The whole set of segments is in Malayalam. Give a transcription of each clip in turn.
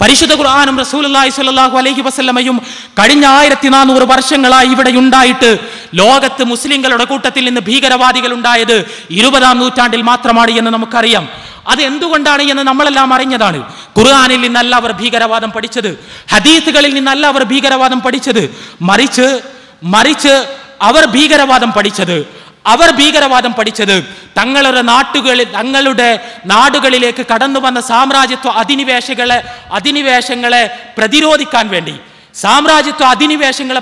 പരിശുദ്ധ ഖുർആനും റസൂലുള്ളാഹി സ്വല്ലല്ലാഹു അലൈഹി വസല്ലമയും കഴിഞ്ഞ 1400 വർഷങ്ങളായി ഇവിടെ ഉണ്ടായിട്ട് ലോകത്ത് മുസ്ലിങ്ങളുടെ കൂട്ടത്തിൽ നിന്ന് ഭീകരവാദികൾ ഉണ്ടായത് 20-ാം നൂറ്റാണ്ടിൽ മാത്രമാണ് എന്ന് നമുക്കറിയാം. അത് എന്തുകൊണ്ടാണ് എന്ന് നമ്മളെല്ലാം അറിഞ്ഞതാണ്. ഖുർആനിൽ നിന്നല്ല അവർ ഭീകരവാദം പഠിച്ചത്, ഹദീസുകളിൽ നിന്നല്ല അവർ ഭീകരവാദം പഠിച്ചത്, മറിച്ച് അവർ ഭീകരവാദം പഠിച്ചത് തങ്ങളുടെ നാടുകളിലേക്ക് കടന്നു വന്ന സാമ്രാജ്യത്വ അധിനിവേശങ്ങളെ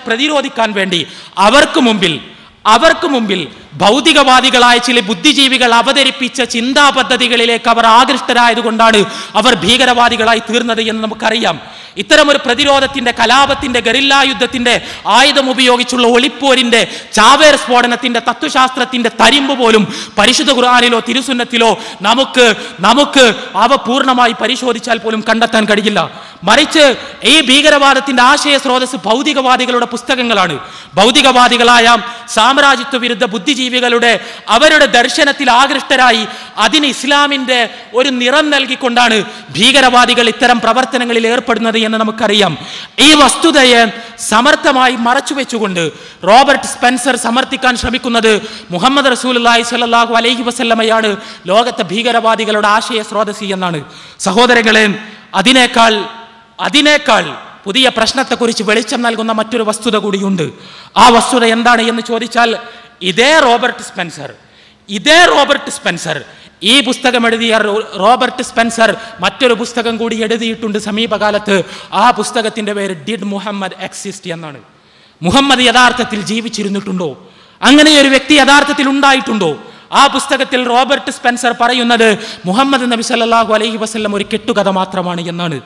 പ്രതിരോധിക്കാൻ വേണ്ടി അവർക്ക് മുമ്പിൽ ഭൗതികവാദികളായ ചില ബുദ്ധിജീവികൾ അവതരിപ്പിച്ച ചിന്താ പദ്ധതികളിലേക്ക് അവർ ആകൃഷ്ടരായതുകൊണ്ടാണ് അവർ ഭീകരവാദികളായി തീർന്നത് എന്ന് നമുക്കറിയാം. ഇത്തരമൊരു പ്രതിരോധത്തിന്റെ, കലാപത്തിന്റെ, ഗറില്ലാ യുദ്ധത്തിന്റെ, ആയുധം ഉപയോഗിച്ചുള്ള ഒളിപ്പോരിന്റെ, ചാവേർ സ്ഫോടനത്തിന്റെ, തത്വശാസ്ത്രത്തിന്റെ തരിമ്പ് പോലും പരിശുദ്ധ ഖുർആനിലോ തിരുസുന്നത്തിലോ നമുക്ക് അവ പൂർണ്ണമായി പരിശോധിച്ചാൽ പോലും കണ്ടെത്താൻ കഴിയില്ല. മറിച്ച് ഈ ഭീകരവാദത്തിന്റെ ആശയ സ്രോതസ് ഭൗതികവാദികളുടെ പുസ്തകങ്ങളാണ്. ഭൗതികവാദികളായ സാമ്രാജ്യത്വ വിരുദ്ധ ബുദ്ധിജീവികളുടെ അവരുടെ ദർശനത്തിൽ ആകൃഷ്ടരായി അതിന് ഇസ്ലാമിന്റെ ഒരു നിറം നൽകിക്കൊണ്ടാണ് ഭീകരവാദികൾ ഇത്തരം പ്രവർത്തനങ്ങളിൽ ഏർപ്പെടുന്നത് എന്ന് നമുക്കറിയാം. ഈ വസ്തുതയെ സമർത്ഥമായി മറച്ചുവെച്ചുകൊണ്ട് റോബർട്ട് സ്പെൻസർ സമർത്ഥിക്കാൻ ശ്രമിക്കുന്നത് മുഹമ്മദ് റസൂലുള്ളാഹി സ്വല്ലല്ലാഹു അലൈഹി വസല്ലമയാണ് ലോകത്തെ ഭീകരവാദികളുടെ ആശയ സ്രോതസ് എന്നാണ്. സഹോദരങ്ങളെ, അതിനേക്കാൾ പുതിയ പ്രശ്നത്തെക്കുറിച്ച് വെളിച്ചം നൽകുന്ന മറ്റൊരു വസ്തുത കൂടിയുണ്ട്. ആ വസ്തുത എന്താണ് എന്ന് ചോദിച്ചാൽ, ഇതേ റോബർട്ട് സ്പെൻസർ ഈ പുസ്തകം എഴുതിയ റോബർട്ട് സ്പെൻസർ മറ്റൊരു പുസ്തകം കൂടി എഴുതിയിട്ടുണ്ട് സമീപകാലത്ത്. ആ പുസ്തകത്തിന്റെ പേര് ഡിഡ് മുഹമ്മദ് എക്സിസ്റ്റ് എന്നാണ്. മുഹമ്മദ് യഥാർത്ഥത്തിൽ ജീവിച്ചിരുന്നിട്ടുണ്ടോ? അങ്ങനെ ഒരു വ്യക്തി യഥാർത്ഥത്തിൽ ഉണ്ടായിട്ടുണ്ടോ? ആ പുസ്തകത്തിൽ റോബർട്ട് സ്പെൻസർ പറയുന്നത് മുഹമ്മദ് നബി സല്ലല്ലാഹു അലൈഹി വസല്ലം ഒരു കെട്ടുകഥ മാത്രമാണ് എന്നാണ്.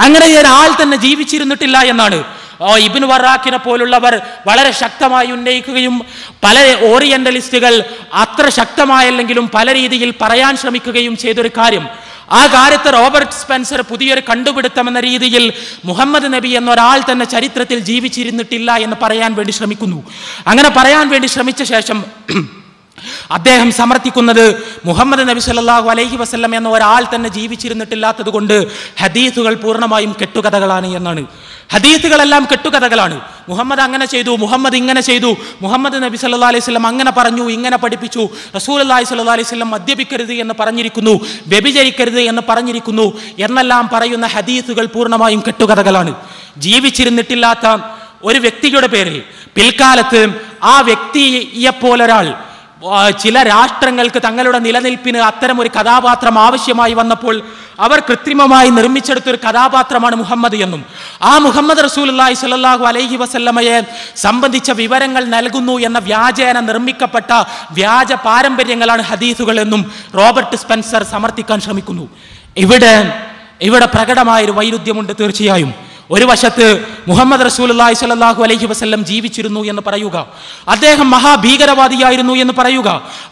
അങ്ങനെ ഒരാൾ തന്നെ ജീവിച്ചിരുന്നിട്ടില്ല എന്നാണ്. ഇബ്നു വറാഖിനെ പോലുള്ളവർ വളരെ ശക്തമായി ഉന്നയിക്കുകയും പല ഓറിയന്റലിസ്റ്റുകൾ അത്ര ശക്തമായല്ലെങ്കിലും പല രീതിയിൽ പറയാൻ ശ്രമിക്കുകയും ചെയ്തൊരു കാര്യം. ആ കാര്യത്തെ റോബർട്ട് സ്പെൻസർ പുതിയൊരു കണ്ടുപിടുത്തം എന്ന രീതിയിൽ മുഹമ്മദ് നബി എന്നൊരാൾ തന്നെ ചരിത്രത്തിൽ ജീവിച്ചിരുന്നിട്ടില്ല എന്ന് പറയാൻ വേണ്ടി ശ്രമിക്കുന്നു. അങ്ങനെ പറയാൻ വേണ്ടി ശ്രമിച്ച ശേഷം അദ്ദേഹം സമർത്ഥിക്കുന്നത് മുഹമ്മദ് നബി സല്ലല്ലാഹു അലൈഹി വസല്ലം എന്ന ഒരാൾ തന്നെ ജീവിച്ചിരുന്നിട്ടില്ലാത്തത് കൊണ്ട് ഹദീസുകൾ പൂർണ്ണമായും കെട്ടുകഥകളാണ് എന്നാണ്. ഹദീസുകളെല്ലാം കെട്ടുകഥകളാണ്. മുഹമ്മദ് അങ്ങനെ ചെയ്തു, മുഹമ്മദ് ഇങ്ങനെ ചെയ്തു, മുഹമ്മദ് നബി സല്ലല്ലാഹു അലൈഹി വസല്ലം അങ്ങനെ പറഞ്ഞു, ഇങ്ങനെ പഠിപ്പിച്ചു, റസൂലുള്ളാഹി സ്വല്ലല്ലാഹു അലൈഹി വസല്ലം മദ്യപിക്കരുത് എന്ന് പറഞ്ഞിരിക്കുന്നു, വ്യഭിചരിക്കരുത് എന്ന് പറഞ്ഞിരിക്കുന്നു എന്നെല്ലാം പറയുന്ന ഹദീസുകൾ പൂർണ്ണമായും കെട്ടുകഥകളാണ്. ജീവിച്ചിരുന്നിട്ടില്ലാത്ത ഒരു വ്യക്തിയുടെ പേരിൽ പിൽക്കാലത്ത് ആ വ്യക്തിയെപ്പോലൊരാൾ ചില രാഷ്ട്രങ്ങൾക്ക് തങ്ങളുടെ നിലനിൽപ്പിന് അത്തരം ഒരു കഥാപാത്രം ആവശ്യമായി വന്നപ്പോൾ അവർ കൃത്രിമമായി നിർമ്മിച്ചെടുത്തൊരു കഥാപാത്രമാണ് മുഹമ്മദ് എന്നും ആ മുഹമ്മദ് റസൂലുള്ളാഹി സ്വല്ലല്ലാഹു അലൈഹി വസല്ലമയെ സംബന്ധിച്ച വിവരങ്ങൾ നൽകുന്നു എന്ന വ്യാജേന നിർമ്മിക്കപ്പെട്ട വ്യാജ പാരമ്പര്യങ്ങളാണ് ഹദീസുകൾ എന്നും റോബർട്ട് സ്പെൻസർ സമർത്ഥിക്കാൻ ശ്രമിക്കുന്നു. ഇവിടെ പ്രകടമായൊരു വൈരുദ്ധ്യമുണ്ട്. തീർച്ചയായും ഒരു വശത്ത് മുഹമ്മദ് റസൂലുള്ളാഹി സ്വല്ലല്ലാഹു അലൈഹി വസല്ലം ജീവിച്ചിരുന്നു എന്ന് പറയുക, അദ്ദേഹം മഹാഭീകരവാദിയായിരുന്നു എന്ന് പറയുക,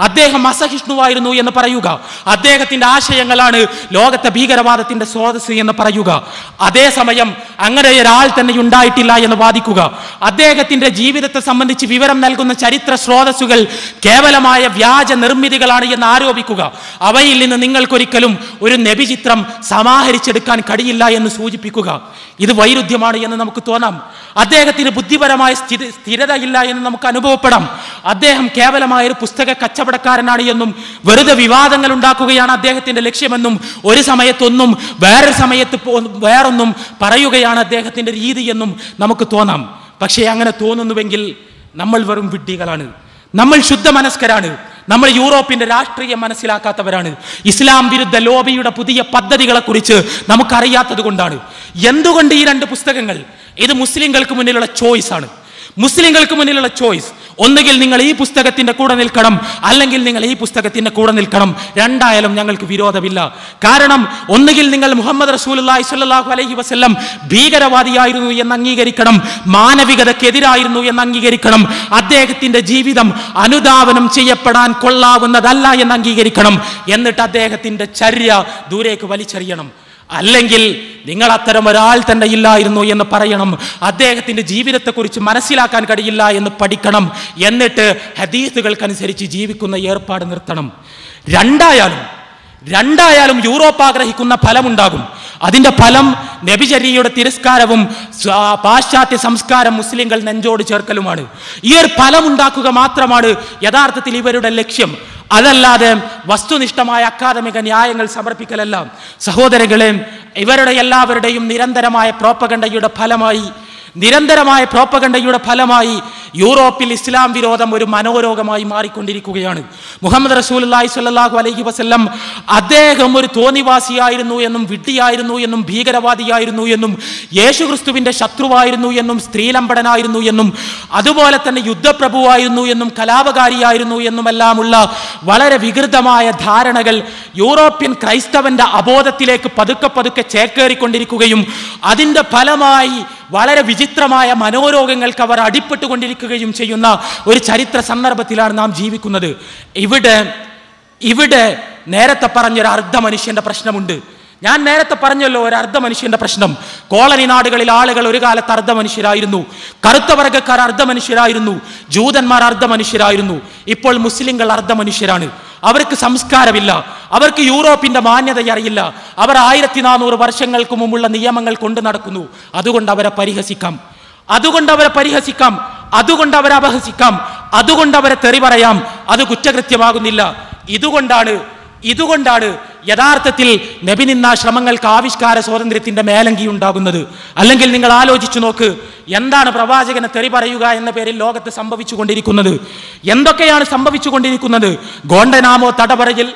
അദ്ദേഹം അസഹിഷ്ണുവായിരുന്നു എന്ന് പറയുക, അദ്ദേഹത്തിന്റെ ആശയങ്ങളാണ് ലോകത്തെ ഭീകരവാദത്തിന്റെ സ്രോതസ് എന്ന് പറയുക, അതേസമയം അങ്ങനെ ഒരാൾ തന്നെ ഉണ്ടായിട്ടില്ല എന്ന് വാദിക്കുക, അദ്ദേഹത്തിന്റെ ജീവിതത്തെ സംബന്ധിച്ച് വിവരം നൽകുന്ന ചരിത്ര സ്രോതസ്സുകൾ കേവലമായ വ്യാജ നിർമ്മിതികളാണ് എന്ന് ആരോപിക്കുക, അവയിൽ നിന്ന് നിങ്ങൾക്കൊരിക്കലും ഒരു നബി ചിത്രം സമാഹരിച്ചെടുക്കാൻ കഴിയില്ല എന്ന് സൂചിപ്പിക്കുക. ഇത് വൈരുദ്ധ്യമാണ് എന്ന് നമുക്ക് തോന്നാം. അദ്ദേഹത്തിന് ബുദ്ധിപരമായ സ്ഥിരതയില്ല എന്ന് നമുക്ക് അനുഭവപ്പെടാം. അദ്ദേഹം കേവലമായ ഒരു പുസ്തക കച്ചവടക്കാരനാണ് എന്നും വെറുതെ വിവാദങ്ങൾ ഉണ്ടാക്കുകയാണ് അദ്ദേഹത്തിന്റെ ലക്ഷ്യമെന്നും ഒരു സമയത്തൊന്നും വേറൊരു സമയത്ത് വേറൊന്നും പറയുകയാണ് അദ്ദേഹത്തിന്റെ രീതി എന്നും നമുക്ക് തോന്നാം. പക്ഷേ അങ്ങനെ തോന്നുന്നുവെങ്കിൽ നമ്മൾ വെറും വിഡ്ഢികളാണ്, നമ്മൾ ശുദ്ധമനസ്കരാണ്, നമ്മൾ യൂറോപ്പിന്റെ രാഷ്ട്രീയം മനസ്സിലാക്കാത്തവരാണ്, ഇസ്ലാം വിരുദ്ധ ലോബിയുടെ പുതിയ പദ്ധതികളെ കുറിച്ച് നമുക്കറിയാത്തത് കൊണ്ടാണ്. എന്തുകൊണ്ട് ഈ രണ്ട് പുസ്തകങ്ങൾ? ഇത് മുസ്ലിങ്ങൾക്ക് മുന്നിലുള്ള ചോയ്സ് ആണ്. മുസ്ലിങ്ങൾക്ക് മുന്നിലുള്ള ചോയ്സ്. ഒന്നുകിൽ നിങ്ങൾ ഈ പുസ്തകത്തിന്റെ കൂടെ നിൽക്കണം, അല്ലെങ്കിൽ നിങ്ങൾ ഈ പുസ്തകത്തിന്റെ കൂടെ നിൽക്കണം. രണ്ടായാലും ഞങ്ങൾക്ക് വിരോധമില്ല. കാരണം ഒന്നുകിൽ നിങ്ങൾ മുഹമ്മദ് റസൂലുള്ളാഹി സ്വല്ലല്ലാഹു അലൈഹി വസല്ലം ഭീകരവാദിയായിരുന്നു എന്ന് അംഗീകരിക്കണം, മാനവികതയ്ക്കെതിരായിരുന്നു എന്ന് അംഗീകരിക്കണം, അദ്ദേഹത്തിന്റെ ജീവിതം അനുധാവനം ചെയ്യപ്പെടാൻ കൊള്ളാവുന്നതല്ല എന്ന് അംഗീകരിക്കണം, എന്നിട്ട് അദ്ദേഹത്തിന്റെ ചര്യ ദൂരേക്ക് വലിച്ചെറിയണം. അല്ലെങ്കിൽ നിങ്ങൾ അത്തരം ഒരാൾ തന്നെ ഇല്ലായിരുന്നു എന്ന് പറയണം, അദ്ദേഹത്തിന്റെ ജീവിതത്തെക്കുറിച്ച് മനസ്സിലാക്കാൻ കഴിയില്ല എന്ന് പഠിക്കണം, എന്നിട്ട് ഹദീസുകൾക്കനുസരിച്ച് ജീവിക്കുന്ന ഏർപ്പാട് നിർത്തണം. രണ്ടായാലും യൂറോപ്പ് ആഗ്രഹിക്കുന്ന ഫലമുണ്ടാകും. അതിന്റെ ഫലം നബിചര്യയുടെ തിരസ്കാരവും പാശ്ചാത്യ സംസ്കാരം മുസ്ലിങ്ങൾ നെഞ്ചോട് ചേർക്കലുമാണ്. ഈ ഒരു ഫലം ഉണ്ടാക്കുക മാത്രമാണ് യഥാർത്ഥത്തിൽ ഇവരുടെ ലക്ഷ്യം. അതല്ലാതെ വസ്തുനിഷ്ഠമായ അക്കാദമിക ന്യായങ്ങൾ സമർപ്പിക്കലല്ല. സഹോദരങ്ങളെ, ഇവരുടെ എല്ലാവരുടെയും നിരന്തരമായ പ്രോപ്പഗണ്ടയുടെ ഫലമായി യൂറോപ്പിൽ ഇസ്ലാം വിരോധം ഒരു മനോരോഗമായി മാറിക്കൊണ്ടിരിക്കുകയാണ്. മുഹമ്മദ് റസൂലുള്ളാഹി സ്വല്ലല്ലാഹു അലൈഹി വസല്ലം അദ്ദേഹം ഒരു തോന്നിവാസിയായിരുന്നു എന്നും വിഡ്ഢിയായിരുന്നു എന്നും ഭീകരവാദിയായിരുന്നു എന്നും യേശുക്രിസ്തുവിന്റെ ശത്രുവായിരുന്നു എന്നും സ്ത്രീലമ്പടനായിരുന്നു എന്നും അതുപോലെ തന്നെ യുദ്ധപ്രഭുവായിരുന്നു എന്നും കലാപകാരിയായിരുന്നു എന്നുമെല്ലാമുള്ള വളരെ വികൃതമായ ധാരണകൾ യൂറോപ്യൻ ക്രൈസ്തവന്റെ അബോധത്തിലേക്ക് പതുക്കെ ചേക്കേറിക്കൊണ്ടിരിക്കുകയും അതിന്റെ ഫലമായി വളരെ വിചിത്രമായ മനോരോഗങ്ങൾക്ക് അവർ അടിപ്പെട്ടുകൊണ്ടിരിക്കുകയും ചെയ്യുന്ന ഒരു ചരിത്ര സന്ദർഭത്തിലാണ് നാം ജീവിക്കുന്നത്. ഇവിടെ നേരത്തെ പറഞ്ഞൊരു അർദ്ധ മനുഷ്യന്റെ പ്രശ്നമുണ്ട്. ഞാൻ നേരത്തെ പറഞ്ഞല്ലോ, ഒരു അർദ്ധ മനുഷ്യന്റെ പ്രശ്നം. കോളനി നാടുകളിൽ ആളുകൾ ഒരു കാലത്ത് അർദ്ധ മനുഷ്യരായിരുന്നു, കറുത്ത വർഗ്ഗക്കാർ അർദ്ധ മനുഷ്യരായിരുന്നു, ജൂതന്മാർ അർദ്ധ മനുഷ്യരായിരുന്നു. ഇപ്പോൾ മുസ്ലിങ്ങൾ അർദ്ധ മനുഷ്യരാണ്. അവർക്ക് സംസ്കാരമില്ല, അവർക്ക് യൂറോപ്പിന്റെ മാന്യത അറിയില്ല. അവർ 1400 വർഷങ്ങൾക്ക് മുമ്പുള്ള നിയമങ്ങൾ കൊണ്ട് നടക്കുന്നു. അതുകൊണ്ട് അവരെ പരിഹസിക്കാം, അതുകൊണ്ട് അവരെ അപഹസിക്കാം, അതുകൊണ്ട് അവരെ തെറി പറയാം. അത് കുറ്റകൃത്യമാകുന്നില്ല. ഇതുകൊണ്ടാണ് യഥാർത്ഥത്തിൽ നബി നിന്ന ശ്രമങ്ങൾക്ക് ആവിഷ്കാര സ്വാതന്ത്ര്യത്തിന്റെ മേലങ്കി ഉണ്ടാകുന്നത്. അല്ലെങ്കിൽ നിങ്ങൾ ആലോചിച്ചു നോക്ക്, എന്താണ് പ്രവാചകനെ തെറി പറയുക എന്ന പേരിൽ ലോകത്ത് സംഭവിച്ചുകൊണ്ടിരിക്കുന്നത്? എന്തൊക്കെയാണ് സംഭവിച്ചുകൊണ്ടിരിക്കുന്നത്? ഗോണ്ടനാമോ തടവറയിൽ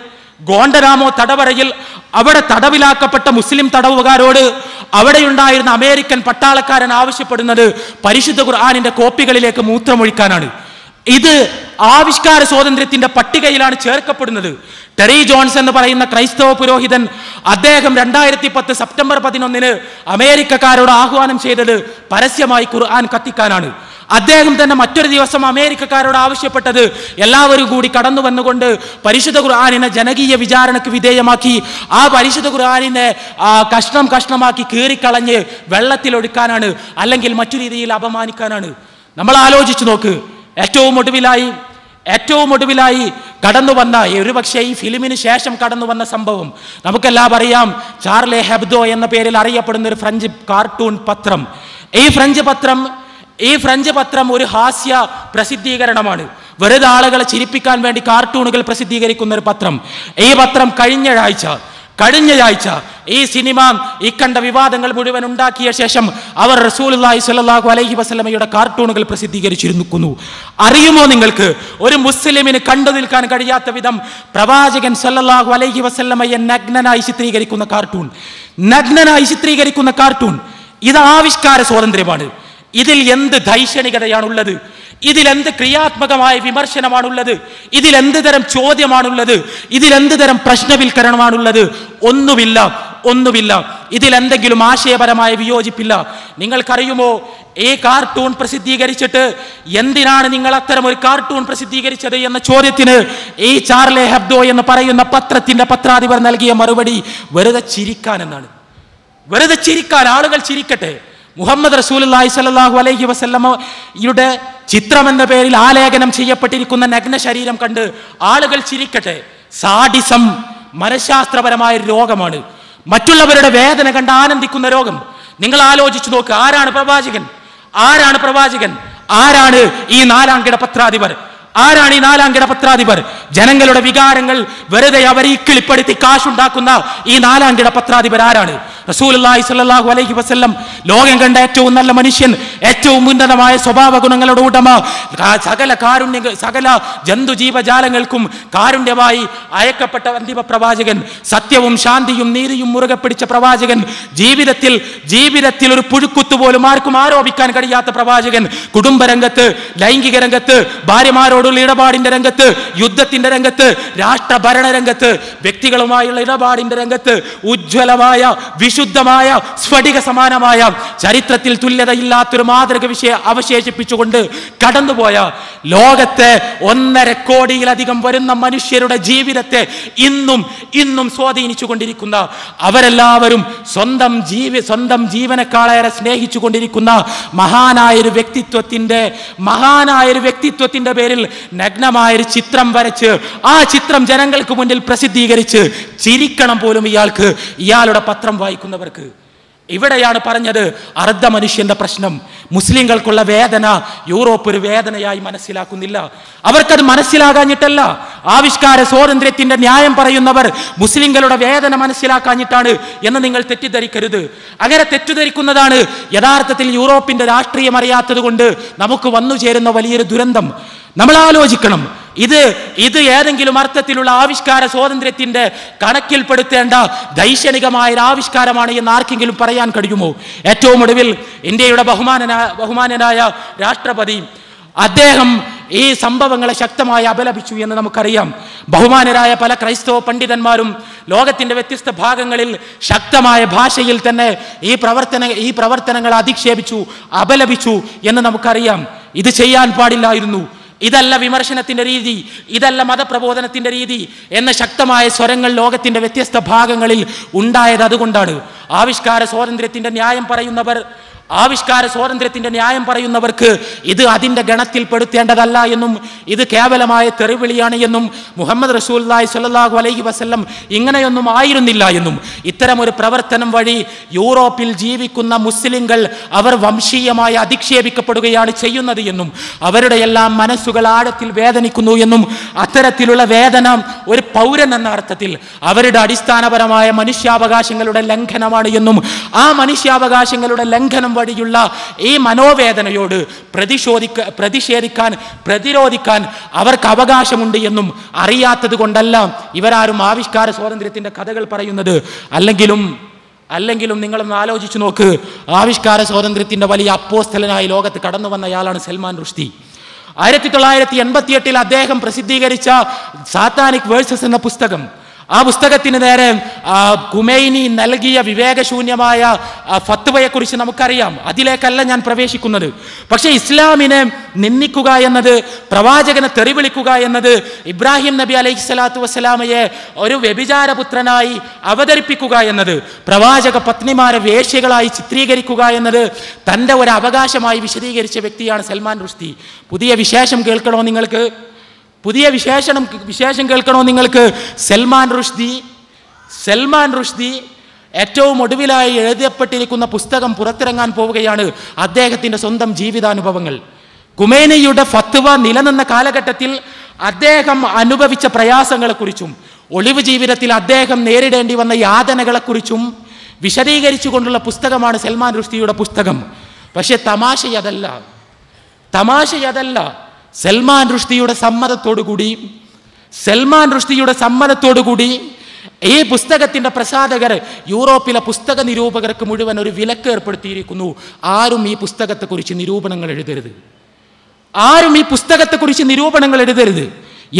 അവിടെ തടവിലാക്കപ്പെട്ട മുസ്ലിം തടവുകാരോട് അവിടെയുണ്ടായിരുന്ന അമേരിക്കൻ പട്ടാളക്കാരൻ ആവശ്യപ്പെടുന്നത് പരിശുദ്ധ ഖുർആനിന്റെ കോപ്പികളിലേക്ക് മൂത്രമൊഴിക്കാനാണ്. ഇത് ആവിഷ്കാര സ്വാതന്ത്ര്യത്തിന്റെ പട്ടികയിലാണ് ചേർക്കപ്പെടുന്നത്. ടെറി ജോൺസ് എന്ന് പറയുന്ന ക്രൈസ്തവ പുരോഹിതൻ, അദ്ദേഹം 2010 സെപ്റ്റംബർ 11 അമേരിക്കക്കാരോട് ആഹ്വാനം ചെയ്തത് പരസ്യമായി ഖുർആൻ കത്തിക്കാനാണ്. അദ്ദേഹം തന്നെ മറ്റൊരു ദിവസം അമേരിക്കക്കാരോട് ആവശ്യപ്പെട്ടത് എല്ലാവരും കൂടി കടന്നു വന്നുകൊണ്ട് പരിശുദ്ധ ഖുർആനിനെ ജനകീയ വിചാരണക്ക് വിധേയമാക്കി ആ പരിശുദ്ധ ഖുർആനിനെ കഷ്ണമാക്കി കീറിക്കളഞ്ഞ് വെള്ളത്തിലൊടുക്കാനാണ്, അല്ലെങ്കിൽ മറ്റു രീതിയിൽ അപമാനിക്കാനാണ്. നമ്മൾ ആലോചിച്ചു നോക്ക്. ഏറ്റവും ഒടുവിലായി കടന്നു വന്ന, ഒരുപക്ഷെ ഈ ഫിലിമിന് ശേഷം കടന്നു വന്ന സംഭവം നമുക്കെല്ലാം അറിയാം. ചാർലി ഹെബ്ദോ എന്ന പേരിൽ അറിയപ്പെടുന്ന ഒരു ഫ്രഞ്ച് കാർട്ടൂൺ പത്രം. ഈ ഫ്രഞ്ച് പത്രം ഒരു ഹാസ്യ പ്രസിദ്ധീകരണമാണ്. വെറുതെ ആളുകളെ ചിരിപ്പിക്കാൻ വേണ്ടി കാർട്ടൂണുകൾ പ്രസിദ്ധീകരിക്കുന്ന ഒരു പത്രം. ഈ പത്രം കഴിഞ്ഞ ആഴ്ച ഈ സിനിമ കണ്ട വിവാദങ്ങൾ മുഴുവൻ ഉണ്ടാക്കിയ ശേഷം അവർ റസൂലുള്ളാഹി സ്വല്ലല്ലാഹു അലൈഹി വസല്ലമയുടെ കാർട്ടൂണുകൾ പ്രസിദ്ധീകരിച്ചിരിക്കുന്നു. അറിയുമോ നിങ്ങൾക്ക്, ഒരു മുസ്ലിമിന് കണ്ടു നിൽക്കാൻ കഴിയാത്ത വിധം പ്രവാചകൻ സ്വല്ലല്ലാഹു അലൈഹി വസല്ലമയെ നഗ്നനായി ചിത്രീകരിക്കുന്ന കാർട്ടൂൺ. ഇത് ആവിഷ്കാര സ്വാതന്ത്ര്യമാണ്. ഇതിൽ എന്ത് ധൈഷണികതയാണുള്ളത്? ഇതിലെന്ത് ക്രിയാത്മകമായ വിമർശനമാണുള്ളത്? ഇതിലെന്ത് തരം ചോദ്യമാണുള്ളത്? ഇതിലെന്ത് തരം പ്രശ്നവൽക്കരണമാണുള്ളത്? ഒന്നുമില്ല. ഇതിലെന്തെങ്കിലും ആശയപരമായ വിയോജിപ്പില്ല. നിങ്ങൾക്കറിയുമോ, ഈ കാർട്ടൂൺ പ്രസിദ്ധീകരിച്ചിട്ട് എന്തിനാണ് നിങ്ങൾ അത്തരം ഒരു കാർട്ടൂൺ പ്രസിദ്ധീകരിച്ചത് എന്ന ചോദ്യത്തിന് ഈ ചാർലി ഹെബ്ദോ എന്ന് പറയുന്ന പത്രത്തിന്റെ പത്രാധിപർ നൽകിയ മറുപടി വെറുതെ ചിരിക്കാൻ എന്നാണ്. വെറുതെ ചിരിക്കാൻ, ആളുകൾ ചിരിക്കട്ടെ. മുഹമ്മദ് റസൂലുള്ളാഹി സ്വല്ലല്ലാഹു അലൈഹി വസല്ലമയുടെ ചിത്രം എന്ന പേരിൽ ആലേഖനം ചെയ്യപ്പെട്ടിരിക്കുന്ന നഗ്ന ശരീരം കണ്ട് ആളുകൾ ചിരിക്കട്ടെ. സാഡിസം മനഃശാസ്ത്രപരമായ രോഗമാണ്. മറ്റുള്ളവരുടെ വേദന കണ്ട് ആനന്ദിക്കുന്ന രോഗം. നിങ്ങൾ ആലോചിച്ചു നോക്ക്, ആരാണ് പ്രവാചകൻ? ആരാണ് ഈ നാലാംകിട പത്രാധിപർ? ജനങ്ങളുടെ വികാരങ്ങൾ വെറുതെ അവരെ കിളിപ്പെടുത്തി കാശുണ്ടാക്കുന്ന ഈ നാലാംകിട പത്രാധിപർ ആരാണ്? റസൂലുള്ളാഹി സ്വല്ലല്ലാഹു അലൈഹി വസല്ലം ലോകം കണ്ട ഏറ്റവും നല്ല മനുഷ്യൻ, ഏറ്റവും ഉന്നതമായ സ്വഭാവ ഗുണങ്ങളുടെ ഉടമ, സകല ജന്തുജീവജാലങ്ങൾക്കും കാരുണ്യമായി അയക്കപ്പെട്ട അന്തിമ പ്രവാചകൻ, സത്യവും ശാന്തിയും നീതിയും മുറുകെ പിടിച്ച പ്രവാചകൻ, ജീവിതത്തിൽ ഒരു പുഴുക്കുത്തു പോലും ആർക്കും ആരോപിക്കാൻ കഴിയാത്ത പ്രവാചകൻ, കുടുംബരംഗത്ത്, ലൈംഗിക രംഗത്ത്, ഭാര്യമാരോടുള്ള ഇടപാടിന്റെ രംഗത്ത്, യുദ്ധത്തിന്റെ രംഗത്ത്, രാഷ്ട്രഭരണ രംഗത്ത്, വ്യക്തികളുമായുള്ള ഇടപാടിന്റെ രംഗത്ത് ഉജ്ജ്വലമായ വിശുദ്ധമായ സ്ഫടിക സമാനമായ ചരിത്രത്തിൽ തുല്യതയില്ലാത്തൊരു മാതൃക അവശേഷിപ്പിച്ചുകൊണ്ട് കടന്നുപോയ ലോകത്തെ 1.5 കോടിയിലധികം വരുന്ന മനുഷ്യരുടെ ജീവിതത്തെ ഇന്നും സ്വാധീനിച്ചു കൊണ്ടിരിക്കുന്ന, അവരെല്ലാവരും സ്വന്തം ജീവനക്കാളേറെ സ്നേഹിച്ചു കൊണ്ടിരിക്കുന്ന മഹാനായൊരു വ്യക്തിത്വത്തിന്റെ പേരിൽ നഗ്നമായൊരു ചിത്രം വരച്ച് ആ ചിത്രം ജനങ്ങൾക്ക് മുന്നിൽ പ്രസിദ്ധീകരിച്ച് ചിരിക്കണം പോലും ഇയാളുടെ പത്രം വായിക്കുന്നവർക്ക്. ഇവിടെയാണ് പറഞ്ഞത് അർദ്ധ മനുഷ്യന്റെ പ്രശ്നം. മുസ്ലിങ്ങൾക്കുള്ള വേദന യൂറോപ്പ് ഒരു വേദനയായി മനസ്സിലാക്കുന്നില്ല. അവർക്കത് മനസ്സിലാകാഞ്ഞിട്ടല്ല. ആവിഷ്കാര സ്വാതന്ത്ര്യത്തിന്റെ ന്യായം പറയുന്നവർ മുസ്ലിങ്ങളുടെ വേദന മനസ്സിലാക്കാഞ്ഞിട്ടാണ് എന്ന് നിങ്ങൾ തെറ്റിദ്ധരിക്കരുത്. അങ്ങനെ തെറ്റിദ്ധരിക്കുന്നതാണ് യഥാർത്ഥത്തിൽ യൂറോപ്പിന്റെ രാഷ്ട്രീയം അറിയാത്തത് കൊണ്ട് നമുക്ക് വന്നു ചേരുന്ന വലിയൊരു ദുരന്തം. നമ്മൾ ആലോചിക്കണം, ഇത് ഏതെങ്കിലും അർത്ഥത്തിലുള്ള ആവിഷ്കാര സ്വാതന്ത്ര്യത്തിന്റെ കണക്കിൽപ്പെടുത്തേണ്ട ദൈക്ഷണികമായ ഒരു ആവിഷ്കാരമാണ് എന്ന് ആർക്കെങ്കിലും പറയാൻ കഴിയുമോ? ഏറ്റവും ഒടുവിൽ ഇന്ത്യയുടെ ബഹുമാനനായ രാഷ്ട്രപതി അദ്ദേഹം ഈ സംഭവങ്ങളെ ശക്തമായി അപലപിച്ചു എന്ന് നമുക്കറിയാം. ബഹുമാനരായ പല ക്രൈസ്തവ പണ്ഡിതന്മാരും ലോകത്തിന്റെ വ്യത്യസ്ത ഭാഗങ്ങളിൽ ശക്തമായ ഭാഷയിൽ തന്നെ ഈ പ്രവർത്തനങ്ങൾ അധിക്ഷേപിച്ചു, അപലപിച്ചു എന്ന് നമുക്കറിയാം. ഇത് ചെയ്യാൻ പാടില്ലായിരുന്നു. ഇതല്ല വിമർശനത്തിന്റെ രീതി, ഇതല്ല മതപ്രബോധനത്തിന്റെ രീതി എന്ന ശക്തമായ സ്വരങ്ങൾ ലോകത്തിന്റെ വ്യത്യസ്ത ഭാഗങ്ങളിൽ ഉണ്ടായത് അതുകൊണ്ടാണ്. ആവിഷ്കാര സ്വാതന്ത്ര്യത്തിന്റെ ന്യായം പറയുന്നവർക്ക് ഇത് അതിൻ്റെ ഗണത്തിൽ പെടുത്തേണ്ടതല്ല എന്നും ഇത് കേവലമായ തെറിവിളിയാണ് എന്നും മുഹമ്മദ് റസൂലുള്ളാഹി സ്വല്ലല്ലാഹു അലൈഹി വസല്ലം ഇങ്ങനെയൊന്നും ആയിരുന്നില്ല എന്നും ഇത്തരമൊരു പ്രവർത്തനം വഴി യൂറോപ്പിൽ ജീവിക്കുന്ന മുസ്ലിങ്ങൾ അവർ വംശീയമായി അധിക്ഷേപിക്കപ്പെടുകയാണ് ചെയ്യുന്നത് എന്നും അവരുടെ എല്ലാം മനസ്സുകൾ ആഴത്തിൽ വേദനിക്കുന്നു എന്നും അത്തരത്തിലുള്ള വേദന ഒരു പൗരൻ എന്ന അർത്ഥത്തിൽ അവരുടെ അടിസ്ഥാനപരമായ മനുഷ്യാവകാശങ്ങളുടെ ലംഘനമാണ് എന്നും ആ മനുഷ്യാവകാശങ്ങളുടെ ലംഘനം വഴിയുള്ള ഈ മനോവേദനയോട് പ്രതിരോധിക്കാൻ അവർക്ക് അവകാശമുണ്ട് എന്നും അറിയാത്തത് കൊണ്ടല്ല ഇവരാരും ആവിഷ്കാര സ്വാതന്ത്ര്യത്തിന്റെ കഥകൾ പറയുന്നത്. അല്ലെങ്കിലും നിങ്ങളൊന്ന് ആലോചിച്ചു നോക്ക്, ആവിഷ്കാര സ്വാതന്ത്ര്യത്തിന്റെ വലിയ അപ്പോസ്തലനായി ലോകത്ത് കടന്നു വന്നയാളാണ് സൽമാൻ റുഷ്ദി. 1988 അദ്ദേഹം പ്രസിദ്ധീകരിച്ച സാത്താനിക് വേഴ്സസ് എന്ന പുസ്തകം, ആ പുസ്തകത്തിന് നേരെ ഖുമൈനി നൽകിയ വിവേകശൂന്യമായ ഫത്വയെക്കുറിച്ച് നമുക്കറിയാം. അതിലേക്കല്ല ഞാൻ പ്രവേശിക്കുന്നത്. പക്ഷേ ഇസ്ലാമിനെ നിന്ദിക്കുക എന്നത്, പ്രവാചകനെ തെറിവിളിക്കുക എന്നത്, ഇബ്രാഹിം നബി അലൈഹി സ്വലാത്തു വസ്സലാമയെ ഒരു വ്യഭിചാരപുത്രനായി അവതരിപ്പിക്കുക എന്നത്, പ്രവാചക പത്നിമാരെ വേശ്യകളായി ചിത്രീകരിക്കുക എന്നത് തൻ്റെ ഒരു അവകാശമായി വിശദീകരിച്ച വ്യക്തിയാണ് സൽമാൻ റുഷ്ദി. പുതിയ വിശേഷം കേൾക്കണോ നിങ്ങൾക്ക്? സൽമാൻ റുഷ്ദി ഏറ്റവും ഒടുവിലായി എഴുതപ്പെട്ടിരിക്കുന്ന പുസ്തകം പുറത്തിറങ്ങാൻ പോവുകയാണ്. അദ്ദേഹത്തിൻ്റെ സ്വന്തം ജീവിതാനുഭവങ്ങൾ. ഖുമൈനിയുടെ ഫത്വ നിലനിന്ന കാലഘട്ടത്തിൽ അദ്ദേഹം അനുഭവിച്ച പ്രയാസങ്ങളെക്കുറിച്ചും ഒളിവ് ജീവിതത്തിൽ അദ്ദേഹം നേരിടേണ്ടി വന്ന യാതനകളെക്കുറിച്ചും വിശദീകരിച്ചുകൊണ്ടുള്ള പുസ്തകമാണ് സൽമാൻ റുഷ്ദിയുടെ പുസ്തകം. പക്ഷെ തമാശയതല്ല. സൽമാൻ റുഷ്ദിയുടെ സമ്മതത്തോടുകൂടി ഈ പുസ്തകത്തിന്റെ പ്രസാധകർ യൂറോപ്പിലെ പുസ്തക നിരൂപകർക്ക് മുഴുവൻ ഒരു വിലക്ക് ഏർപ്പെടുത്തിയിരിക്കുന്നു. ആരും ഈ പുസ്തകത്തെക്കുറിച്ച് നിരൂപണങ്ങൾ എഴുതരുത്.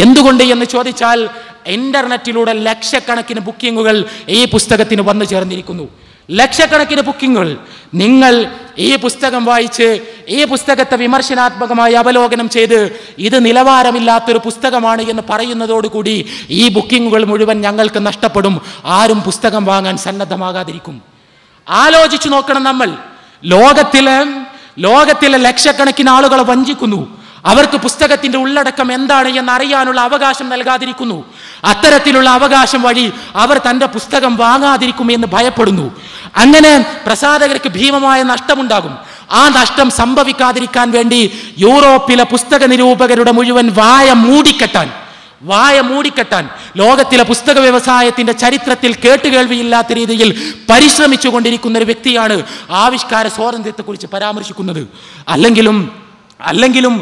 എന്തുകൊണ്ട് എന്ന് ചോദിച്ചാൽ ഇന്റർനെറ്റിലൂടെ ലക്ഷക്കണക്കിന് ബുക്കിങ്ങുകൾ ഈ പുസ്തകത്തിന് വന്നു ചേർന്നിരിക്കുന്നു. ലക്ഷക്കണക്കിന് ബുക്കിങ്ങുകൾ. നിങ്ങൾ ഈ പുസ്തകം വായിച്ച് ഈ പുസ്തകത്തെ വിമർശനാത്മകമായി അവലോകനം ചെയ്ത് ഇത് നിലവാരമില്ലാത്തൊരു പുസ്തകമാണ് എന്ന് പറയുന്നതോടുകൂടി ഈ ബുക്കിങ്ങുകൾ മുഴുവൻ ഞങ്ങൾക്ക് നഷ്ടപ്പെടും. ആരും പുസ്തകം വാങ്ങാൻ സന്നദ്ധമാകാതിരിക്കും. ആലോചിച്ചു നോക്കണം. നമ്മൾ ലോകത്തിലെ ലക്ഷക്കണക്കിന് ആളുകളെ വഞ്ചിക്കുന്നു. അവർക്ക് പുസ്തകത്തിന്റെ ഉള്ളടക്കം എന്താണ് എന്ന് അറിയാനുള്ള അവകാശം നൽകാതിരിക്കുന്നു. അത്തരത്തിലുള്ള അവകാശം വഴി അവർ തൻ്റെ പുസ്തകം വാങ്ങാതിരിക്കും എന്ന് ഭയപ്പെടുന്നു. അങ്ങനെ പ്രസാധകർക്ക് ഭീമമായ നഷ്ടമുണ്ടാകും. ആ നഷ്ടം സംഭവിക്കാതിരിക്കാൻ വേണ്ടി യൂറോപ്പിലെ പുസ്തക നിരൂപകരുടെ മുഴുവൻ വായ മൂടിക്കെട്ടാൻ ലോകത്തിലെ പുസ്തക വ്യവസായത്തിന്റെ ചരിത്രത്തിൽ കേട്ടുകേൾവിയില്ലാത്ത രീതിയിൽ പരിശ്രമിച്ചു കൊണ്ടിരിക്കുന്ന ഒരു വ്യക്തിയാണ് ആവിഷ്കാര സ്വാതന്ത്ര്യത്തെക്കുറിച്ച് പരാമർശിക്കുന്നത്. അല്ലെങ്കിലും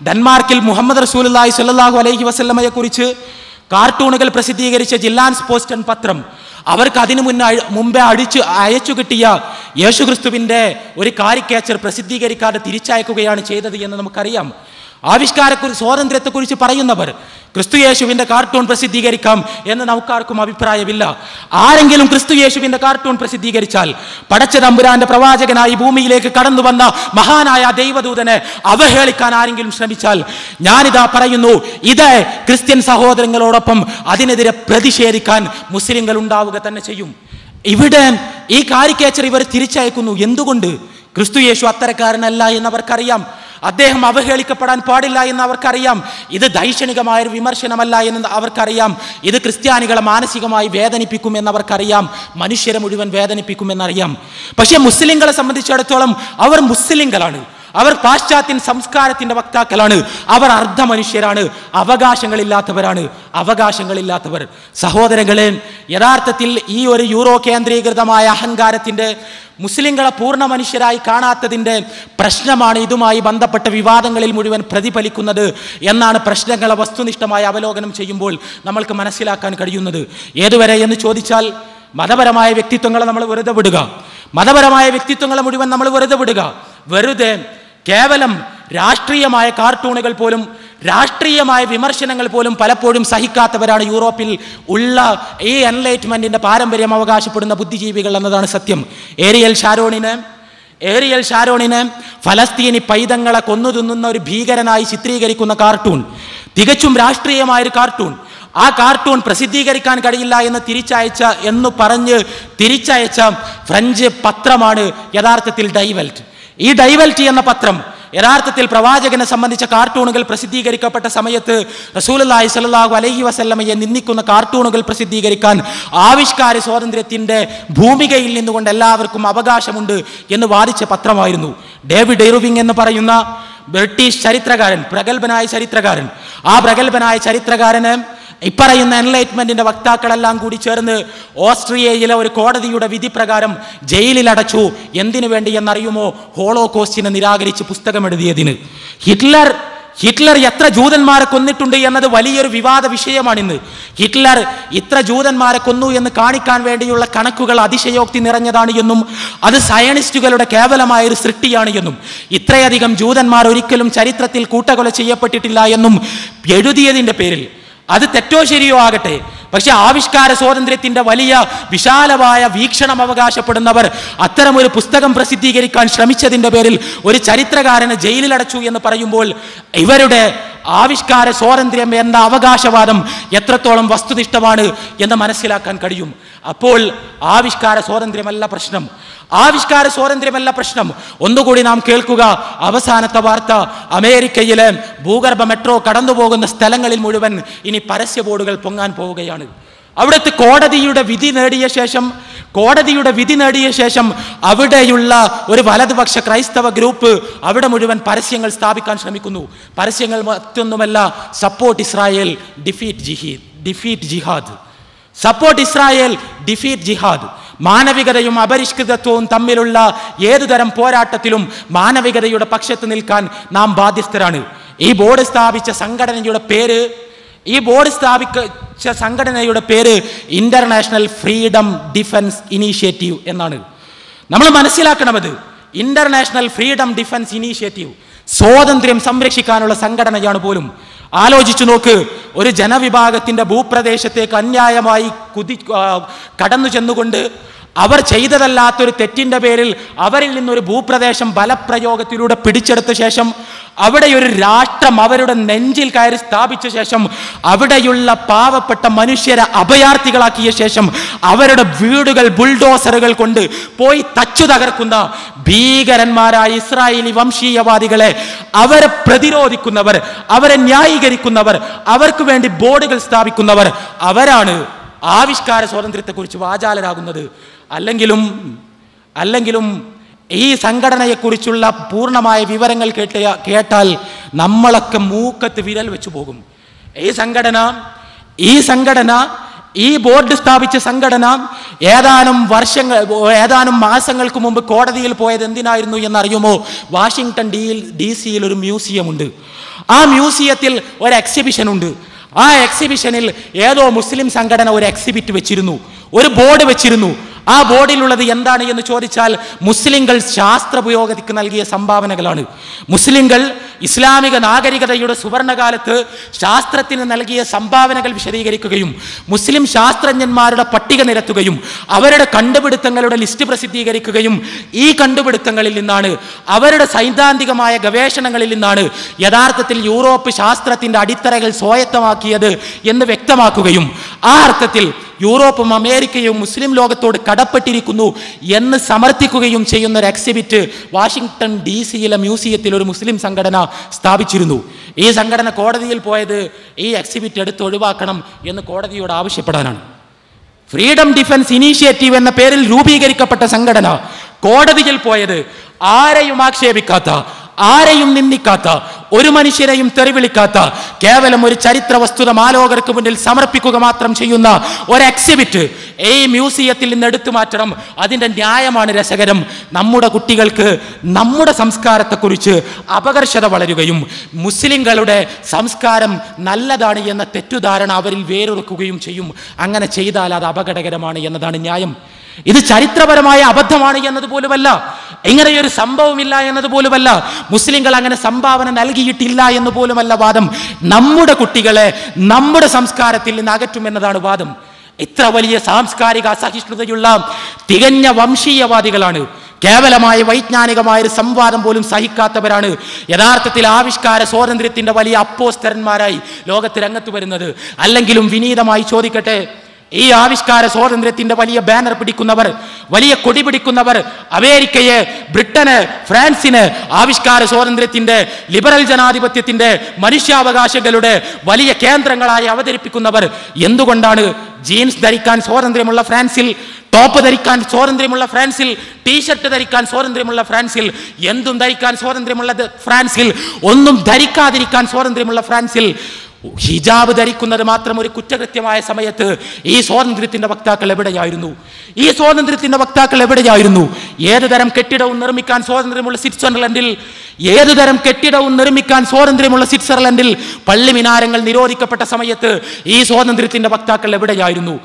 ഡെൻമാർക്കിൽ മുഹമ്മദ് റസൂലുള്ളാഹി സ്വല്ലല്ലാഹു അലൈഹി വസല്ലമയെ കുറിച്ച് കാർട്ടൂണുകൾ പ്രസിദ്ധീകരിച്ച ജില്ലാൻസ് പോസ്റ്റൻ പത്രം അവർക്ക് അതിനു മുമ്പേ അയച്ചു കിട്ടിയ യേശുക്രിസ്തുവിൻ്റെ ഒരു കാരിക്കേച്ചർ പ്രസിദ്ധീകരിക്കാതെ തിരിച്ചയക്കുകയാണ് ചെയ്തത് എന്ന് നമുക്കറിയാം. സ്വാതന്ത്ര്യത്തെക്കുറിച്ച് പറയുന്നവർ ക്രിസ്തുയേശുവിന്റെ കാർട്ടൂൺ പ്രസിദ്ധീകരിക്കാം എന്ന് നമുക്കാർക്കും അഭിപ്രായമില്ല. ആരെങ്കിലും ക്രിസ്തുയേശുവിന്റെ കാർട്ടൂൺ പ്രസിദ്ധീകരിച്ചാൽ പടച്ച തമ്പുരാന്റെ പ്രവാചകനായി ഭൂമിയിലേക്ക് കടന്നു വന്ന മഹാനായ ദൈവദൂതനെ അവഹേളിക്കാൻ ആരെങ്കിലും ശ്രമിച്ചാൽ ഞാനിതാ പറയുന്നു, ഇത് ക്രിസ്ത്യൻ സഹോദരങ്ങളോടൊപ്പം അതിനെതിരെ പ്രതിഷേധിക്കാൻ മുസ്ലിങ്ങൾ ഉണ്ടാവുക തന്നെ ചെയ്യും. ഇവിടെ ഈ കാരിക്കേച്ചർ ഇവർ തിരിച്ചയക്കുന്നു. എന്തുകൊണ്ട്? ക്രിസ്തുയേശു അത്തരക്കാരനല്ല എന്നവർക്കറിയാം. അദ്ദേഹം അവഹേളിക്കപ്പെടാൻ പാടില്ല എന്ന് അവർക്കറിയാം. ഇത് ദൈക്ഷണികമായ ഒരു വിമർശനമല്ല എന്ന് അവർക്കറിയാം. ഇത് ക്രിസ്ത്യാനികളെ മാനസികമായി വേദനിപ്പിക്കുമെന്ന് അവർക്കറിയാം. മനുഷ്യരെ മുഴുവൻ വേദനിപ്പിക്കുമെന്നറിയാം. പക്ഷെ മുസ്ലിങ്ങളെ സംബന്ധിച്ചിടത്തോളം അവർ മുസ്ലിങ്ങളാണ്. അവർ പാശ്ചാത്യൻ സംസ്കാരത്തിന്റെ വക്താക്കളാണ്. അവർ അർദ്ധ മനുഷ്യരാണ്. അവകാശങ്ങളില്ലാത്തവർ. സഹോദരങ്ങളെ, യഥാർത്ഥത്തിൽ ഈ ഒരു യൂറോ കേന്ദ്രീകൃതമായ അഹങ്കാരത്തിന്റെ, മുസ്ലിങ്ങളെ പൂർണ്ണ മനുഷ്യരായി കാണാത്തതിൻ്റെ പ്രശ്നമാണ് ഇതുമായി ബന്ധപ്പെട്ട വിവാദങ്ങളിൽ മുഴുവൻ പ്രതിഫലിക്കുന്നത് എന്നാണ് പ്രശ്നങ്ങളെ വസ്തുനിഷ്ഠമായി അവലോകനം ചെയ്യുമ്പോൾ നമ്മൾക്ക് മനസ്സിലാക്കാൻ കഴിയുന്നത്. ഏതുവരെ എന്ന് ചോദിച്ചാൽ, മതപരമായ വ്യക്തിത്വങ്ങളെ നമ്മൾ വെറുതെ വിടുക. വെറുതെ കേവലം രാഷ്ട്രീയമായ കാർട്ടൂണുകൾ പോലും, രാഷ്ട്രീയമായ വിമർശനങ്ങൾ പോലും പലപ്പോഴും സഹിക്കാത്തവരാണ് യൂറോപ്പിൽ ഉള്ള ഈ എൻലൈറ്റ്മെന്റിന്റെ പാരമ്പര്യം അവകാശപ്പെടുന്ന ബുദ്ധിജീവികൾ എന്നതാണ് സത്യം. ഏരിയൽ ഷാരോണിനെ ഫലസ്തീനി പൈതങ്ങളെ കൊന്നു തിന്നുന്ന ഒരു ഭീകരനായി ചിത്രീകരിക്കുന്ന കാർട്ടൂൺ, തികച്ചും രാഷ്ട്രീയമായൊരു കാർട്ടൂൺ, ആ കാർട്ടൂൺ പ്രസിദ്ധീകരിക്കാൻ കഴിയില്ല എന്ന് തിരിച്ചയച്ച ഫ്രഞ്ച് പത്രമാണ് യഥാർത്ഥത്തിൽ ഡൈവെൽറ്റ്. ഈ ഡൈവെൽറ്റ് എന്ന പത്രം യഥാർത്ഥത്തിൽ പ്രവാചകനെ സംബന്ധിച്ച കാർട്ടൂണുകൾ പ്രസിദ്ധീകരിക്കപ്പെട്ട സമയത്ത് റസൂലുള്ളാഹി സ്വല്ലല്ലാഹു അലൈഹി വസല്ലമയെ നിന്ദിക്കുന്ന കാർട്ടൂണുകൾ പ്രസിദ്ധീകരിക്കാൻ ആവിഷ്കാര സ്വാതന്ത്ര്യത്തിന്റെ ഭൂമികയിൽ നിന്നുകൊണ്ട് എല്ലാവർക്കും അവകാശമുണ്ട് എന്ന് വാദിച്ച പത്രമായിരുന്നു. ഡേവിഡ് ഇർവിംഗ് എന്ന് പറയുന്ന ബ്രിട്ടീഷ് ചരിത്രകാരൻ, പ്രഗത്ഭനായ ചരിത്രകാരന് ഇപ്പറയുന്ന എൻലൈറ്റ്മെന്റിന്റെ വക്താക്കളെല്ലാം കൂടി ചേർന്ന് ഓസ്ട്രിയയിലെ ഒരു കോടതിയുടെ വിധി പ്രകാരം ജയിലിലടച്ചു. എന്തിനു വേണ്ടി എന്നറിയുമോ? ഹോളോകോസ്റ്റിനെ നിരാകരിച്ച് പുസ്തകം എഴുതിയതിന്. ഹിറ്റ്ലർ എത്ര ജൂതന്മാരെ കൊന്നിട്ടുണ്ട് എന്നത് വലിയൊരു വിവാദ വിഷയമാണിന്ന്. ഹിറ്റ്ലർ ഇത്ര ജൂതന്മാരെ കൊന്നു എന്ന് കാണിക്കാൻ വേണ്ടിയുള്ള കണക്കുകൾ അതിശയോക്തി നിറഞ്ഞതാണ് എന്നും അത് സയനിസ്റ്റുകളുടെ കേവലമായൊരു സൃഷ്ടിയാണ് എന്നും ഇത്രയധികം ജൂതന്മാർ ഒരിക്കലും ചരിത്രത്തിൽ കൂട്ടക്കൊല ചെയ്യപ്പെട്ടിട്ടില്ല എന്നും എഴുതിയതിൻ്റെ പേരിൽ, അത് തെറ്റോ ശരിയോ ആകട്ടെ, പക്ഷെ ആവിഷ്കാര സ്വാതന്ത്ര്യത്തിന്റെ വലിയ വിശാലമായ വീക്ഷണം അവകാശപ്പെടുന്നവർ അത്തരമൊരു പുസ്തകം പ്രസിദ്ധീകരിക്കാൻ ശ്രമിച്ചതിന്റെ പേരിൽ ഒരു ചരിത്രകാരനെ ജയിലിലടച്ചു എന്ന് പറയുമ്പോൾ ഇവരുടെ ആവിഷ്കാര സ്വാതന്ത്ര്യം എന്ന അവകാശവാദം എത്രത്തോളം വസ്തുനിഷ്ഠമാണ് എന്ന് മനസ്സിലാക്കാൻ കഴിയും. അപ്പോൾ ആവിഷ്കാര സ്വാതന്ത്ര്യമല്ല പ്രശ്നം. ഒന്നുകൂടി നാം കേൾക്കുക അവസാനത്തെ വാർത്ത. അമേരിക്കയിലെ ഭൂഗർഭ മെട്രോ കടന്നുപോകുന്ന സ്ഥലങ്ങളിൽ മുഴുവൻ ഇനി പരസ്യ ബോർഡുകൾ പൊങ്ങാൻ പോവുകയാണ്. അവിടുത്തെ കോടതിയുടെ വിധി നേടിയ ശേഷം അവിടെയുള്ള ഒരു വലതുപക്ഷ ക്രൈസ്തവ ഗ്രൂപ്പ് അവിടെ മുഴുവൻ പരസ്യങ്ങൾ സ്ഥാപിക്കാൻ ശ്രമിക്കുന്നു. പരസ്യങ്ങൾ മറ്റൊന്നുമല്ല, സപ്പോർട്ട് ഇസ്രായേൽ, ഡിഫീറ്റ് ജിഹാദ്. മാനവികതയും അപരിഷ്കൃതത്വവും തമ്മിലുള്ള ഏതുതരം പോരാട്ടത്തിലും മാനവികതയുടെ പക്ഷത്ത് നിൽക്കാൻ നാം ബാധ്യസ്ഥരാണ്. ഈ ബോർഡ് സ്ഥാപിച്ച സംഘടനയുടെ പേര് ഇന്റർനാഷണൽ ഫ്രീഡം ഡിഫൻസ് ഇനീഷ്യേറ്റീവ് എന്നാണ്. നമ്മൾ മനസ്സിലാക്കണമത്, ഇന്റർനാഷണൽ ഫ്രീഡം ഡിഫൻസ് ഇനീഷ്യേറ്റീവ് സ്വാതന്ത്ര്യം സംരക്ഷിക്കാനുള്ള സംഘടനയാണ് പോലും. ആലോചിച്ചു നോക്ക്, ഒരു ജനവിഭാഗത്തിന്റെ ഭൂപ്രദേശത്തേക്ക് അന്യായമായി കടന്നു ചെന്നുകൊണ്ട് അവർ ചെയ്തതല്ലാത്തൊരു തെറ്റിന്റെ പേരിൽ അവരിൽ നിന്നൊരു ഭൂപ്രദേശം ബലപ്രയോഗത്തിലൂടെ പിടിച്ചെടുത്ത ശേഷം അവിടെ ഒരു രാഷ്ട്രം അവരുടെ നെഞ്ചിൽ കയറി സ്ഥാപിച്ച ശേഷം അവിടെയുള്ള പാവപ്പെട്ട മനുഷ്യരെ അഭയാർത്ഥികളാക്കിയ ശേഷം അവരുടെ വീടുകൾ ബുൾഡോസറുകൾ കൊണ്ട് പോയി തച്ചു തകർക്കുന്ന ഭീകരന്മാരായ ഇസ്രായേലി വംശീയവാദികളെ, അവരെ പ്രതിരോധിക്കുന്നവർ, അവരെ ന്യായീകരിക്കുന്നവർ, അവർക്ക് വേണ്ടി ബോർഡുകൾ സ്ഥാപിക്കുന്നവർ, അവരാണ് ആവിഷ്കാര സ്വാതന്ത്ര്യത്തെക്കുറിച്ച് വാചാലരാകുന്നത്. അല്ലെങ്കിലും ഈ സംഘടനയെക്കുറിച്ചുള്ള പൂർണ്ണമായ വിവരങ്ങൾ കേട്ടാൽ നമ്മളൊക്കെ മൂക്കത്ത് വിരൽ വെച്ചു പോകും. ഈ ബോർഡ് സ്ഥാപിച്ച സംഘടന ഏതാനും മാസങ്ങൾക്ക് മുമ്പ് കോടതിയിൽ പോയത് എന്തിനായിരുന്നു എന്നറിയുമോ? വാഷിംഗ്ടൺ DC-യിൽ ഒരു മ്യൂസിയം ഉണ്ട്. ആ മ്യൂസിയത്തിൽ ഒരു എക്സിബിഷൻ ഉണ്ട്. ആ എക്സിബിഷനിൽ ഏതോ മുസ്ലിം സംഘടന ഒരു എക്സിബിറ്റ് വെച്ചിരുന്നു, ഒരു ബോർഡ് വെച്ചിരുന്നു. ആ ബോർഡിലുള്ളത് എന്താണ് എന്ന് ചോദിച്ചാൽ മുസ്ലിങ്ങൾ ശാസ്ത്ര പുരോഗതിക്ക് നൽകിയ സംഭാവനകളാണ്. മുസ്ലിങ്ങൾ ഇസ്ലാമിക നാഗരികതയുടെ സുവർണകാലത്ത് ശാസ്ത്രത്തിന് നൽകിയ സംഭാവനകൾ വിശദീകരിക്കുകയും മുസ്ലിം ശാസ്ത്രജ്ഞന്മാരുടെ പട്ടിക നിരത്തുകയും അവരുടെ കണ്ടുപിടുത്തങ്ങളുടെ ലിസ്റ്റ് പ്രസിദ്ധീകരിക്കുകയും ഈ കണ്ടുപിടുത്തങ്ങളിൽ നിന്നാണ്, അവരുടെ സൈദ്ധാന്തികമായ ഗവേഷണങ്ങളിൽ നിന്നാണ് യഥാർത്ഥത്തിൽ യൂറോപ്പ് ശാസ്ത്രത്തിന്റെ അടിത്തറകൾ സ്വായത്തമാക്കിയത് എന്ന് വ്യക്തമാക്കുകയും ആ അർത്ഥത്തിൽ യൂറോപ്പും അമേരിക്കയും മുസ്ലിം ലോകത്തോട് കടപ്പെട്ടിരിക്കുന്നു എന്ന് സമർത്ഥിക്കുകയും ചെയ്യുന്ന ഒരു എക്സിബിറ്റ് വാഷിംഗ്ടൺ DC-യിലെ മ്യൂസിയത്തിൽ ഒരു മുസ്ലിം സംഘടന സ്ഥാപിച്ചിരുന്നു. ഈ സംഘടന കോടതിയിൽ പോയത് ഈ എക്സിബിറ്റ് എടുത്ത് ഒഴിവാക്കണം എന്ന് കോടതിയോട് ആവശ്യപ്പെടാനാണ്. ഫ്രീഡം ഡിഫൻസ് ഇനീഷ്യേറ്റീവ് എന്ന പേരിൽ രൂപീകരിക്കപ്പെട്ട സംഘടന കോടതിയിൽ പോയത് ആരെയും ആക്ഷേപിക്കാത്ത, ആരെയും നിന്ദിക്കാത്ത, ഒരു മനുഷ്യരെയും തെറിവിളിക്കാത്ത, കേവലം ഒരു ചരിത്ര വസ്തുത മാലോകർക്ക് മുന്നിൽ സമർപ്പിക്കുക മാത്രം ചെയ്യുന്ന ഒരു എക്സിബിറ്റ് ഈ മ്യൂസിയത്തിൽ നിന്ന് എടുത്തു മാറ്റണം. അതിൻ്റെ ന്യായമാണ് രസകരം. നമ്മുടെ കുട്ടികൾക്ക് നമ്മുടെ സംസ്കാരത്തെക്കുറിച്ച് അപകർഷത വളരുകയും മുസ്ലിങ്ങളുടെ സംസ്കാരം നല്ലതാണ് എന്ന തെറ്റുധാരണ അവരിൽ വേരൊറുക്കുകയും ചെയ്യും. അങ്ങനെ ചെയ്താൽ അത് അപകടകരമാണ് എന്നതാണ് ന്യായം. ഇത് ചരിത്രപരമായ അബദ്ധമാണ് എന്നതുപോലുമല്ല, ഇങ്ങനെയൊരു സംഭവമില്ല എന്നതുപോലുമല്ല, മുസ്ലിങ്ങൾ അങ്ങനെ സംഭാവന നൽകിയിട്ടില്ല എന്ന് പോലുമല്ല വാദം. നമ്മുടെ കുട്ടികളെ നമ്മുടെ സംസ്കാരത്തിൽ നിന്ന് അകറ്റുമെന്നതാണ് വാദം. ഇത്ര വലിയ സാംസ്കാരിക അസഹിഷ്ണുതയുള്ള തികഞ്ഞ വംശീയവാദികളാണ്. കേവലമായ വൈജ്ഞാനികമായ ഒരു സംവാദം പോലും സഹിക്കാത്തവരാണ് യഥാർത്ഥത്തിൽ ആവിഷ്കാര സ്വാതന്ത്ര്യത്തിന്റെ വലിയ അപ്പോസ്തരന്മാരായി ലോകത്ത് രംഗത്ത് വരുന്നത്. അല്ലെങ്കിലും വിനീതമായി ചോദിക്കട്ടെ, ഈ ആവിഷ്കാര സ്വാതന്ത്ര്യത്തിന്റെ വലിയ ബാനർ പിടിക്കുന്നവർ, വലിയ കൊടി പിടിക്കുന്നവർ, അമേരിക്കയെ, ബ്രിട്ടന്, ഫ്രാൻസിന് ആവിഷ്കാര സ്വാതന്ത്ര്യത്തിന്റെ, ലിബറൽ ജനാധിപത്യത്തിന്റെ, മനുഷ്യാവകാശങ്ങളുടെ വലിയ കേന്ദ്രങ്ങളായി അവതരിപ്പിക്കുന്നവർ എന്തുകൊണ്ടാണ് ജീൻസ് ധരിക്കാൻ സ്വാതന്ത്ര്യമുള്ള ഫ്രാൻസിൽ, ടോപ്പ് ധരിക്കാൻ സ്വാതന്ത്ര്യമുള്ള ഫ്രാൻസിൽ, ടീഷർട്ട് ധരിക്കാൻ സ്വാതന്ത്ര്യമുള്ള ഫ്രാൻസിൽ, എന്തും ധരിക്കാൻ സ്വാതന്ത്ര്യമുള്ള ഫ്രാൻസിൽ, ഒന്നും ധരിക്കാതിരിക്കാൻ സ്വാതന്ത്ര്യമുള്ള ഫ്രാൻസിൽ ഹിജാബ് ധരിക്കുന്നത് മാത്രം ഒരു കുറ്റകൃത്യമായ സമയത്ത് ഈ സ്വാതന്ത്ര്യത്തിന്റെ വക്താക്കൾ എവിടെയായിരുന്നു? ഈ സ്വാതന്ത്ര്യത്തിന്റെ വക്താക്കൾ എവിടെയായിരുന്നു? ഏതുതരം കെട്ടിടവും നിർമ്മിക്കാൻ സ്വാതന്ത്ര്യമുള്ള സ്വിറ്റ്സർലൻഡിൽ, ഏതുതരം കെട്ടിടവും നിർമ്മിക്കാൻ സ്വാതന്ത്ര്യമുള്ള സ്വിറ്റ്സർലൻഡിൽ പള്ളി മിനാരങ്ങൾ നിരോധിക്കപ്പെട്ട സമയത്ത് ഈ സ്വാതന്ത്ര്യത്തിന്റെ വക്താക്കൾ എവിടെയായിരുന്നു?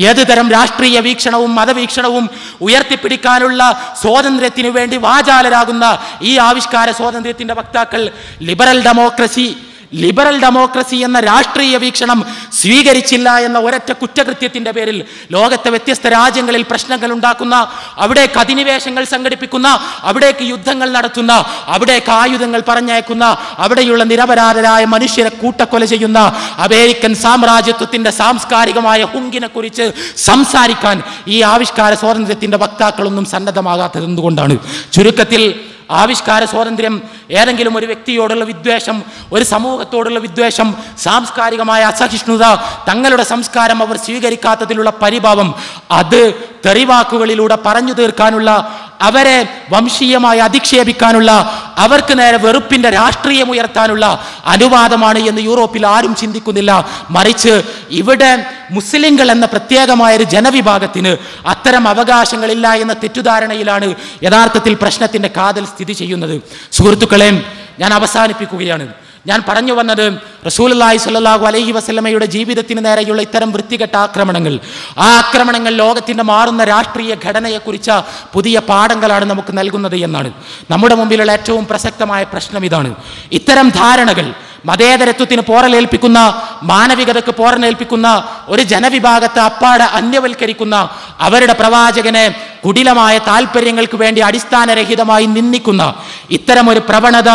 ഏതുതരം രാഷ്ട്രീയ വീക്ഷണവും മതവീക്ഷണവും ഉയർത്തിപ്പിടിക്കാനുള്ള സ്വാതന്ത്ര്യത്തിനു വേണ്ടി വാചാലരാകുന്ന ഈ ആവിഷ്കാര സ്വാതന്ത്ര്യത്തിന്റെ വക്താക്കൾ ലിബറൽ ഡെമോക്രസി എന്ന രാഷ്ട്രീയ വീക്ഷണം സ്വീകരിച്ചില്ല എന്ന ഒരൊറ്റ കുറ്റകൃത്യത്തിന്റെ പേരിൽ ലോകത്തെ വ്യത്യസ്ത രാജ്യങ്ങളിൽ പ്രശ്നങ്ങൾ ഉണ്ടാക്കുന്ന, അവിടേക്ക് അധിനിവേശങ്ങൾ സംഘടിപ്പിക്കുന്ന, അവിടേക്ക് യുദ്ധങ്ങൾ നടത്തുന്ന, അവിടേക്ക് ആയുധങ്ങൾ പറഞ്ഞയക്കുന്ന, അവിടെയുള്ള നിരപരാധരായ മനുഷ്യരെ കൂട്ടക്കൊല ചെയ്യുന്ന അമേരിക്കൻ സാമ്രാജ്യത്വത്തിന്റെ സാംസ്കാരികമായ ഹുങ്കിനെ കുറിച്ച് സംസാരിക്കാൻ ഈ ആവിഷ്കാര സ്വാതന്ത്ര്യത്തിന്റെ വക്താക്കളൊന്നും സന്നദ്ധമാകാത്തത് എന്തുകൊണ്ടാണ്? ചുരുക്കത്തിൽ ആവിഷ്കാര സ്വാതന്ത്ര്യം ഏതെങ്കിലും ഒരു വ്യക്തിയോടുള്ള വിദ്വേഷം, ഒരു സമൂഹത്തോടുള്ള വിദ്വേഷം, സാംസ്കാരികമായ അസഹിഷ്ണുത, തങ്ങളുടെ സംസ്കാരം അവർ സ്വീകരിക്കാത്തതിലുള്ള പരിഭാവം, അത് തെറിവാക്കുകളിലൂടെ പറഞ്ഞു തീർക്കാനുള്ള, അവരെ വംശീയമായി അധിക്ഷേപിക്കാനുള്ള, അവർക്ക് നേരെ വെറുപ്പിന്റെ രാഷ്ട്രീയം ഉയർത്താനുള്ള അനുവാദമാണ് എന്ന് യൂറോപ്പിൽ ആരും ചിന്തിക്കുന്നില്ല. മറിച്ച് ഇവിടെ മുസ്ലിങ്ങൾ എന്ന പ്രത്യേകമായ ഒരു ജനവിഭാഗത്തിന് അത്തരം അവകാശങ്ങളില്ല എന്ന തെറ്റുധാരണയിലാണ് യഥാർത്ഥത്തിൽ പ്രശ്നത്തിന്റെ കാതൽ സ്ഥിതി ചെയ്യുന്നത്. സുഹൃത്തുക്കളെ, ഞാൻ അവസാനിപ്പിക്കുകയാണ്. ഞാൻ പറഞ്ഞു വന്നത് റസൂലുള്ളാഹി സ്വല്ലല്ലാഹു അലൈഹി വസല്ലമയുടെ ജീവിതത്തിന് നേരെയുള്ള ഇത്തരം വൃത്തികെട്ട ആക്രമണങ്ങൾ, ആ ആക്രമണങ്ങൾ ലോകത്തിന്റെ മാറുന്ന രാഷ്ട്രീയ ഘടനയെക്കുറിച്ച പുതിയ പാഠങ്ങളാണ് നമുക്ക് നൽകുന്നത് എന്നാണ്. നമ്മുടെ മുമ്പിലുള്ള ഏറ്റവും പ്രസക്തമായ പ്രശ്നം ഇതാണ്. ഇത്തരം ധാരണകൾ മതേതരത്വത്തിന് പോറലേൽപ്പിക്കുന്ന, മാനവികതയ്ക്ക് പോറലേൽപ്പിക്കുന്ന, ഒരു ജനവിഭാഗത്തെ അപ്പാടെ അന്യവൽക്കരിക്കുന്ന, അവരുടെ പ്രവാചകനെ കുടിലമായ താല്പര്യങ്ങൾക്ക് വേണ്ടി അടിസ്ഥാനരഹിതമായി നിന്ദിക്കുന്ന ഇത്തരം ഒരു പ്രവണത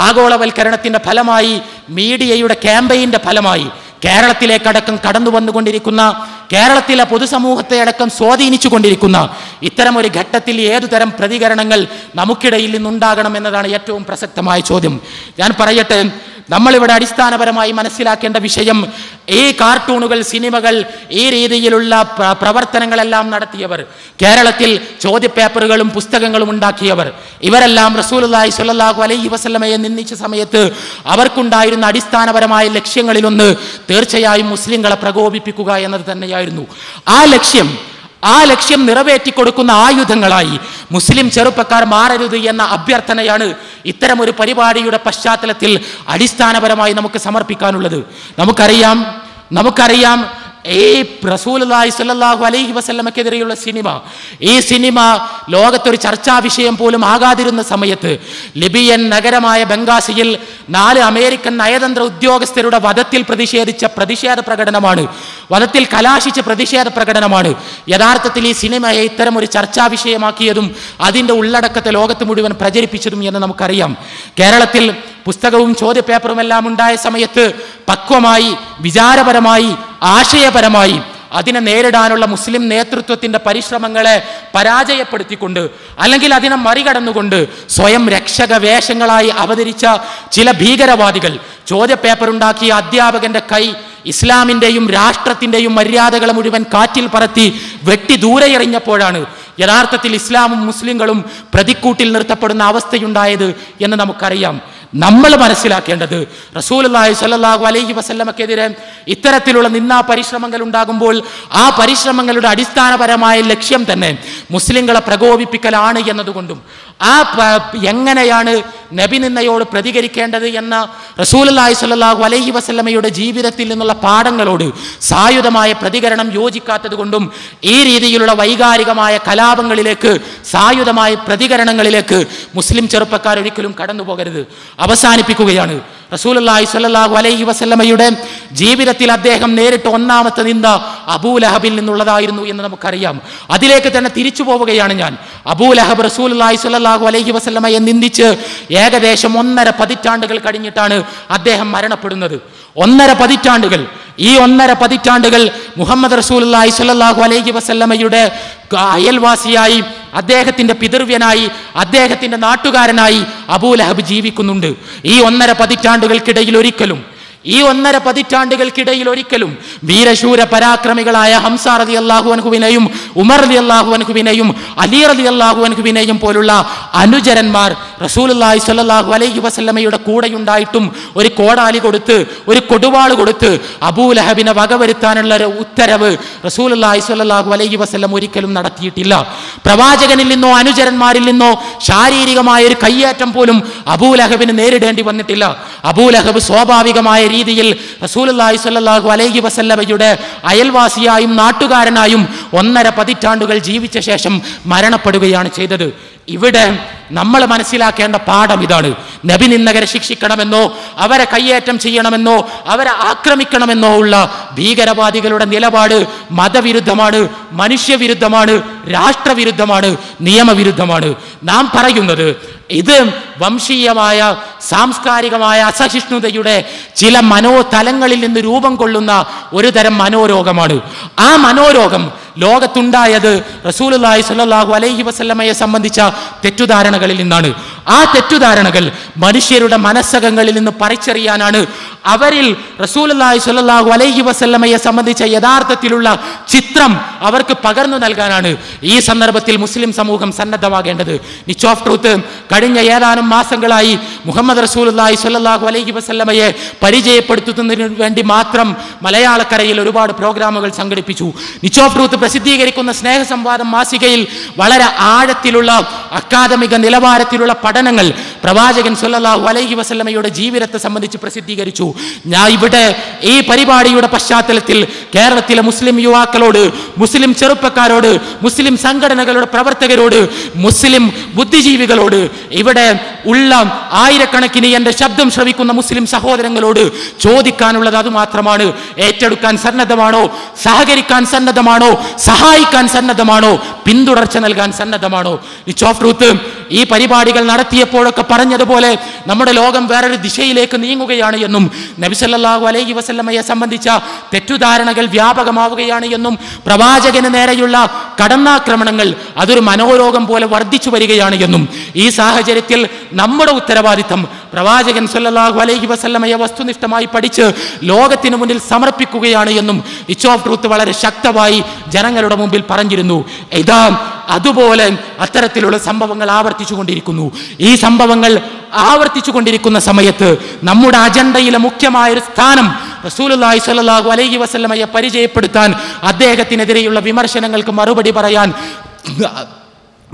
ആഗോളവൽക്കരണത്തിന്റെ ഫലമായി, മീഡിയയുടെ ക്യാമ്പയിന്റെ ഫലമായി കേരളത്തിലേക്കടക്കം കടന്നു വന്നുകൊണ്ടിരിക്കുന്ന, കേരളത്തിലെ പൊതുസമൂഹത്തെ അടക്കം സ്വാധീനിച്ചു കൊണ്ടിരിക്കുന്ന ഇത്തരം ഒരു ഘട്ടത്തിൽ ഏതുതരം പ്രതികരണങ്ങൾ നമുക്കിടയിൽ നിന്നുണ്ടാകണം എന്നതാണ് ഏറ്റവും പ്രസക്തമായ ചോദ്യം. ഞാൻ പറയട്ടെ, നമ്മളിവിടെ അടിസ്ഥാനപരമായി മനസ്സിലാക്കേണ്ട വിഷയം, ഈ കാർട്ടൂണുകൾ, സിനിമകൾ, ഈ രീതിയിലുള്ള പ്രവർത്തനങ്ങളെല്ലാം നടത്തിയവർ, കേരളത്തിൽ ചോദ്യപേപ്പറുകളും പുസ്തകങ്ങളും ഉണ്ടാക്കിയവർ, ഇവരെല്ലാം റസൂലുള്ളാഹി സ്വല്ലല്ലാഹു അലൈഹി വസല്ലമയെ നിന്ദിച്ച സമയത്ത് അവർക്കുണ്ടായിരുന്ന അടിസ്ഥാനപരമായ ലക്ഷ്യങ്ങളിലൊന്ന് തീർച്ചയായും മുസ്ലിങ്ങളെ പ്രകോപിപ്പിക്കുക എന്നത് തന്നെയായിരുന്നു. ആ ലക്ഷ്യം നിറവേറ്റിക്കൊടുക്കുന്ന ആയുധങ്ങളായി മുസ്ലിം ചെറുപ്പക്കാർ മാറരുത് എന്ന അഭ്യർത്ഥനയാണ് ഇത്തരമൊരു പരിപാടിയുടെ പശ്ചാത്തലത്തിൽ അടിസ്ഥാനപരമായി നമുക്ക് സമർപ്പിക്കാനുള്ളത്. നമുക്കറിയാം ഈ റസൂലുള്ളാഹി സ്വല്ലല്ലാഹു അലൈഹി വസല്ലമക്കെതിരെയുള്ള ഈ സിനിമ ലോകത്തൊരു ചർച്ചാ വിഷയം പോലും ആകാതിരുന്ന സമയത്ത് ലിബിയൻ നഗരമായ ബംഗാസിയിൽ 4 അമേരിക്കൻ നയതന്ത്ര ഉദ്യോഗസ്ഥരുടെ വധത്തിൽ പ്രതിഷേധിച്ച പ്രതിഷേധ പ്രകടനമാണ്, വധത്തിൽ കലാശിച്ച പ്രതിഷേധ പ്രകടനമാണ് യഥാർത്ഥത്തിൽ ഈ സിനിമയെ ഇത്തരം ഒരു ചർച്ചാ വിഷയമാക്കിയതും അതിൻ്റെ ഉള്ളടക്കത്തെ ലോകത്ത് മുഴുവൻ പ്രചരിപ്പിച്ചതും എന്ന് നമുക്കറിയാം. കേരളത്തിൽ പുസ്തകവും ചോദ്യപേപ്പറും എല്ലാം ഉണ്ടായ സമയത്ത് പക്വമായി, വിചാരപരമായി, ആശയപരമായി അതിനെ നേരിടാനുള്ള മുസ്ലിം നേതൃത്വത്തിൻ്റെ പരിശ്രമങ്ങളെ പരാജയപ്പെടുത്തിക്കൊണ്ട് അല്ലെങ്കിൽ അതിനെ മറികടന്നുകൊണ്ട് സ്വയം രക്ഷക വേഷങ്ങളായി അവതരിച്ച ചില ഭീകരവാദികൾ ചോദ്യപേപ്പറുണ്ടാക്കിയ അധ്യാപകന്റെ കൈ ഇസ്ലാമിൻ്റെയും രാഷ്ട്രത്തിൻ്റെയും മര്യാദകളെ മുഴുവൻ കാറ്റിൽ പറത്തി വെട്ടി ദൂരെ എറിഞ്ഞപ്പോഴാണ് യഥാർത്ഥത്തിൽ ഇസ്ലാമും മുസ്ലിങ്ങളും പ്രതിക്കൂട്ടിൽ നിർത്തപ്പെടുന്ന അവസ്ഥയുണ്ടായത് എന്ന് നമുക്കറിയാം. നമ്മൾ മനസ്സിലാക്കേണ്ടത് റസൂലുള്ളാഹി സ്വല്ലല്ലാഹു അലൈഹി വസല്ലമക്കെതിരെ ഇത്തരത്തിലുള്ള നിന്ദാ പരിശ്രമങ്ങൾ ഉണ്ടാകുമ്പോൾ ആ പരിശ്രമങ്ങളുടെ അടിസ്ഥാനപരമായ ലക്ഷ്യം തന്നെ മുസ്ലിങ്ങളെ പ്രകോപിപ്പിക്കലാണ് എന്നതുകൊണ്ടും എങ്ങനെയാണ് നബി നിന്നയോട് പ്രതികരിക്കേണ്ടത് എന്ന റസൂലുള്ളാഹി സ്വല്ലല്ലാഹു അലൈഹി വസല്ലമയുടെ ജീവിതത്തിൽ നിന്നുള്ള പാഠങ്ങളോട് സായുധമായ പ്രതികരണം യോജിക്കാത്തത് കൊണ്ടും ഈ രീതിയിലുള്ള വൈകാരികമായ കലാപങ്ങളിലേക്ക്, സായുധമായ പ്രതികരണങ്ങളിലേക്ക് മുസ്ലിം ചെറുപ്പക്കാർ ഒരിക്കലും കടന്നു പോകരുത്. അവസാനിപ്പിക്കുകയാണ്. റസൂലുള്ളാഹി സ്വല്ലല്ലാഹു അലൈഹി വസല്ലമയുടെ ജീവിതത്തിൽ അദ്ദേഹം നേരിട്ട ഒന്നാമത്തെ നിന്ദ അബൂലഹബിൽ നിന്നുള്ളതായിരുന്നു എന്ന് നമുക്കറിയാം. അതിലേക്ക് തന്നെ തിരിച്ചു പോവുകയാണ് ഞാൻ. അബൂലഹബ് റസൂലുള്ളാഹി സ്വല്ലല്ലാഹു അലൈഹി വസല്ലമയെ നിന്ദിച്ച് ഏകദേശം 1.5 പതിറ്റാണ്ടുകൾ കഴിഞ്ഞിട്ടാണ് അദ്ദേഹം മരണപ്പെടുന്നത്. 1.5 പതിറ്റാണ്ടുകൾ. ഈ 1.5 പതിറ്റാണ്ടുകൾ മുഹമ്മദ് റസൂലുള്ളാഹി സ്വല്ലല്ലാഹു അലൈഹി വസല്ലമയുടെ അയൽവാസിയായി, അദ്ദേഹത്തിന്റെ പിതൃവ്യനായി, അദ്ദേഹത്തിന്റെ നാട്ടുകാരനായി അബൂലഹബ് ജീവിക്കുന്നുണ്ട്. ഈ 1.5 പതിറ്റാണ്ടുകൾക്കിടയിൽ ഒരിക്കലും വീരശൂര പരാക്രമികളായ ഹംസ റളിയല്ലാഹു അൻഹുവിനെയും ഉമർ റളിയല്ലാഹു അൻഹുവിനെയും അലി റളിയല്ലാഹു അൻഹുവിനെയും പോലുള്ള അനുചരന്മാർ റസൂലുള്ളാഹി സ്വല്ലല്ലാഹു അലൈഹി വസല്ലമയുടെ കൂടെയുണ്ടായിട്ടും ഒരു കോടാലി കൊടുത്ത്, ഒരു കൊടുവാൾ കൊടുത്ത് അബൂലഹബിനെ വകവരുത്താനുള്ള ഒരു ഉത്തരവ് റസൂലുള്ളാഹി സ്വല്ലല്ലാഹു അലൈഹി വസല്ലം ഒരിക്കലും നടത്തിയിട്ടില്ല. പ്രവാചകനിൽ നിന്നോ അനുചരന്മാരിൽ നിന്നോ ശാരീരികമായ ഒരു കയ്യേറ്റം പോലും അബൂലഹബിന് നേരിടേണ്ടി വന്നിട്ടില്ല. അബൂലഹബ് സ്വാഭാവികമായ രീതിയിൽ റസൂലുള്ളാഹി സ്വല്ലല്ലാഹു അലൈഹി വസല്ലമയുടെ അയൽവാസിയായും നാട്ടുകാരനായും 1.5 പതിറ്റാണ്ടുകൾ ജീവിച്ച ശേഷം മരണപ്പെടുകയാണ് ചെയ്തത്. ഇവിടെ നമ്മൾ മനസ്സിലാക്കേണ്ട പാഠം ഇതാണ്. നബി നിന്ദകരെ ശിക്ഷിക്കണമെന്നോ അവരെ കയ്യേറ്റം ചെയ്യണമെന്നോ അവരെ ആക്രമിക്കണമെന്നോ ഉള്ള ഭീകരവാദികളുടെ നിലപാട് മതവിരുദ്ധമാണ്, മനുഷ്യവിരുദ്ധമാണ്, രാഷ്ട്രവിരുദ്ധമാണ്, നിയമവിരുദ്ധമാണ്. നാം പറയുന്നത് ഇത് വംശീയമായ, സാംസ്കാരികമായ അസഹിഷ്ണുതയുടെ ചില മനോതലങ്ങളിൽ നിന്ന് രൂപം കൊള്ളുന്ന ഒരു തരം മനോരോഗമാണ്. ആ മനോരോഗം ലോകത്തുണ്ടായത് റസൂലുള്ളാഹി സ്വല്ലല്ലാഹു അലൈഹി വസല്ലമയെ സംബന്ധിച്ച തെറ്റുധാരണകളിൽ നിന്നാണ്. ആ തെറ്റുധാരണകൾ മനുഷ്യരുടെ മനസ്സകങ്ങളിൽ നിന്ന് പറിച്ചെറിയാനാണ്, അവരിൽ റസൂലുള്ളാഹി സ്വല്ലല്ലാഹു അലൈഹി വസല്ലമയെ സംബന്ധിച്ച യഥാർത്ഥത്തിലുള്ള ചിത്രം അവർക്ക് പകർന്നു നൽകാനാണ് ഈ സന്ദർഭത്തിൽ മുസ്ലിം സമൂഹം സന്നദ്ധമാകേണ്ടത്. നിച്ച് ഓഫ് ട്രൂത്ത് കഴിഞ്ഞ ഏതാനും മാസങ്ങളായി മുഹമ്മദ് റസൂലുള്ളാഹി സ്വല്ലല്ലാഹു അലൈഹി വസല്ലമയെ പരിചയപ്പെടുത്തുന്നതിന് വേണ്ടി മാത്രം മലയാളക്കരയിൽ ഒരുപാട് പ്രോഗ്രാമുകൾ സംഘടിപ്പിച്ചു. നിച്ച് ഓഫ് ട്രൂത്ത് പ്രസിദ്ധീകരിക്കുന്ന സ്നേഹസംവാദം മാസികയിൽ വളരെ ആഴത്തിലുള്ള അക്കാദമിക നിലവാരത്തിലുള്ള പഠനങ്ങൾ പ്രവാചകൻ സ്വല്ലല്ലാഹു അലൈഹി വസല്ലമയുടെ ജീവിതത്തെ സംബന്ധിച്ച് പ്രസിദ്ധീകരിച്ചു. ഞാൻ ഇവിടെ ഈ പരിപാടിയുടെ പശ്ചാത്തലത്തിൽ കേരളത്തിലെ മുസ്ലിം യുവാക്കളോട്, മുസ്ലിം ചെറുപ്പക്കാരോട്, മുസ്ലിം സംഘടനകളുടെ പ്രവർത്തകരോട്, മുസ്ലിം ബുദ്ധിജീവികളോട്, ഇവിടെ ഉള്ള ആയിരക്കണക്കിന് എൻ്റെ ശബ്ദം ശ്രവിക്കുന്ന മുസ്ലിം സഹോദരങ്ങളോട് ചോദിക്കാനുള്ളത് അതുമാത്രമാണ്. ഏറ്റെടുക്കാൻ സന്നദ്ധമാണോ? സഹകരിക്കാൻ സന്നദ്ധമാണോ? സഹായിക്കാൻ സന്നദ്ധമാണോ? പിന്തുടർച്ച നൽകാൻ സന്നദ്ധമാണോ? നിച്ച് ഓഫ് ട്രൂത്ത് ഈ പരിപാടികൾ നടത്തിയപ്പോഴൊക്കെ പറഞ്ഞതുപോലെ നമ്മുടെ ലോകം വേറൊരു ദിശയിലേക്ക് നീങ്ങുകയാണ് എന്നും നബി സല്ലല്ലാഹു അലൈഹി വസല്ലമയെ സംബന്ധിച്ച തെറ്റുധാരണകൾ വ്യാപകമാവുകയാണ് എന്നും പ്രവാചകന് നേരെയുള്ള കടന്നാക്രമണങ്ങൾ അതൊരു മനോരോഗം പോലെ വർദ്ധിച്ചു വരികയാണ് എന്നും ഈ സാഹചര്യത്തിൽ നമ്മുടെ ഉത്തരവാദിത്തം പ്രവാചകൻ സ്വല്ലല്ലാഹു അലൈഹി വസല്ലമയെ വസ്തുനിഷ്ഠമായി പഠിച്ച് ലോകത്തിന് മുന്നിൽ സമർപ്പിക്കുകയാണ് എന്നും നിച്ച് ഓഫ് ട്രൂത്ത് വളരെ ശക്തമായി ജനങ്ങളുടെ മുമ്പിൽ പറഞ്ഞിരുന്നു. ഇതാ അതുപോലെ അത്തരത്തിലുള്ള സംഭവങ്ങൾ ആവർത്തിച്ചു കൊണ്ടിരിക്കുന്നു. ഈ സംഭവങ്ങൾ ആവർത്തിച്ചു കൊണ്ടിരിക്കുന്ന സമയത്ത് നമ്മുടെ അജണ്ടയിലെ മുഖ്യമായൊരു സ്ഥാനം റസൂലുള്ളാഹി സ്വല്ലല്ലാഹു അലൈഹി വസല്ലമയെ പരിചയപ്പെടുത്താൻ, അദ്ദേഹത്തിനെതിരെയുള്ള വിമർശനങ്ങൾക്ക് മറുപടി പറയാൻ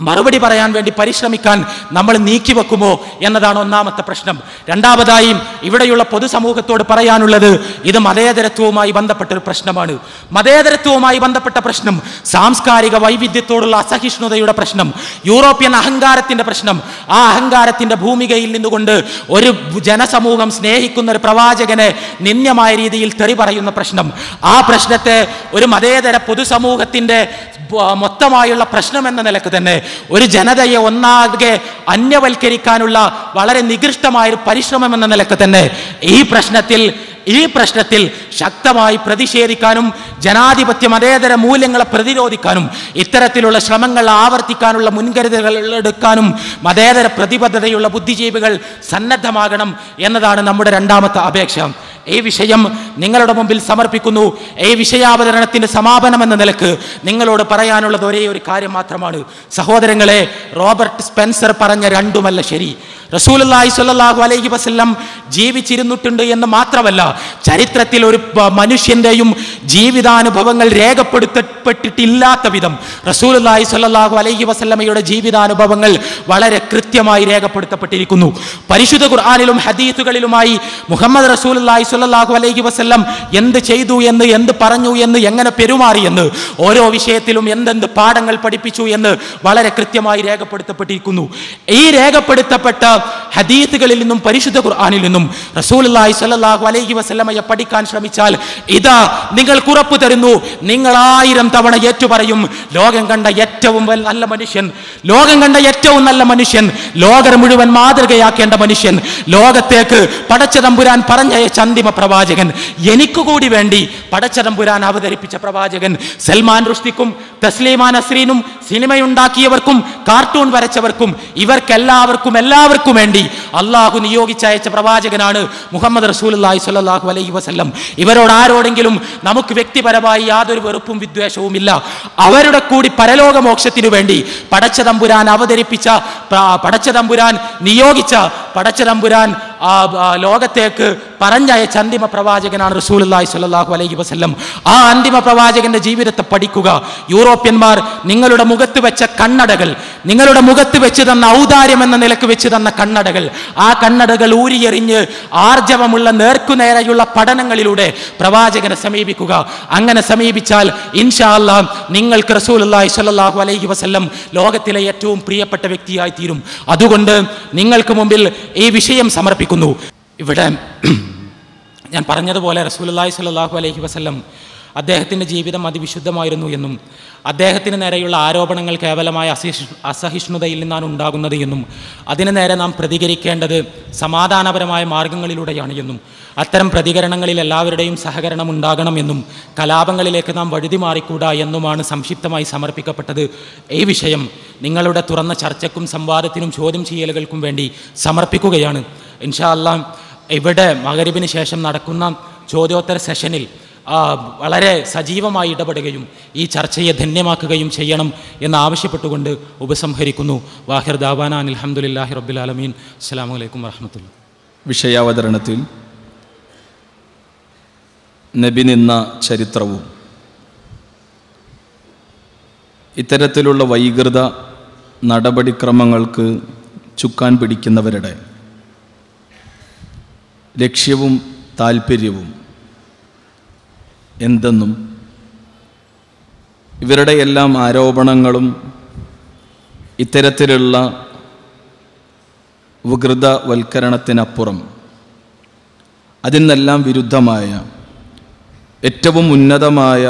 മറുപടി പറയാൻ വേണ്ടി പരിശ്രമിക്കാൻ നമ്മൾ നീക്കിവെക്കുമോ എന്നതാണ് ഒന്നാമത്തെ പ്രശ്നം. രണ്ടാമതായി ഇവിടെയുള്ള പൊതുസമൂഹത്തോട് പറയാനുള്ളത്, ഇത് മതേതരത്വവുമായി ബന്ധപ്പെട്ടൊരു പ്രശ്നമാണ്. മതേതരത്വവുമായി ബന്ധപ്പെട്ട പ്രശ്നം, സാംസ്കാരിക വൈവിധ്യത്തോടുള്ള അസഹിഷ്ണുതയുടെ പ്രശ്നം, യൂറോപ്യൻ അഹങ്കാരത്തിന്റെ പ്രശ്നം. ആ അഹങ്കാരത്തിന്റെ ഭൂമികയിൽ നിന്നുകൊണ്ട് ഒരു ജനസമൂഹം സ്നേഹിക്കുന്ന ഒരു പ്രവാചകനെ നിന്ദ്യമായ രീതിയിൽ തെറി പറയുന്ന പ്രശ്നം, ആ പ്രശ്നത്തെ ഒരു മതേതര പൊതുസമൂഹത്തിന്റെ മൊത്തമായുള്ള പ്രശ്നം എന്ന നിലക്ക് തന്നെ ഒരു ജനതയെ ഒന്നാകെ അന്യവൽക്കരിക്കാനുള്ള വളരെ നികൃഷ്ടമായൊരു പരിശ്രമം എന്ന നിലക്ക് തന്നെ ഈ പ്രശ്നത്തിൽ ശക്തമായി പ്രതിഷേധിക്കാനും ജനാധിപത്യ മതേതര മൂല്യങ്ങളെ പ്രതിരോധിക്കാനും ഇത്തരത്തിലുള്ള ശ്രമങ്ങൾ ആവർത്തിക്കാനുള്ള മുൻകരുതലുകൾ എടുക്കാനും മതേതര പ്രതിബദ്ധതയുള്ള ബുദ്ധിജീവികൾ സന്നദ്ധമാകണം എന്നതാണ് നമ്മുടെ രണ്ടാമത്തെ അപേക്ഷ. ഈ വിഷയം നിങ്ങളുടെ മുമ്പിൽ സമർപ്പിക്കുന്നു. ഈ വിഷയാവതരണത്തിന്റെ സമാപനം എന്ന നിലക്ക് നിങ്ങളോട് പറയാനുള്ളത് ഒരേ ഒരു കാര്യം മാത്രമാണ്. സഹോദരങ്ങളെ, റോബർട്ട് സ്പെൻസർ പറഞ്ഞ രണ്ടുമല്ല ശരി. റസൂലുള്ളാഹി സ്വല്ലല്ലാഹു അലൈഹി വസല്ലം ജീവിച്ചിരുന്നിട്ടുണ്ട് എന്ന് മാത്രമല്ല, ചരിത്രത്തിൽ ഒരു മനുഷ്യന്റെയും ജീവിതാനുഭവങ്ങൾ രേഖപ്പെടുത്തപ്പെട്ടിട്ടില്ലാത്ത വിധം റസൂലുള്ളാഹി സ്വല്ലല്ലാഹു അലൈഹി വസല്ലമയുടെ ജീവിതാനുഭവങ്ങൾ വളരെ കൃത്യമായി രേഖപ്പെടുത്തപ്പെട്ടിരിക്കുന്നു. പരിശുദ്ധ ഖുർആനിലും ഹദീസുകളിലുമായി മുഹമ്മദ് റസൂലുള്ളാഹി സ്വല്ലല്ലാഹു അലൈഹി വസല്ലം എന്ത് ചെയ്തു എന്ന്, എന്ത് പറഞ്ഞു എന്ന്, എങ്ങനെ പെരുമാറി എന്ന്, ഓരോ വിഷയത്തിലും എന്തെന്ത് പാഠങ്ങൾ പഠിപ്പിച്ചു എന്ന് വളരെ കൃത്യമായി രേഖപ്പെടുത്തപ്പെട്ടിരിക്കുന്നു. ഈ രേഖപ്പെടുത്തപ്പെട്ട ഹദീസുകളിൽ നിന്നും പരിശുദ്ധ ഖുർആനിൽ നിന്നും റസൂലുള്ളാഹി സ്വല്ലല്ലാഹു അലൈഹി വസല്ലമയെ പഠിക്കാൻ ശ്രമിച്ചാൽ ഇതാ നിങ്ങൾക്ക് ഉറപ്പ് തരുന്നു, നിങ്ങൾ 1000 തവണ ഏറ്റുപറയും, ലോകം കണ്ട ഏറ്റവും നല്ല മനുഷ്യൻ, ലോകം കണ്ട ഏറ്റവും നല്ല മനുഷ്യൻ, ലോകം മുഴുവൻ മാതൃകയാക്കേണ്ട മനുഷ്യൻ, ലോകത്തേക്ക് പടച്ചതമ്പുരാൻ പറഞ്ഞയച്ച അന്തിമ പ്രവാചകൻ, എനിക്ക് കൂടി വേണ്ടി പടച്ചതമ്പുരാൻ അവതരിപ്പിച്ച പ്രവാചകൻ, സൽമാൻ റുഷ്ദിക്കും തസ്ലീമാ നസ്രീനും സിനിമയുണ്ടാക്കിയവർക്കും കാർട്ടൂൺ വരച്ചവർക്കും എല്ലാവർക്കും വേണ്ടി അള്ളാഹു നിയോഗിച്ചയച്ച പ്രവാചകനാണ് മുഹമ്മദ് റസൂലുള്ളാഹി സ്വല്ലല്ലാഹു അലൈഹി വസല്ലം. ഇവരോട് ആരോടെങ്കിലും നമുക്ക് വ്യക്തിപരമായി യാതൊരു വെറുപ്പും വിദ്വേഷവും ഇല്ല. അവരുടെ കൂടി പരലോകമോക്ഷത്തിനു വേണ്ടി പടച്ചതമ്പുരാൻ അവതരിപ്പിച്ച, പടച്ചതമ്പുരാൻ നിയോഗിച്ച, പടച്ചതമ്പുരാൻ ലോകത്തേക്ക് പറഞ്ഞയച്ച അന്തിമ പ്രവാചകനാണ് റസൂലുള്ളാഹി സ്വല്ലല്ലാഹു അലൈഹി വസല്ലം. ആ അന്തിമ പ്രവാചകന്റെ ജീവിതത്തെ പഠിക്കുക. യൂറോപ്യന്മാർ നിങ്ങളുടെ മുഖത്ത് വെച്ച കണ്ണടകൾ, നിങ്ങളുടെ മുഖത്ത് വെച്ച് തന്ന ഔദാര്യം എന്ന നിലക്ക് വെച്ച് തന്ന കണ്ണടകൾ, ആ കണ്ണടകൾ ഊരിയെറിഞ്ഞ് ആർജവമുള്ള നേർക്കുനേരെയുള്ള പഠനങ്ങളിലൂടെ പ്രവാചകനെ സമീപിക്കുക. അങ്ങനെ സമീപിച്ചാൽ ഇൻഷാ അല്ലാഹ് നിങ്ങൾക്ക് റസൂലുള്ളാഹി സ്വല്ലല്ലാഹു അലൈഹി വസല്ലം ലോകത്തിലെ ഏറ്റവും പ്രിയപ്പെട്ട വ്യക്തിയായി തീരും. അതുകൊണ്ട് നിങ്ങൾക്ക് മുമ്പിൽ ഈ വിഷയം സമർപ്പിക്കുന്നു. ഇവിടെ ഞാൻ പറഞ്ഞതുപോലെ റസൂലുള്ളാഹി സ്വല്ലല്ലാഹു അലൈഹി വസല്ലം അദ്ദേഹത്തിൻ്റെ ജീവിതം അതിവിശുദ്ധമായിരുന്നു എന്നും അദ്ദേഹത്തിന് നേരെയുള്ള ആരോപണങ്ങൾ കേവലമായ അസഹിഷ്ണുതയിൽ നിന്നാണ് ഉണ്ടാകുന്നത് എന്നും അതിനു നേരെ നാം പ്രതികരിക്കേണ്ടത് സമാധാനപരമായ മാർഗങ്ങളിലൂടെയാണ് എന്നും അത്തരം പ്രതികരണങ്ങളിൽ എല്ലാവരുടെയും സഹകരണം ഉണ്ടാകണമെന്നും കലാപങ്ങളിലേക്ക് നാം വഴുതി മാറിക്കൂടാ എന്നുമാണ് സംക്ഷിപ്തമായി സമർപ്പിക്കപ്പെട്ടത്. ഈ വിഷയം നിങ്ങളുടെ തുറന്ന ചർച്ചയ്ക്കും സംവാദത്തിനും ചോദ്യം ചെയ്യലുകൾക്കും വേണ്ടി സമർപ്പിക്കുകയാണ്. ഇൻഷാ അല്ലാഹ് ഇവിടെ മഗ്‌രിബിന് ശേഷം നടക്കുന്ന ചോദ്യോത്തര സെഷനിൽ വളരെ സജീവമായി ഇടപെടുകയും ഈ ചർച്ചയെ ധന്യമാക്കുകയും ചെയ്യണം എന്നാവശ്യപ്പെട്ടുകൊണ്ട് ഉപസംഹരിക്കുന്നു. വാഹിർ ദാവാന അൽഹംദുലില്ലാഹി റബ്ബിൽ ആലമീൻ. അസ്സലാമു അലൈക്കും വറഹ്മത്തുള്ളാഹി. വിഷയാവതരണത്തിൽ നബി നിന്ന ചരിത്രവും ഇത്തരത്തിലുള്ള വൈകൃത നടപടിക്രമങ്ങൾക്ക് ചുക്കാൻ പിടിക്കുന്നവരുടെ ലക്ഷ്യവും താൽപ്പര്യവും എന്തെന്നും ഇവരുടെ എല്ലാം ആരോപണങ്ങളും ഇത്തരത്തിലുള്ള വികൃതവൽക്കരണത്തിനപ്പുറം അതിനെല്ലാം വിരുദ്ധമായ ഏറ്റവും ഉന്നതമായ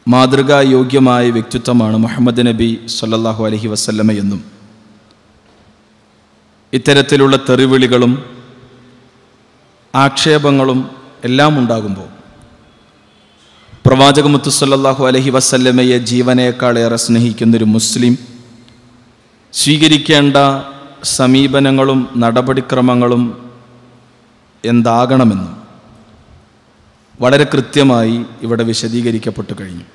മാതൃകായോഗ്യമായ വ്യക്തിത്വമാണ് മുഹമ്മദ് നബി സല്ലല്ലാഹു അലൈഹി വസല്ലമയെന്നും ഇത്തരത്തിലുള്ള തെറിവിളികളും ആക്ഷേപങ്ങളും എല്ലാം ഉണ്ടാകുമ്പോൾ പ്രവാചക മുത്ത് സല്ലല്ലാഹു അലൈഹി വസല്ലമയെ ജീവനേക്കാളേറെ സ്നേഹിക്കുന്നൊരു മുസ്ലിം സ്വീകരിക്കേണ്ട സമീപനങ്ങളും നടപടിക്രമങ്ങളും എന്താകണമെന്നും വളരെ കൃത്യമായി ഇവിടെ വിശദീകരിക്കപ്പെട്ടു കഴിഞ്ഞു.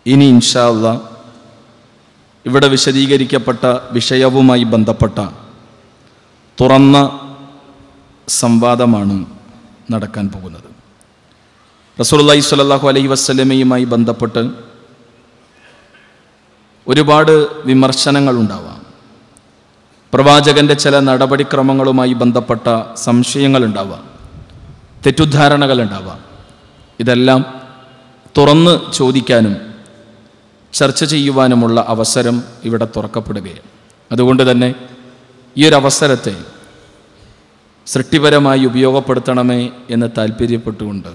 ഇനി ഇൻഷാ അല്ലാഹ് ഇവിടെ വിശദീകരിക്കപ്പെട്ട വിഷയവുമായി ബന്ധപ്പെട്ട തുറന്ന സംവാദമാണ് നടക്കാൻ പോകുന്നത്. റസൂലുള്ളാഹി സ്വല്ലല്ലാഹു അലൈഹി വസല്ലമയുമായി ബന്ധപ്പെട്ട് ഒരുപാട് വിമർശനങ്ങളുണ്ടാവാം. പ്രവാചകൻ്റെ ചില നടപടിക്രമങ്ങളുമായി ബന്ധപ്പെട്ട സംശയങ്ങളുണ്ടാവാം, തെറ്റുദ്ധാരണകളുണ്ടാവാം. ഇതെല്ലാം തുറന്ന് ചോദിക്കാനും ചർച്ച ചെയ്യുവാനുമുള്ള അവസരം ഇവിടെ തുറക്കപ്പെടുകയാണ്. അതുകൊണ്ട് തന്നെ ഈ ഒരു അവസരത്തെ സൃഷ്ടിപരമായി ഉപയോഗപ്പെടുത്തണമേ എന്ന് താല്പര്യപ്പെട്ടുകൊണ്ട്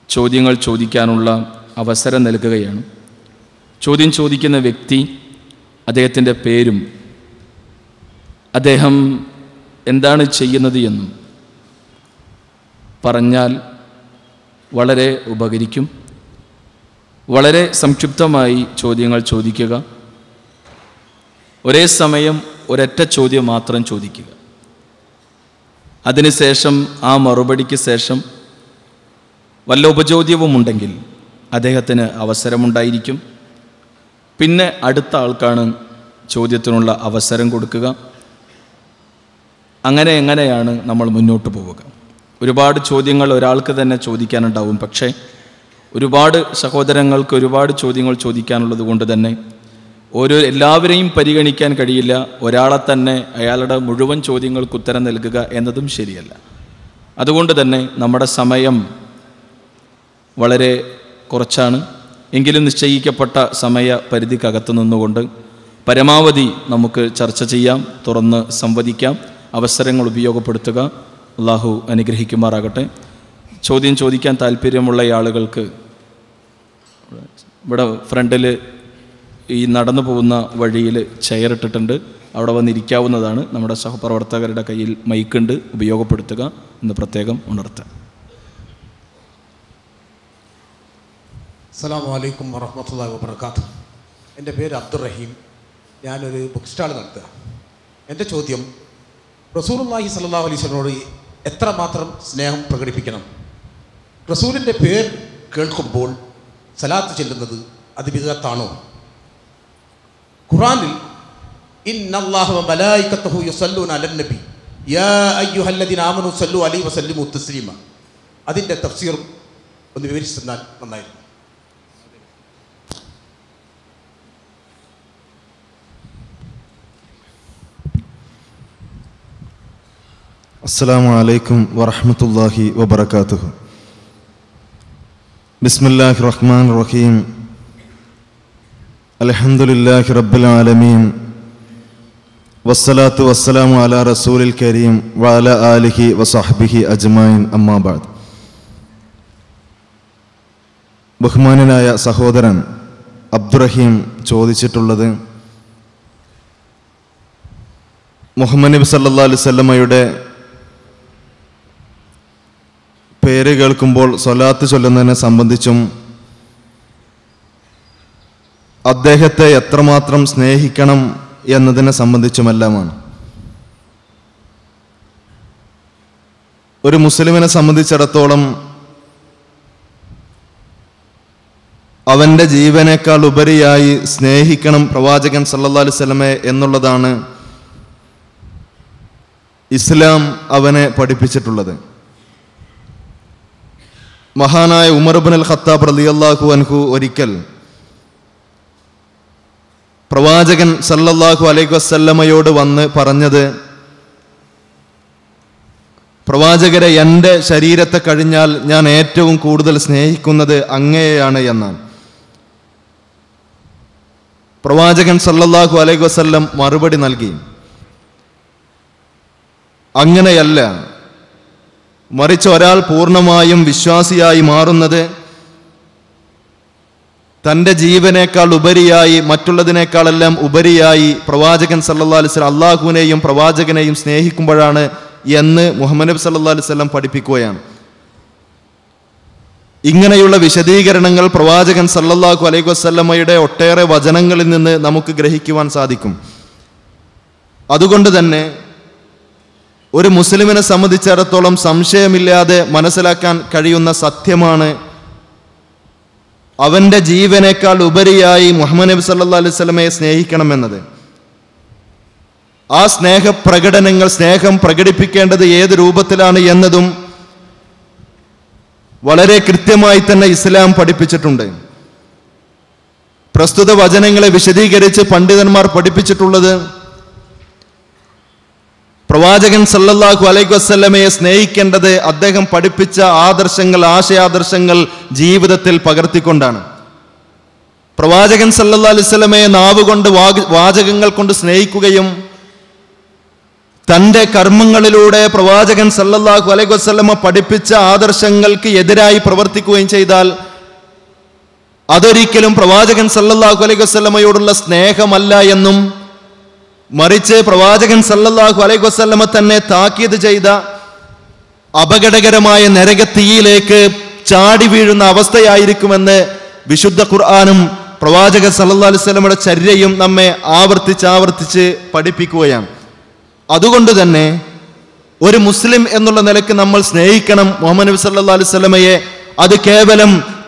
ചോദ്യങ്ങൾ ചോദിക്കാനുള്ള അവസരം നൽകുകയാണ്. ചോദ്യം ചോദിക്കുന്ന വ്യക്തി, അദ്ദേഹത്തിൻ്റെ പേരും അദ്ദേഹം എന്താണ് ചെയ്യുന്നത് എന്നും പറഞ്ഞാൽ വളരെ ഉപകരിക്കും. വളരെ സംക്ഷിപ്തമായി ചോദ്യങ്ങൾ ചോദിക്കുക. ഒരേ സമയം ഒരൊറ്റ ചോദ്യം മാത്രം ചോദിക്കുക. അതിനുശേഷം ആ മറുപടിക്ക് ശേഷം വല്ല ഉപചോദ്യവുമുണ്ടെങ്കിൽ അദ്ദേഹത്തിന് അവസരമുണ്ടായിരിക്കും. പിന്നെ അടുത്ത ആൾക്കാണ് ചോദ്യത്തിനുള്ള അവസരം കൊടുക്കുക. എങ്ങനെയാണ് നമ്മൾ മുന്നോട്ട് പോവുക. ഒരുപാട് ചോദ്യങ്ങൾ ഒരാൾക്ക് തന്നെ ചോദിക്കാനുണ്ടാവും. പക്ഷേ ഒരുപാട് സഹോദരങ്ങൾക്ക് ഒരുപാട് ചോദ്യങ്ങൾ ചോദിക്കാനുള്ളത് കൊണ്ട് തന്നെ എല്ലാവരെയും പരിഗണിക്കാൻ കഴിയില്ല. ഒരാളെ തന്നെ അയാളുടെ മുഴുവൻ ചോദ്യങ്ങൾക്ക് ഉത്തരം നൽകുക എന്നതും ശരിയല്ല. അതുകൊണ്ട് തന്നെ നമ്മുടെ സമയം വളരെ കുറച്ചാണ്. എങ്കിലും നിശ്ചയിക്കപ്പെട്ട സമയ പരിധിക്കകത്ത് നിന്നുകൊണ്ട് പരമാവധി നമുക്ക് ചർച്ച ചെയ്യാം, തുറന്ന് സംവദിക്കാം, അവസരങ്ങൾ ഉപയോഗപ്പെടുത്തുക. അള്ളാഹു അനുഗ്രഹിക്കുമാറാകട്ടെ. ചോദ്യം ചോദിക്കാൻ താല്പര്യമുള്ള ആളുകൾക്ക് ഇവിടെ ഫ്രണ്ടിൽ ഈ നടന്നു പോകുന്ന വഴിയിൽ ചെയറിട്ടിട്ടുണ്ട്, അവിടെ വന്നിരിക്കാവുന്നതാണ്. നമ്മുടെ സഹപ്രവർത്തകരുടെ കയ്യിൽ മൈക്കുണ്ട്, ഉപയോഗപ്പെടുത്തുക എന്ന് പ്രത്യേകം ഉണർത്തുക. അസ്സലാമു അലൈക്കും വറഹ്മത്തുള്ളാഹി വബറകാതുഹു. എൻ്റെ പേര് അബ്ദുറഹീം. ഞാനൊരു ബുക്ക് സ്റ്റാൾ നടത്തുക. എൻ്റെ ചോദ്യം, റസൂലുള്ളാഹി സ്വല്ലല്ലാഹു അലൈഹി വസല്ലമയോട് എത്രമാത്രം സ്നേഹം പ്രകടിപ്പിക്കണം? റസൂലിൻ്റെ പേര് കേൾക്കുമ്പോൾ സലാത്ത് ചെല്ലുന്നത് അത് ബിദ്അത്താണോ? ഖുർആനിൽ ഇന്നല്ലാഹ വ മലായികതഹു യുസല്ലൂന അലൻ നബി യാ അയ്യുഹല്ലദീന ആമനൂ സല്ലു അലൈഹി വസല്ലിമു തസ്ലീമ. അതിൻ്റെ തഫ്സീർ ഒന്ന് വിവരിച്ചു തന്നാൽ നന്നായിരുന്നു. അസ്സലാമു അലൈക്കും വറഹ്മത്തുള്ളാഹി വബറകാതുഹു. ബിസ്മില്ലാഹിർ റഹ്മാനിർ റഹീം. അൽഹംദുലില്ലാഹി റബ്ബിൽ ആലമീൻ. വസ്സലാത്തു വസ്സലാമു അലാ റസൂലിൽ കരീം വഅലാ ആലിഹി വസഹ്ബിഹി അജ്മഈൻ. അമ്മാ ബഅദ്. ബഹുമാനനായ സഹോദരൻ അബ്ദുറഹീം ചോദിച്ചിട്ടുള്ളത് മുഹമ്മദ് നബി സല്ലല്ലാഹു അലൈഹി വസല്ലമയുടെ പേര് കേൾക്കുമ്പോൾ സ്വലാത്ത് ചൊല്ലുന്നതിനെ സംബന്ധിച്ചും അദ്ദേഹത്തെ എത്രമാത്രം സ്നേഹിക്കണം എന്നതിനെ സംബന്ധിച്ചുമെല്ലാമാണ്. ഒരു മുസ്ലിമിനെ സംബന്ധിച്ചിടത്തോളം അവൻ്റെ ജീവനേക്കാൾ ഉപരിയായി സ്നേഹിക്കണം പ്രവാചകൻ സല്ലല്ലാഹു അലൈഹി വസല്ലമയെ എന്നുള്ളതാണ് ഇസ്ലാം അവനെ പഠിപ്പിച്ചിട്ടുള്ളത്. മഹാനായ ഉമർ ഇബ്നുൽ ഖത്താബ് റളിയല്ലാഹു അൻഹു ഒരിക്കൽ പ്രവാചകൻ സല്ലല്ലാഹു അലൈഹി വസല്ലമയോട് വന്ന് പറഞ്ഞത്, പ്രവാചകരെ, എൻ്റെ ശരീരത്തെ കഴിഞ്ഞാൽ ഞാൻ ഏറ്റവും കൂടുതൽ സ്നേഹിക്കുന്നത് അങ്ങയെയാണ് എന്നാണ്. പ്രവാചകൻ സല്ലല്ലാഹു അലൈഹി വസല്ലം മറുപടി നൽകി, അങ്ങനെയല്ല, മറിച്ച് ഒരാൾ പൂർണ്ണമായും വിശ്വാസിയായി മാറുന്നത് തൻ്റെ ജീവനേക്കാൾ ഉപരിയായി, മറ്റുള്ളതിനേക്കാളെല്ലാം ഉപരിയായി പ്രവാചകൻ സല്ലല്ലാഹു അലൈഹി വസല്ലം അള്ളാഹുവിനെയും പ്രവാചകനെയും സ്നേഹിക്കുമ്പോഴാണ് എന്ന് മുഹമ്മദ് നബി സല്ലല്ലാഹു അലൈഹി വസല്ലം പഠിപ്പിക്കുകയാണ്. ഇങ്ങനെയുള്ള വിശദീകരണങ്ങൾ പ്രവാചകൻ സല്ലല്ലാഹു അലൈഹി വസല്ലമയുടെ ഒട്ടേറെ വചനങ്ങളിൽ നിന്ന് നമുക്ക് ഗ്രഹിക്കുവാൻ സാധിക്കും. അതുകൊണ്ട് തന്നെ ഒരു മുസ്ലിമിനെ സംബന്ധിച്ചിടത്തോളം സംശയമില്ലാതെ മനസ്സിലാക്കാൻ കഴിയുന്ന സത്യമാണ് അവൻ്റെ ജീവനേക്കാൾ ഉപരിയായി മുഹമ്മദ് നബി സല്ലല്ലാഹു അലൈഹി വസല്ലമയെ സ്നേഹിക്കണമെന്നത്. ആ സ്നേഹം പ്രകടിപ്പിക്കേണ്ടത് ഏത് രൂപത്തിലാണ് എന്നതും വളരെ കൃത്യമായി തന്നെ ഇസ്ലാം പഠിപ്പിച്ചിട്ടുണ്ട്. പ്രസ്തുത വചനങ്ങളെ വിശദീകരിച്ച് പണ്ഡിതന്മാർ പഠിപ്പിച്ചിട്ടുള്ളത് പ്രവാചകൻ സല്ലല്ലാഹു അലൈഹി വസല്ലമയെ സ്നേഹിക്കേണ്ടത് അദ്ദേഹം പഠിപ്പിച്ച ആദർശങ്ങൾ, ആശയാദർശങ്ങൾ ജീവിതത്തിൽ പകർത്തിക്കൊണ്ടാണ്. പ്രവാചകൻ സല്ലല്ലാഹു അലൈഹി വസല്ലമയെ നാവുകൊണ്ട്, വാചകങ്ങൾ കൊണ്ട് സ്നേഹിക്കുകയും തൻ്റെ കർമ്മങ്ങളിലൂടെ പ്രവാചകൻ സല്ലല്ലാഹു അലൈഹി വസല്ലമ പഠിപ്പിച്ച ആദർശങ്ങൾക്ക് എതിരായി പ്രവർത്തിക്കുകയും ചെയ്താൽ അതൊരിക്കലും പ്രവാചകൻ സല്ലല്ലാഹു അലൈഹി വസല്ലമയോടുള്ള സ്നേഹമല്ല എന്നും, മറിച്ച് പ്രവാചകൻ സല്ലല്ലാഹു അലൈഹി വസല്ലമ തന്നെ താക്കീത് ചെയ്ത അപകടകരമായ നരകത്തീയിലേക്ക് ചാടി വീഴുന്ന അവസ്ഥയായിരിക്കുമെന്ന് വിശുദ്ധ ഖുർആനും പ്രവാചകൻ സല്ലല്ലാഹു അലൈഹി വസല്ലമയുടെ ചര്യയും നമ്മെ ആവർത്തിച്ച് പഠിപ്പിക്കുകയാണ്. അതുകൊണ്ട് തന്നെ ഒരു മുസ്ലിം എന്നുള്ള നിലയ്ക്ക് നമ്മൾ സ്നേഹിക്കണം മുഹമ്മദ് നബി സല്ലല്ലാഹു അലൈഹി വസല്ലമയെ. അത്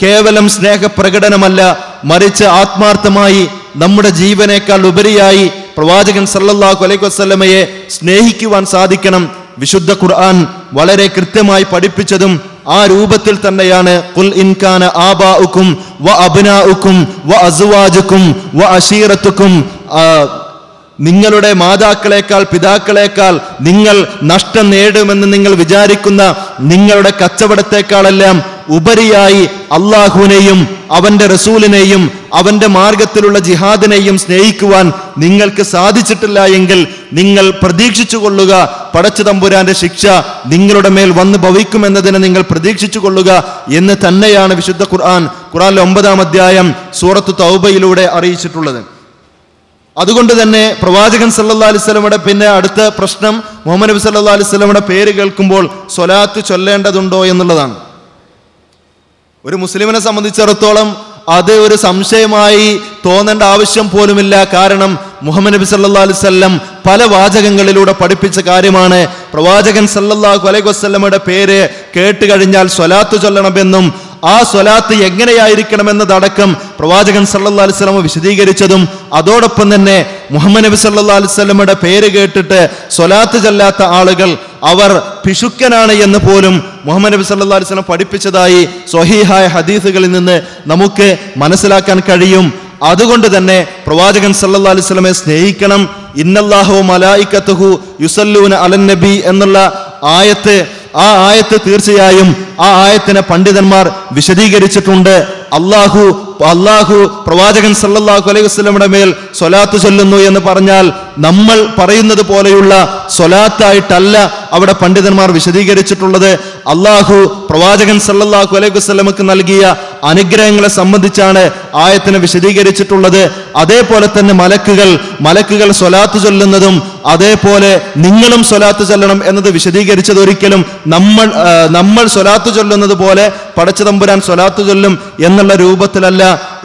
കേവലം സ്നേഹപ്രകടനമല്ല, മറിച്ച് ആത്മാർത്ഥമായി നമ്മുടെ ജീവനേക്കാൾ ഉപരിയായി പ്രവാചകൻ സല്ലല്ലാഹു അലൈഹി വസല്ലമയെ സ്നേഹിക്കുവാൻ സാധിക്കണം. വിശുദ്ധ ഖുർആൻ വളരെ കൃത്യമായി പഠിപ്പിച്ചതും ആ രൂപത്തിൽ തന്നെയാണ്. ഖുൽ ഇൻ കാന ആബാഉക്കും വ അബ്നാഉക്കും വ അസ്വാജുക്കും വ അശീറത്തുക്കും, നിങ്ങളുടെ മാതാക്കളെക്കാൾ, പിതാക്കളെക്കാൾ നിങ്ങൾ നഷ്ടം നേടുമെന്ന് നിങ്ങൾ വിചാരിക്കുന്ന നിങ്ങളുടെ കച്ചവടത്തെക്കാളെല്ലാം ഉപരിയായി അള്ളാഹുവിനെയും അവന്റെ റസൂലിനെയും അവന്റെ മാർഗത്തിലുള്ള ജിഹാദിനെയും സ്നേഹിക്കുവാൻ നിങ്ങൾക്ക് സാധിച്ചിട്ടില്ല എങ്കിൽ നിങ്ങൾ പ്രതീക്ഷിച്ചു കൊള്ളുക, പടച്ച തമ്പുരാന്റെ ശിക്ഷ നിങ്ങളുടെ മേൽ വന്ന് ഭവിക്കുമെന്നതിനെ നിങ്ങൾ പ്രതീക്ഷിച്ചു കൊള്ളുക എന്ന് തന്നെയാണ് വിശുദ്ധ ഖുർആനിലെ 9-ാം അധ്യായം സൂറത്ത് തൗബയിലൂടെ അറിയിച്ചിട്ടുള്ളത്. അതുകൊണ്ട് തന്നെ പ്രവാചകൻ സല്ലല്ലാഹു അലൈഹി വസല്ലമയുടെ പിന്നെ അടുത്ത പ്രശ്നം മുഹമ്മദ് നബി സല്ലല്ലാഹു അലൈഹി വസല്ലമയുടെ പേര് കേൾക്കുമ്പോൾ സ്വലാത്ത് ചൊല്ലേണ്ടതുണ്ടോ എന്നുള്ളതാണ്. ഒരു മുസ്ലിമിനെ സംബന്ധിച്ചിടത്തോളം അത് ഒരു സംശയമായി തോന്നേണ്ട ആവശ്യം പോലുമില്ല. കാരണം മുഹമ്മദ് നബി സല്ലല്ലാഹു അലൈഹി വസല്ലം പല വാചകങ്ങളിലൂടെ പഠിപ്പിച്ച കാര്യമാണ്. പ്രവാചകൻ സല്ലല്ലാഹു അലൈഹി വസല്ലമയുടെ പേര് കേട്ട് കഴിഞ്ഞാൽ സ്വലാത്ത് ചൊല്ലണമെന്നും ആ സ്വലാത്ത് എങ്ങനെയായിരിക്കണമെന്നതടക്കം പ്രവാചകൻ സല്ലല്ലാഹു അലൈഹി വസല്ലം വിശദീകരിച്ചതും, അതോടൊപ്പം തന്നെ മുഹമ്മദ് നബി സല്ലല്ലാഹു അലൈഹി വസല്ലമയുടെ പേര് കേട്ടിട്ട് സ്വലാത്ത് ചൊല്ലാത്ത ആളുകൾ അവർ പിശുക്കനാണ് എന്ന് പോലും മുഹമ്മദ് നബി സല്ലല്ലാഹു അലൈഹി വസല്ലം പഠിപ്പിച്ചതായി സ്വഹീഹായ ഹദീസുകളിൽ നിന്ന് നമുക്ക് മനസ്സിലാക്കാൻ കഴിയും. അതുകൊണ്ട് തന്നെ പ്രവാചകൻ സല്ലല്ലാഹു അലൈഹി വസല്ലമയെ സ്നേഹിക്കണം. ഇന്നല്ലാഹു മലായികത്തുഹു യുസല്ലൂന അലൻ നബി എന്നുള്ള ആ ആയത്ത് തീർച്ചയായും ആ ആയത്തിനെ പണ്ഡിതന്മാർ വിശദീകരിച്ചിട്ടുണ്ട്. അള്ളാഹു പ്രവാചകൻ സല്ലല്ലാഹു അലൈഹി വസല്ലമയുടെ മേൽ സ്വലാത്ത് ചൊല്ലുന്നു എന്ന് പറഞ്ഞാൽ നമ്മൾ പറയുന്നത് പോലെയുള്ള സ്വലാത്തായിട്ടല്ല അവിടെ പണ്ഡിതന്മാർ വിശദീകരിച്ചിട്ടുള്ളത്. അള്ളാഹു പ്രവാചകൻ സല്ലല്ലാഹു അലൈഹി വസല്ലമക്ക് നൽകിയ അനുഗ്രഹങ്ങളെ സംബന്ധിച്ചാണ് ആയത്തിനെ വിശദീകരിച്ചിട്ടുള്ളത്. അതേപോലെ തന്നെ മലക്കുകൾ സ്വലാത്ത് ചൊല്ലുന്നതും അതേപോലെ നിങ്ങളും സ്വലാത്ത് ചൊല്ലണം എന്നത് വിശദീകരിച്ചത് ഒരിക്കലും നമ്മൾ സ്വലാത്ത് ചൊല്ലുന്നത് പോലെ പടച്ച തമ്പുരാൻ സ്വലാത്ത് ചൊല്ലും എന്നുള്ള രൂപത്തിലല്ല.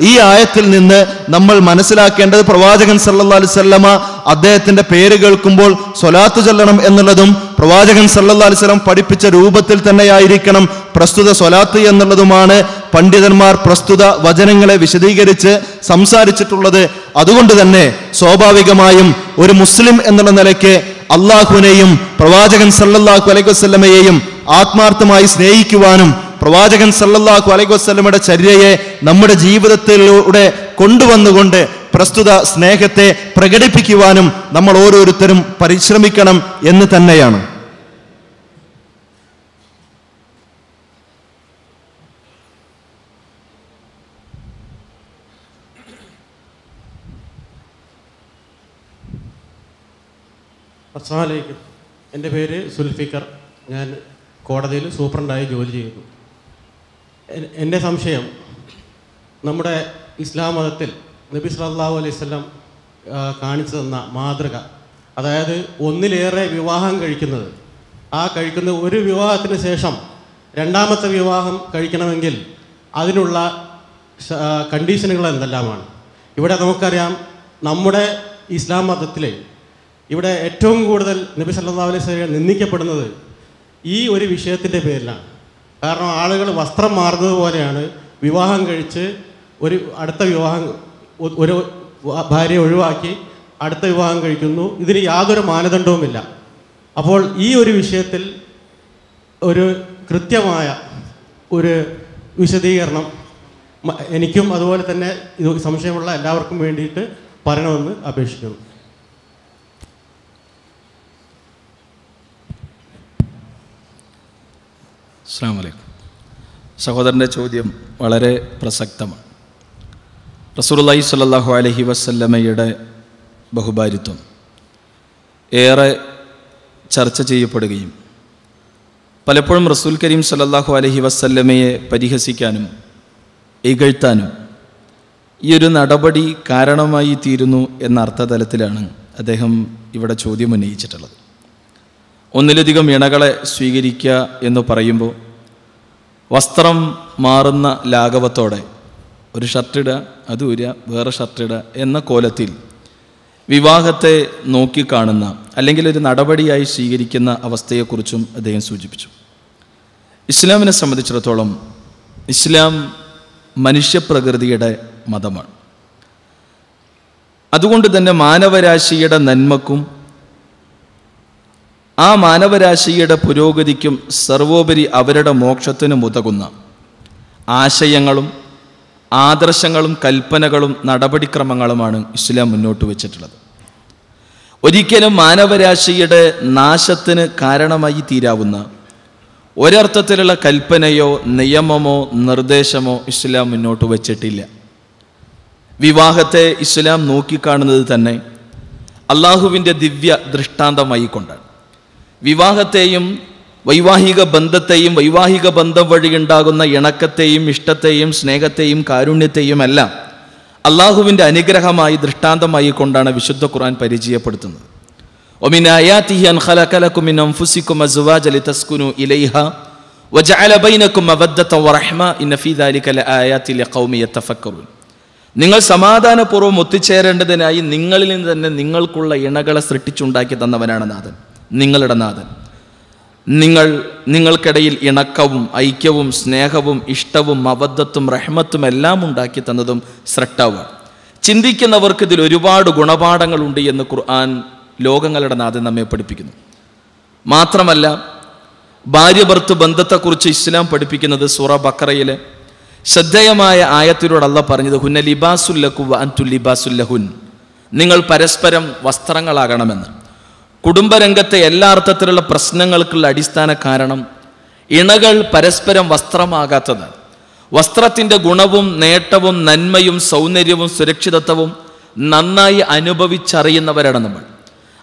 ഈ ആയത്തിൽ നിന്ന് നമ്മൾ മനസ്സിലാക്കേണ്ടത് പ്രവാചകൻ സല്ലല്ലാഹു അലൈഹി വസല്ലമ അദ്ദേഹത്തിന്റെ പേര് കേൾക്കുമ്പോൾ സ്വലാത്ത് ചൊല്ലണം എന്നുള്ളതും പ്രവാചകൻ സല്ലല്ലാഹു അലൈഹി വസല്ലം പഠിപ്പിച്ച രൂപത്തിൽ തന്നെയായിരിക്കണം പ്രസ്തുത സ്വലാത്ത് എന്നുള്ളതുമാണ് പണ്ഡിതന്മാർ പ്രസ്തുത വചനങ്ങളെ വിശദീകരിച്ച് സംസാരിച്ചിട്ടുള്ളത്. അതുകൊണ്ട് തന്നെ സ്വാഭാവികമായും ഒരു മുസ്ലിം എന്നുള്ള നിലയ്ക്ക് അള്ളാഹുവിനെയും പ്രവാചകൻ സല്ലല്ലാഹു അലൈഹി വസല്ലമയെയും ആത്മാർത്ഥമായി സ്നേഹിക്കുവാനും പ്രവാചകൻ സല്ലല്ലാഹു അലൈഹി വസല്ലമയുടെ ചര്യയെ നമ്മുടെ ജീവിതത്തിലൂടെ കൊണ്ടുവന്നുകൊണ്ട് പ്രസ്തുത സ്നേഹത്തെ പ്രകടിപ്പിക്കുവാനും നമ്മൾ ഓരോരുത്തരും പരിശ്രമിക്കണം എന്ന് തന്നെയാണ്. അസ്സലാമു അലൈക്കും. എൻ്റെ പേര് സുൽഫിക്കർ. ഞാൻ കോടതിയിൽ സൂപ്രണ്ടായി ജോലി ചെയ്യുന്നു. എൻ്റെ സംശയം, നമ്മുടെ ഇസ്ലാം മതത്തിൽ നബി സല്ലല്ലാഹു അലൈഹി വസല്ലം കാണിച്ചു തന്ന മാതൃക, അതായത് ഒന്നിലേറെ വിവാഹം കഴിക്കുന്നത്, ആ കഴിക്കുന്ന ഒരു വിവാഹത്തിന് ശേഷം രണ്ടാമത്തെ വിവാഹം കഴിക്കണമെങ്കിൽ അതിനുള്ള കണ്ടീഷനുകൾ എന്തെല്ലാമാണ്? ഇവിടെ നമുക്കറിയാം, നമ്മുടെ ഇസ്ലാം മതത്തിലെ ഇവിടെ ഏറ്റവും കൂടുതൽ നബി സല്ലല്ലാഹു അലൈഹി വസല്ലം നിന്ദിക്കപ്പെടുന്നത് ഈ ഒരു വിഷയത്തിൻ്റെ പേരിലാണ്. കാരണം ആളുകൾ വസ്ത്രം മാറുന്നത് പോലെയാണ് വിവാഹം കഴിച്ച് അടുത്ത വിവാഹം, ഒരു ഭാര്യയെ ഒഴിവാക്കി അടുത്ത വിവാഹം കഴിക്കുന്നു. ഇതിന് യാതൊരു മാനദണ്ഡവുമില്ല. അപ്പോൾ ഈ ഒരു വിഷയത്തിൽ ഒരു കൃത്യമായ ഒരു വിശദീകരണം എനിക്കും അതുപോലെ തന്നെ ഇത് സംശയമുള്ള എല്ലാവർക്കും വേണ്ടിയിട്ട് പറയണമെന്ന് അപേക്ഷിക്കുന്നു. അസ്സലാമു അലൈക്കും. സഹോദരൻ്റെ ചോദ്യം വളരെ പ്രസക്തമാണ്. റസൂലുള്ളാഹി സ്വല്ലല്ലാഹു അലൈഹി വസല്ലമയുടെ ബഹുഭാരിത്വം ഏറെ ചർച്ച ചെയ്യപ്പെടുകയും പലപ്പോഴും റസൂൽ കരീം സ്വല്ലല്ലാഹു അലൈഹി വസല്ലമയെ പരിഹസിക്കാനും ഇകഴ്ത്താനും ഈ ഒരു നടപടി കാരണമായി തീരുന്നു എന്ന അർത്ഥതലത്തിലാണ് അദ്ദേഹം ഇവിടെ ചോദ്യം ഉന്നയിച്ചിട്ടുള്ളത്. ഒന്നിലധികം ഇണകളെ സ്വീകരിക്കുക എന്ന് പറയുമ്പോൾ വസ്ത്രം മാറുന്ന ലാഘവത്തോടെ ഒരു ഷർട്ടിടുക, അത് ഊരുക, വേറെ ഷർട്ടിടുക എന്ന കോലത്തിൽ വിവാഹത്തെ നോക്കിക്കാണുന്ന അല്ലെങ്കിൽ ഒരു നടപടിയായി സ്വീകരിക്കുന്ന അവസ്ഥയെക്കുറിച്ചും അദ്ദേഹം സൂചിപ്പിച്ചു. ഇസ്ലാമിനെ സംബന്ധിച്ചിടത്തോളം ഇസ്ലാം മനുഷ്യപ്രകൃതിയുടെ മതമാണ്. അതുകൊണ്ട് തന്നെ മാനവരാശിയുടെ നന്മക്കും ആ മാനവരാശിയുടെ പുരോഗതിക്കും സർവോപരി അവരുടെ മോക്ഷത്തിനും ഉതകുന്ന ആശയങ്ങളും ആദർശങ്ങളും കൽപ്പനകളും നടപടിക്രമങ്ങളുമാണ് ഇസ്ലാം മുന്നോട്ട് വച്ചിട്ടുള്ളത്. ഒരിക്കലും മാനവരാശിയുടെ നാശത്തിന് കാരണമായി തീരാവുന്ന ഒരർത്ഥത്തിലുള്ള കൽപ്പനയോ നിയമമോ നിർദ്ദേശമോ ഇസ്ലാം മുന്നോട്ട് വച്ചിട്ടില്ല. വിവാഹത്തെ ഇസ്ലാം നോക്കിക്കാണുന്നത് തന്നെ അള്ളാഹുവിൻ്റെ ദിവ്യ ദൃഷ്ടാന്തമായി കൊണ്ടാണ്. വിവാഹത്തെയും വൈവാഹിക ബന്ധത്തെയും വൈവാഹിക ബന്ധം വഴിയുണ്ടാകുന്ന ഇണക്കത്തെയും ഇഷ്ടത്തെയും സ്നേഹത്തെയും കാരുണ്യത്തെയും എല്ലാം അള്ളാഹുവിൻ്റെ അനുഗ്രഹമായി ദൃഷ്ടാന്തമായി കൊണ്ടാണ് വിശുദ്ധ ഖുർആൻ പരിചയപ്പെടുത്തുന്നത്. ومن آياته أن خلق لكم من أنفسكم أزواجا لتسكنوا إليها وجعل بينكم مودة ورحمة إن في ذلك لآيات لقوم يتفكرون. നിങ്ങൾ സമാധാനപൂർവ്വം ഒത്തുചേരേണ്ടതിനായി നിങ്ങളിൽ നിന്ന് തന്നെ നിങ്ങൾക്കുള്ള ഇണകളെ സൃഷ്ടിച്ചുണ്ടാക്കി തന്നവനാണ് നാഥൻ, നിങ്ങളുടെ നാഥൻ. നിങ്ങൾക്കിടയിൽ ഇണക്കവും ഐക്യവും സ്നേഹവും ഇഷ്ടവും മവദ്ദത്തും റഹ്മത്തും എല്ലാം ഉണ്ടാക്കി തന്നതും സൃഷ്ടാവാണ്. ചിന്തിക്കുന്നവർക്ക് ഇതിൽ ഒരുപാട് ഗുണപാഠങ്ങളുണ്ട് എന്ന് ഖുർആൻ ലോകങ്ങളുടെ നാഥൻ നമ്മെ പഠിപ്പിക്കുന്നു. മാത്രമല്ല ഭാര്യ ഭർത്തൃ ബന്ധത്തെക്കുറിച്ച് ഇസ്ലാം പഠിപ്പിക്കുന്നത് സൂറ ബഖറയിലെ ശ്രദ്ധേയമായ ആയത്തിലൂടെ അല്ലാഹ് പറഞ്ഞത് ഹുന്ന ലിബാസുല്ലക്കും വ അൻതും ലിബാസുല്ലഹുൻ, നിങ്ങൾ പരസ്പരം വസ്ത്രങ്ങളാകണമെന്ന്. കുടുംബരംഗത്തെ എല്ലാ അർത്ഥത്തിലുള്ള പ്രശ്നങ്ങൾക്കുള്ള അടിസ്ഥാന കാരണം ഇണകൾ പരസ്പരം വസ്ത്രമാകാത്തതാണ്. വസ്ത്രത്തിൻ്റെ ഗുണവും നേട്ടവും നന്മയും സൗന്ദര്യവും സുരക്ഷിതത്വവും നന്നായി അനുഭവിച്ചറിയുന്നവരാണ് നമ്മൾ.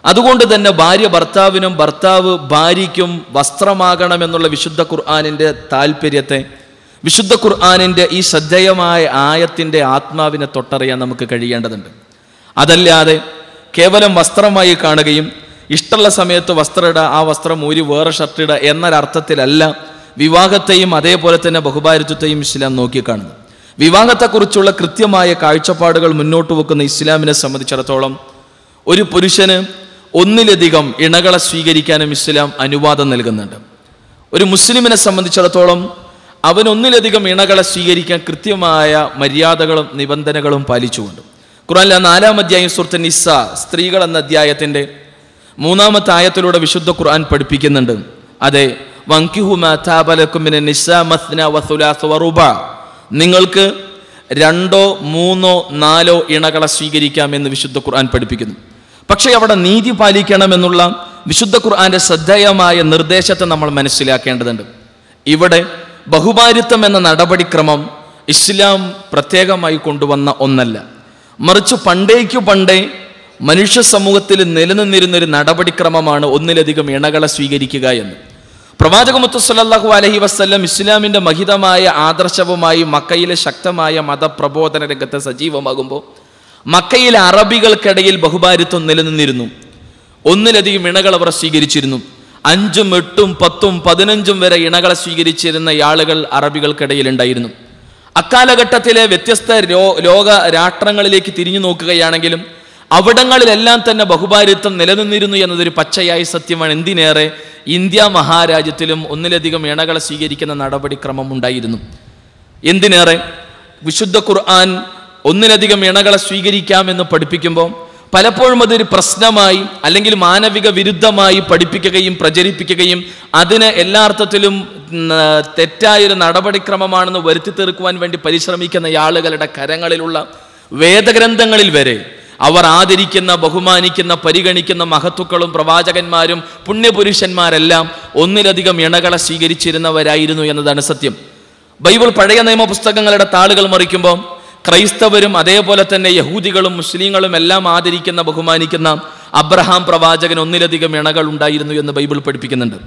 അതുകൊണ്ട് തന്നെ ഭാര്യ ഭർത്താവിനും ഭർത്താവ് ഭാര്യയ്ക്കും വസ്ത്രമാകണമെന്നുള്ള വിശുദ്ധ ഖുർആനിൻ്റെ താല്പര്യത്തെ, വിശുദ്ധ ഖുർആനിൻ്റെ ഈ ശ്രദ്ധേയമായ ആയത്തിൻ്റെ ആത്മാവിനെ തൊട്ടറിയാൻ നമുക്ക് കഴിയേണ്ടതുണ്ട്. അതല്ലാതെ കേവലം വസ്ത്രമായി കാണുകയും ഇഷ്ടമുള്ള സമയത്ത് വസ്ത്രമിടുക, ആ വസ്ത്രം ഊരി വേറെ ഷർട്ടിടുക എന്നൊരർത്ഥത്തിലല്ല വിവാഹത്തെയും അതേപോലെ തന്നെ ബഹുഭാരിത്വത്തെയും ഇസ്ലാം നോക്കിക്കാണുന്നത്. വിവാഹത്തെക്കുറിച്ചുള്ള കൃത്യമായ കാഴ്ചപ്പാടുകൾ മുന്നോട്ട് വെക്കുന്ന ഇസ്ലാമിനെ സംബന്ധിച്ചിടത്തോളം ഒരു പുരുഷന് ഒന്നിലധികം ഇണകളെ സ്വീകരിക്കാനും ഇസ്ലാം അനുവാദം നൽകുന്നുണ്ട്. ഒരു മുസ്ലിമിനെ സംബന്ധിച്ചിടത്തോളം അവൻ ഒന്നിലധികം ഇണകളെ സ്വീകരിക്കാൻ കൃത്യമായ മര്യാദകളും നിബന്ധനകളും പാലിച്ചുകൊണ്ട് ഖുർആനിലെ 4-ാം അധ്യായം സൂറത്ത് നിസ സ്ത്രീകൾ എന്ന അധ്യായത്തിൻ്റെ 3-ാമത്തെ ആയത്തിലൂടെ വിശുദ്ധ ഖുർആൻ പഠിപ്പിക്കുന്നുണ്ട്. അതെ, വൻകിഹു മാ താബ ലക്കും മിനൻ നിസാ മസ്ന വസുലാസ വറുബ, നിങ്ങൾക്ക് 2, 3, 4 ഇണകളെ സ്വീകരിക്കാം എന്ന് വിശുദ്ധ ഖുർആൻ പഠിപ്പിക്കുന്നു. പക്ഷേ അവിടെ നീതി പാലിക്കണമെന്നുള്ള വിശുദ്ധ ഖുർആന്റെ ശ്രദ്ധേയമായ നിർദ്ദേശത്തെ നമ്മൾ മനസ്സിലാക്കേണ്ടതുണ്ട്. ഇവിടെ ബഹുഭാരിത്വം എന്ന നടപടിക്രമം ഇസ്ലാം പ്രത്യേകമായി കൊണ്ടുവന്ന ഒന്നല്ല, മറിച്ച് പണ്ടേ മനുഷ്യ സമൂഹത്തിൽ നിലനിന്നിരുന്നൊരു നടപടിക്രമമാണ് ഒന്നിലധികം ഇണകളെ സ്വീകരിക്കുക എന്ന്. പ്രവാചക മുത്ത് സല്ലല്ലാഹു അലൈഹി വസല്ലം ഇസ്ലാമിൻ്റെ മഹിതമായ ആദർശവുമായി മക്കയിലെ ശക്തമായ മതപ്രബോധന രംഗത്തെ സജീവമാകുമ്പോൾ മക്കയിലെ അറബികൾക്കിടയിൽ ബഹുഭാരിത്വം നിലനിന്നിരുന്നു. ഒന്നിലധികം ഇണകൾ അവർ സ്വീകരിച്ചിരുന്നു. 5, 8, 10, 15 വരെ ഇണകളെ സ്വീകരിച്ചിരുന്ന ആളുകൾ അറബികൾക്കിടയിൽ ഉണ്ടായിരുന്നു. അക്കാലഘട്ടത്തിലെ വ്യത്യസ്ത ലോക രാഷ്ട്രങ്ങളിലേക്ക് തിരിഞ്ഞു നോക്കുകയാണെങ്കിലും അവിടങ്ങളിലെല്ലാം തന്നെ ബഹുഭാരിത്വം നിലനിന്നിരുന്നു എന്നതൊരു പച്ചയായ സത്യമാണ്. എന്തിനേറെ ഇന്ത്യ മഹാരാജ്യത്തിലും ഒന്നിലധികം ഇണകളെ സ്വീകരിക്കുന്ന നടപടിക്രമം ഉണ്ടായിരുന്നു. എന്തിനേറെ വിശുദ്ധ ഖുർആൻ ഒന്നിലധികം ഇണകളെ സ്വീകരിക്കാമെന്ന് പഠിപ്പിക്കുമ്പോൾ പലപ്പോഴും അതൊരു പ്രശ്നമായി അല്ലെങ്കിൽ മാനവിക വിരുദ്ധമായി പഠിപ്പിക്കുകയും പ്രചരിപ്പിക്കുകയും അതിന് എല്ലാ അർത്ഥത്തിലും തെറ്റായൊരു നടപടിക്രമമാണെന്ന് വരുത്തി തീർക്കുവാൻ വേണ്ടി പരിശ്രമിക്കുന്ന ആളുകളുടെ കരങ്ങളിലുള്ള വേദഗ്രന്ഥങ്ങളിൽ വരെ അവർ ആദരിക്കുന്ന, ബഹുമാനിക്കുന്ന, പരിഗണിക്കുന്ന മഹത്തുക്കളും പ്രവാചകന്മാരും പുണ്യപുരുഷന്മാരെല്ലാം ഒന്നിലധികം ഇണകളെ സ്വീകരിച്ചിരുന്നവരായിരുന്നു എന്നതാണ് സത്യം. ബൈബിൾ പഴയ നിയമ പുസ്തകങ്ങളുടെ താളുകൾ മറിക്കുമ്പോൾ ക്രൈസ്തവരും അതേപോലെ തന്നെ യഹൂദികളും മുസ്ലിങ്ങളും എല്ലാം ആദരിക്കുന്ന, ബഹുമാനിക്കുന്ന അബ്രഹാം പ്രവാചകൻ ഒന്നിലധികം ഇണകൾ ഉണ്ടായിരുന്നു എന്ന് ബൈബിൾ പഠിപ്പിക്കുന്നുണ്ട്.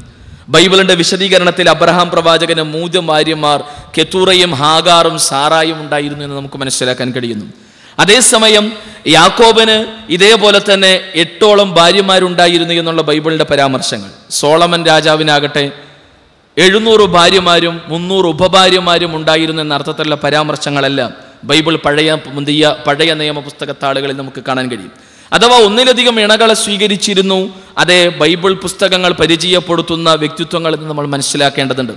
ബൈബിളിന്റെ വിശദീകരണത്തിൽ അബ്രഹാം പ്രവാചകന് 3 ഭാര്യമാർ കെത്തൂറയും ഹാഗാറും സാറായും ഉണ്ടായിരുന്നു എന്ന് നമുക്ക് മനസ്സിലാക്കാൻ കഴിയുന്നു. അതേസമയം യാക്കോബിന് ഇതേപോലെ തന്നെ 8ഓളം ഭാര്യമാരുണ്ടായിരുന്നു എന്നുള്ള ബൈബിളിന്റെ പരാമർശങ്ങൾ. സോളമൻ രാജാവിനാകട്ടെ 700 ഭാര്യമാരും 300 ഉപഭാര്യമാരും ഉണ്ടായിരുന്നു എന്ന അർത്ഥത്തിലുള്ള പരാമർശങ്ങളെല്ലാം ബൈബിൾ പഴയ നിയമ പുസ്തകത്താളുകളിൽ നമുക്ക് കാണാൻ കഴിയും. അഥവാ ഒന്നിലധികം ഇണകളെ സ്വീകരിച്ചിരുന്നു. അതേ ബൈബിൾ പുസ്തകങ്ങൾ പരിചയപ്പെടുത്തുന്ന വ്യക്തിത്വങ്ങൾ എന്ന് നമ്മൾ മനസ്സിലാക്കേണ്ടതുണ്ട്.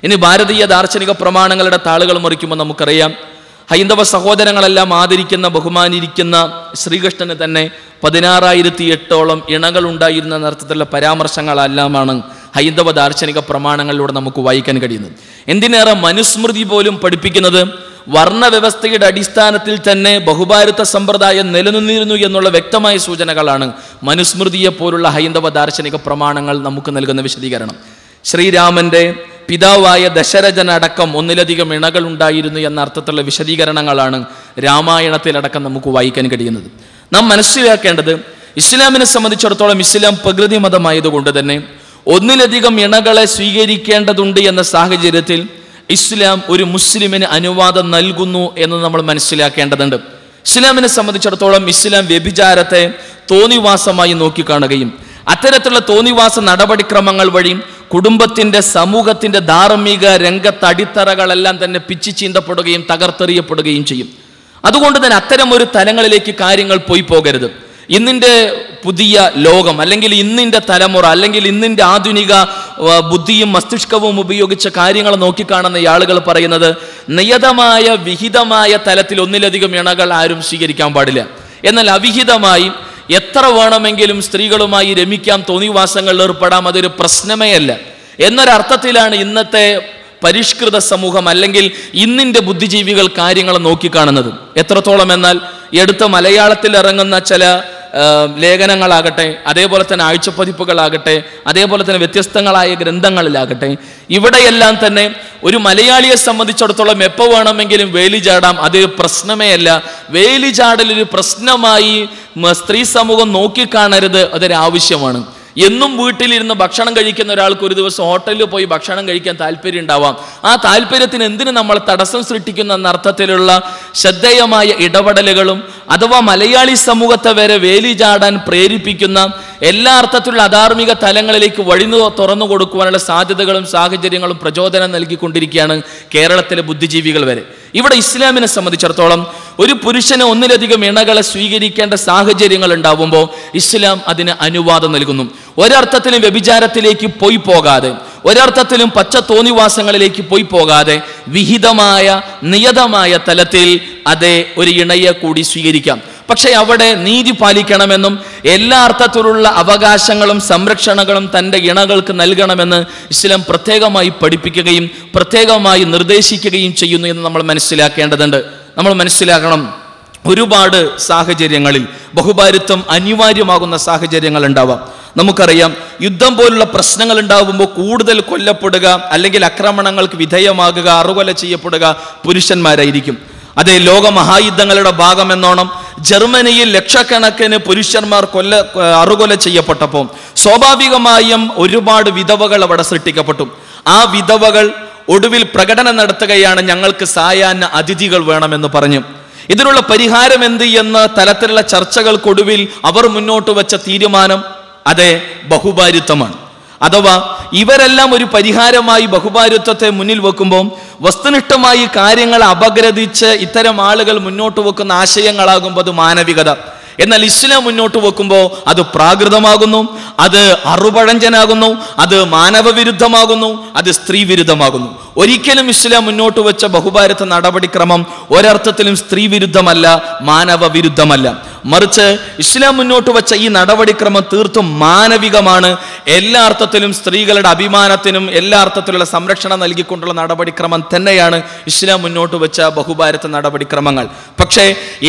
ഇനി ഭാരതീയ ദാർശനിക പ്രമാണങ്ങളുടെ താളുകൾ മറിക്കുമ്പോൾ നമുക്കറിയാം, ഹൈന്ദവ സഹോദരങ്ങളെല്ലാം ആദരിക്കുന്ന, ബഹുമാനിക്കുന്ന ശ്രീകൃഷ്ണന് തന്നെ 16,008ഓളം ഇണകൾ ഉണ്ടായിരുന്ന അർത്ഥത്തിലുള്ള പരാമർശങ്ങളെല്ലാമാണ് ഹൈന്ദവ ദാർശനിക പ്രമാണങ്ങളിലൂടെ നമുക്ക് വായിക്കാൻ കഴിയുന്നത്. എന്തിനേറെ മനുസ്മൃതി പോലും പഠിപ്പിക്കുന്നത് വർണ്ണവ്യവസ്ഥയുടെ അടിസ്ഥാനത്തിൽ തന്നെ ബഹുഭാരത സമ്പ്രദായം നിലനിന്നിരുന്നു എന്നുള്ള വ്യക്തമായ സൂചനകളാണ് മനുസ്മൃതിയെ പോലുള്ള ഹൈന്ദവ ദാർശനിക പ്രമാണങ്ങൾ നമുക്ക് നൽകുന്ന വിശദീകരണം. ശ്രീരാമന്റെ പിതാവായ ദശരഥനടക്കം ഒന്നിലധികം ഇണകൾ ഉണ്ടായിരുന്നു എന്ന അർത്ഥത്തിലുള്ള വിശദീകരണങ്ങളാണ് രാമായണത്തിലടക്കം നമുക്ക് വായിക്കാൻ കഴിയുന്നത്. നാം മനസ്സിലാക്കേണ്ടത്, ഇസ്ലാമിനെ സംബന്ധിച്ചിടത്തോളം ഇസ്ലാം പ്രകൃതി മതമായതുകൊണ്ട് തന്നെ ഒന്നിലധികം ഇണകളെ സ്വീകരിക്കേണ്ടതുണ്ട് എന്ന സാഹചര്യത്തിൽ ഇസ്ലാം ഒരു മുസ്ലിമിന് അനുവാദം നൽകുന്നു എന്ന് നമ്മൾ മനസ്സിലാക്കേണ്ടതുണ്ട്. ഇസ്ലാമിനെ സംബന്ധിച്ചിടത്തോളം ഇസ്ലാം വ്യഭിചാരത്തെ തോന്നിവാസമായി നോക്കിക്കാണുകയും അത്തരത്തിലുള്ള തോന്നിവാസ നടപടിക്രമങ്ങൾ വഴി കുടുംബത്തിന്റെ, സമൂഹത്തിന്റെ ധാർമ്മിക രംഗത്ത് അടിത്തറകളെല്ലാം തന്നെ പിച്ചി ചീന്തപ്പെടുകയും തകർത്തെറിയപ്പെടുകയും ചെയ്യും. അതുകൊണ്ട് തന്നെ അത്തരം ഒരു തലങ്ങളിലേക്ക് കാര്യങ്ങൾ പോയി പോകരുത്. ഇന്നിൻ്റെ പുതിയ ലോകം അല്ലെങ്കിൽ ഇന്നിൻ്റെ തലമുറ അല്ലെങ്കിൽ ഇന്നിൻ്റെ ആധുനിക ബുദ്ധിയും മസ്തിഷ്കവും ഉപയോഗിച്ച കാര്യങ്ങൾ നോക്കിക്കാണുന്ന ആളുകൾ പറയുന്നത് നിയതമായ വിഹിതമായ തലത്തിൽ ഒന്നിലധികം ഇണകൾ ആരും സ്വീകരിക്കാൻ പാടില്ല. എന്നാൽ അവിഹിതമായി എത്ര വേണമെങ്കിലും സ്ത്രീകളുമായി രമിക്കാം, തോന്നിവാസങ്ങളിൽ ഏർപ്പെടാം, അതൊരു പ്രശ്നമേ അല്ല എന്നൊരർത്ഥത്തിലാണ് ഇന്നത്തെ പരിഷ്കൃത സമൂഹം അല്ലെങ്കിൽ ഇന്നിൻ്റെ ബുദ്ധിജീവികൾ കാര്യങ്ങൾ നോക്കിക്കാണുന്നത്. എത്രത്തോളം എന്നാൽ എടുത്ത മലയാളത്തിൽ ഇറങ്ങുന്ന ചില ലേഖനങ്ങളാകട്ടെ, അതേപോലെ തന്നെ ആഴ്ചപ്പതിപ്പുകളാകട്ടെ, അതേപോലെ തന്നെ വ്യത്യസ്തങ്ങളായ ഗ്രന്ഥങ്ങളിലാകട്ടെ, ഇവിടെയെല്ലാം തന്നെ ഒരു മലയാളിയെ സംബന്ധിച്ചിടത്തോളം എപ്പോൾ വേണമെങ്കിലും വേലി ചാടാം, അതൊരു പ്രശ്നമേ അല്ല. വേലി ചാടലൊരു പ്രശ്നമായി സ്ത്രീ സമൂഹം നോക്കിക്കാണരുത്, അതൊരു ആവശ്യമാണ്. എന്നും വീട്ടിലിരുന്ന് ഭക്ഷണം കഴിക്കുന്ന ഒരാൾക്ക് ഒരു ദിവസം ഹോട്ടലിൽ പോയി ഭക്ഷണം കഴിക്കാൻ താല്പര്യം ഉണ്ടാവാം. ആ താല്പര്യത്തിന് എന്തിനു നമ്മൾ തടസ്സം സൃഷ്ടിക്കുന്ന എന്ന അർത്ഥത്തിലുള്ള ശ്രദ്ധേയമായ ഇടപെടലുകളും അഥവാ മലയാളി സമൂഹത്തെ വരെ വേലി ചാടാൻ പ്രേരിപ്പിക്കുന്ന എല്ലാ അർത്ഥത്തിലുള്ള അധാർമിക തലങ്ങളിലേക്ക് വഴി തുറന്നു കൊടുക്കുവാനുള്ള സാധ്യതകളും സാഹചര്യങ്ങളും പ്രചോദനം നൽകിക്കൊണ്ടിരിക്കുകയാണ് കേരളത്തിലെ ബുദ്ധിജീവികൾ വരെ. ഇവിടെ ഇസ്ലാമിനെ സംബന്ധിച്ചിടത്തോളം ഒരു പുരുഷന് ഒന്നിലധികം ഇണകളെ സ്വീകരിക്കേണ്ട സാഹചര്യങ്ങൾ ഉണ്ടാവുമ്പോൾ ഇസ്ലാം അതിന് അനുവാദം നൽകുന്നു. ഒരർത്ഥത്തിലും വ്യഭിചാരത്തിലേക്ക് പോയി പോകാതെ, ഒരർത്ഥത്തിലും പച്ച തോന്നിവാസങ്ങളിലേക്ക് പോയി പോകാതെ വിഹിതമായ നിയതമായ തലത്തിൽ അതേ ഒരു ഇണയെ കൂടി സ്വീകരിക്കാം. പക്ഷെ അവിടെ നീതി പാലിക്കണമെന്നും എല്ലാ അർത്ഥത്തിലുള്ള അവകാശങ്ങളും സംരക്ഷണങ്ങളും തൻ്റെ ഇണകൾക്ക് നൽകണമെന്ന് ഇസ്ലാം പ്രത്യേകമായി പഠിപ്പിക്കുകയും പ്രത്യേകമായി നിർദ്ദേശിക്കുകയും ചെയ്യുന്നു എന്ന് നമ്മൾ മനസ്സിലാക്കേണ്ടതുണ്ട്. നമ്മൾ മനസ്സിലാക്കണം, ഒരുപാട് സാഹചര്യങ്ങളിൽ ബഹുഭാരിത്വം അനിവാര്യമാകുന്ന സാഹചര്യങ്ങൾ ഉണ്ടാവാം. നമുക്കറിയാം, യുദ്ധം പോലുള്ള പ്രശ്നങ്ങൾ ഉണ്ടാകുമ്പോൾ കൂടുതൽ കൊല്ലപ്പെടുക അല്ലെങ്കിൽ ആക്രമണങ്ങൾക്ക് വിധേയമാകുക, അറുകൊല ചെയ്യപ്പെടുക പുരുഷന്മാരായിരിക്കും. അതേ ലോകമഹായുദ്ധങ്ങളുടെ ഭാഗമെന്നോണം ജർമ്മനിയിൽ ലക്ഷക്കണക്കിന് പുരുഷന്മാർ അറുകൊല ചെയ്യപ്പെട്ടപ്പോൾ സ്വാഭാവികമായും ഒരുപാട് വിധവകൾ അവിടെ സൃഷ്ടിക്കപ്പെട്ടു. ആ വിധവകൾ ഒടുവിൽ പ്രകടനം നടത്തുകയാണ്, ഞങ്ങൾക്ക് സായാഹ്ന അതിഥികൾ വേണമെന്ന് പറഞ്ഞു. ഇതിനുള്ള പരിഹാരം എന്ത് എന്ന തലത്തിലുള്ള ചർച്ചകൾക്കൊടുവിൽ അവർ മുന്നോട്ട് വെച്ച തീരുമാനം അതെ ബഹുഭാരിത്വമാണ്. അഥവാ ഇവരെല്ലാം ഒരു പരിഹാരമായി ബഹുഭാരിത്വത്തെ മുന്നിൽ വെക്കുമ്പോൾ വസ്തുനിഷ്ഠമായി കാര്യങ്ങൾ അപഗ്രഥിച്ച് ഇത്തരം ആളുകൾ മുന്നോട്ട് വെക്കുന്ന ആശയങ്ങളാകുമ്പോൾ അത് മാനവികത. എന്നാൽ ഇസ്ലാം മുന്നോട്ട് വെക്കുമ്പോൾ അത് പ്രാകൃതമാകുന്നു, അത് അറുപഴഞ്ചനാകുന്നു, അത് മാനവവിരുദ്ധമാകുന്നു, അത് സ്ത്രീ വിരുദ്ധമാകുന്നു. ഒരിക്കലും ഇസ്ലാം മുന്നോട്ട് വെച്ച ബഹുഭാരത നടപടിക്രമം ഒരർത്ഥത്തിലും സ്ത്രീ വിരുദ്ധമല്ല, മാനവ വിരുദ്ധമല്ല. മറിച്ച് ഇസ്ലാം മുന്നോട്ട് വെച്ച ഈ നടപടിക്രമം തീർത്തും മാനവികമാണ്. എല്ലാ അർത്ഥത്തിലും സ്ത്രീകളുടെ അഭിമാനത്തിനും എല്ലാ അർത്ഥത്തിലുള്ള സംരക്ഷണം നൽകിക്കൊണ്ടുള്ള നടപടിക്രമം തന്നെയാണ് ഇസ്ലാം മുന്നോട്ട് വെച്ച ബഹുഭാരത നടപടിക്രമങ്ങൾ. പക്ഷേ